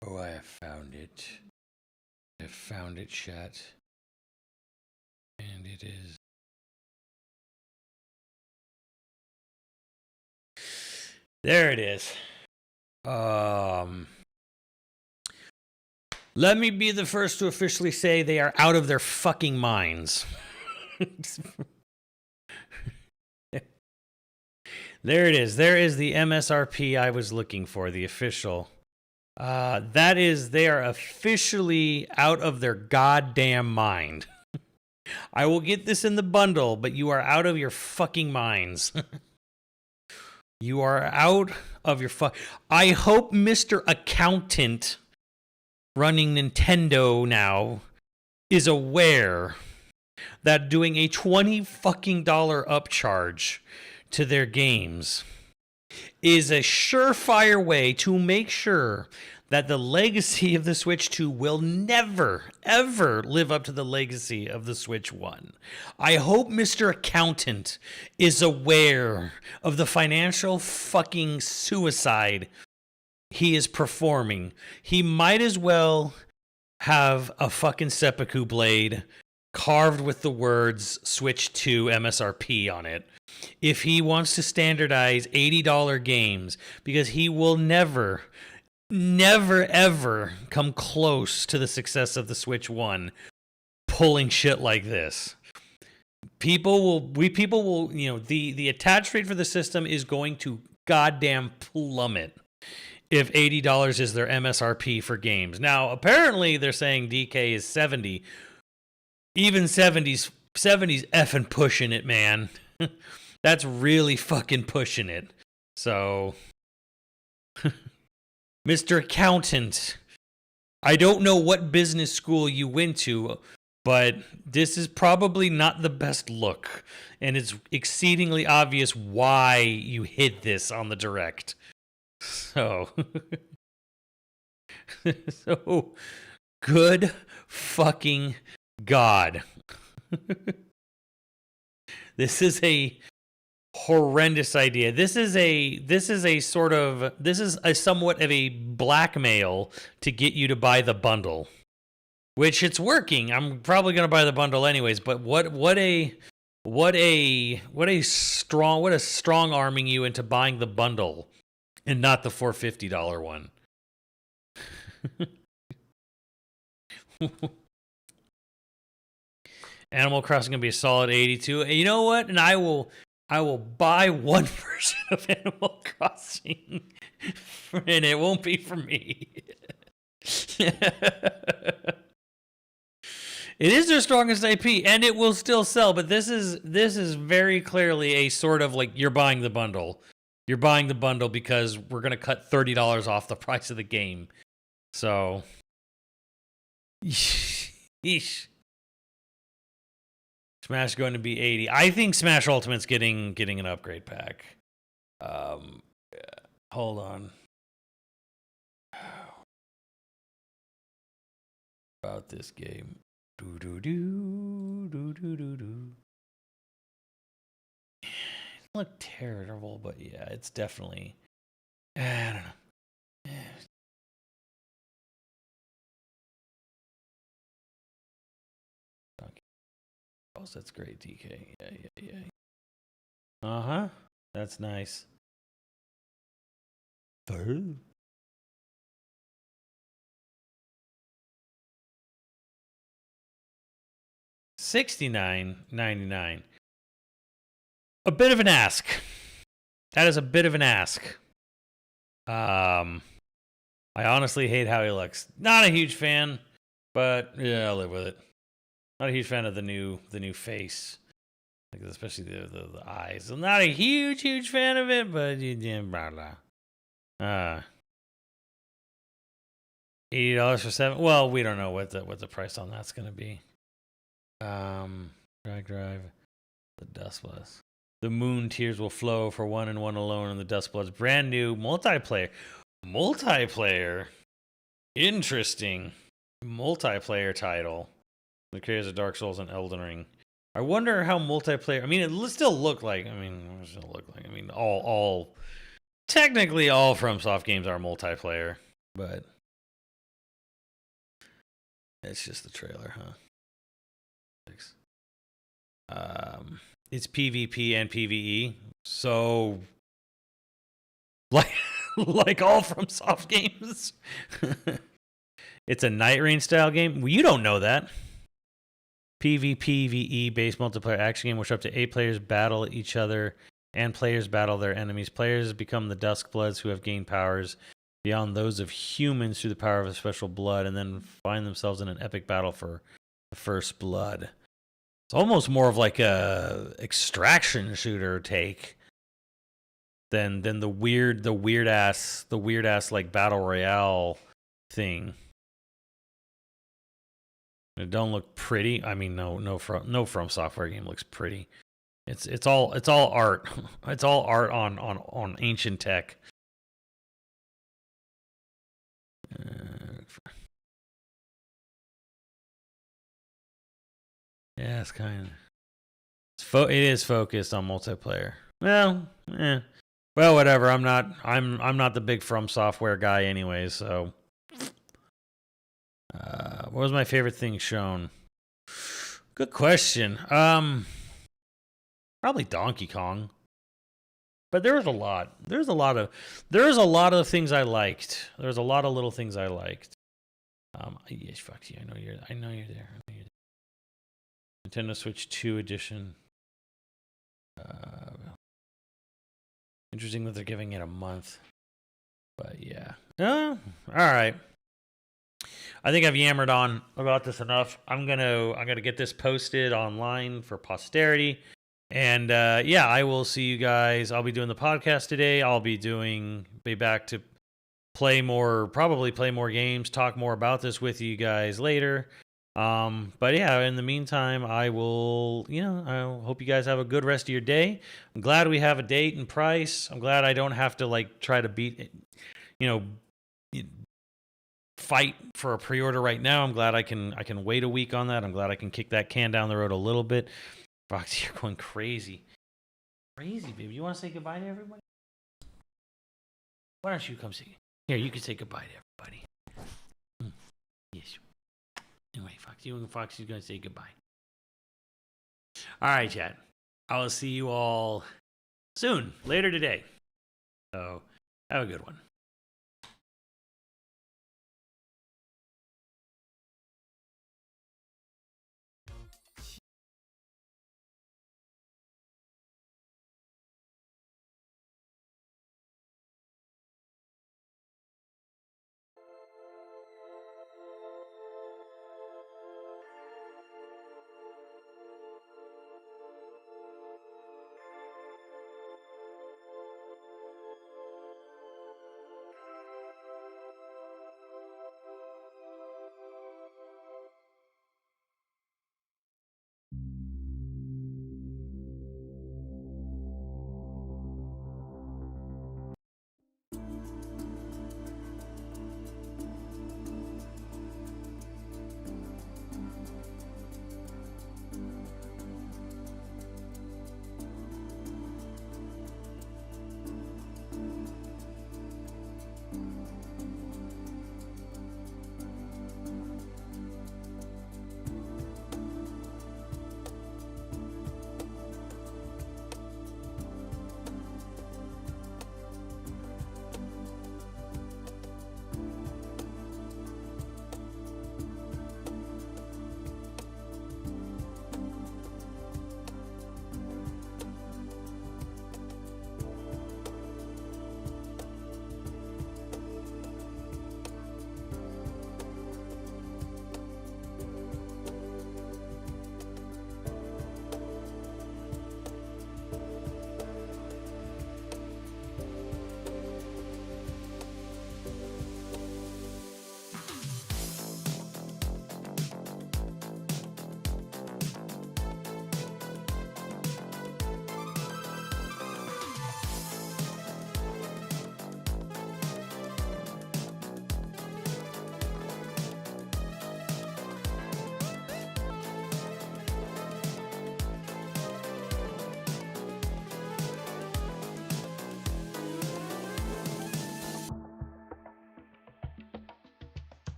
Oh, I have found it. I have found it, chat. And it is. There it is. Let me be the first to officially say they are out of their fucking minds. There it is. There is the MSRP I was looking for, the official. That is, they are officially out of their goddamn mind. I will get this in the bundle, but you are out of your fucking minds. You are out of your I hope Mr. Accountant running Nintendo now is aware that doing a $20 fucking upcharge to their games is a surefire way to make sure that the legacy of the Switch 2 will never, ever live up to the legacy of the Switch 1. I hope Mr. Accountant is aware of the financial fucking suicide he is performing. He might as well have a fucking seppuku blade carved with the words Switch 2 MSRP on it if he wants to standardize $80 games, because he will never ever come close to the success of the Switch 1 pulling shit like this. People will, you know, the attach rate for the system is going to goddamn plummet if $80 is their MSRP for games. Now, apparently they're saying DK is 70. Even 70's effing pushing it, man. That's really fucking pushing it. So, Mr. Accountant, I don't know what business school you went to, but this is probably not the best look, and it's exceedingly obvious why you hid this on the direct. So, so good fucking God. This is a horrendous idea. This is a somewhat of a blackmail to get you to buy the bundle, which it's working. I'm probably going to buy the bundle anyways, but what a strong arming you into buying the bundle and not the $450 one. Animal Crossing gonna be a solid 82. And you know what? And I will buy one version of Animal Crossing, and it won't be for me. It is their strongest IP, and it will still sell. But this is very clearly a sort of like, you're buying the bundle. You're buying the bundle because we're gonna cut $30 off the price of the game. So, yeesh. Smash going to be 80. I think Smash Ultimate's getting an upgrade pack. Hold on. About this game. It doesn't look terrible, but yeah, it's definitely. I don't know. Oh, that's great, DK. Yeah. Uh-huh. That's nice. $69.99. A bit of an ask. That is a bit of an ask. I honestly hate how he looks. Not a huge fan, but yeah, I'll live with it. Not a huge fan of the new face, like especially the eyes. I'm not a huge fan of it, but blah blah. $80 for 7. Well, we don't know what the price on that's gonna be. Drag drive, the Dusk Bloods. The moon tears will flow for one and one alone in the Dusk Bloods. Brand new multiplayer. Interesting multiplayer title. The creators of Dark Souls and Elden Ring. I wonder how multiplayer. I mean, it still look like. All technically all FromSoft games are multiplayer, but it's just the trailer, huh? It's PvP and PvE, so like all FromSoft games. It's a Night Rain style game. Well, you don't know that. PvPvE based multiplayer action game, which up to 8 players battle each other and players battle their enemies. Players become the Dusk Bloods who have gained powers beyond those of humans through the power of a special blood, and then find themselves in an epic battle for the first blood. It's almost more of like a extraction shooter take than the weird ass like battle royale thing. It don't look pretty. I mean, no From Software game looks pretty. It's all art. It's all art on ancient tech. Yeah, it's kind of. It is focused on multiplayer. Well, whatever. I'm not the big From Software guy anyway. So, what was my favorite thing shown? Good question. Probably Donkey Kong. But there was a lot. There's a lot of things I liked. There's a lot of little things I liked. Yes, fuck you. I know you're there. Nintendo Switch 2 edition. Interesting that they're giving it a month. But yeah. All right. I think I've yammered on about this enough. I'm gonna get this posted online for posterity. And yeah, I will see you guys. I'll be doing the podcast today. I'll be back to probably play more games, talk more about this with you guys later. But yeah, in the meantime, I hope you guys have a good rest of your day. I'm glad we have a date and price. I'm glad I don't have to try to beat, fight for a pre-order right now. I'm glad I can wait a week on that. I'm glad I can kick that can down the road a little bit. Foxy, you're going crazy. Crazy, baby. You want to say goodbye to everybody? Why don't you come say... Here, you can say goodbye to everybody. Yes. Anyway, Foxy's going to say goodbye. All right, chat. I will see you all soon, later today. So, have a good one.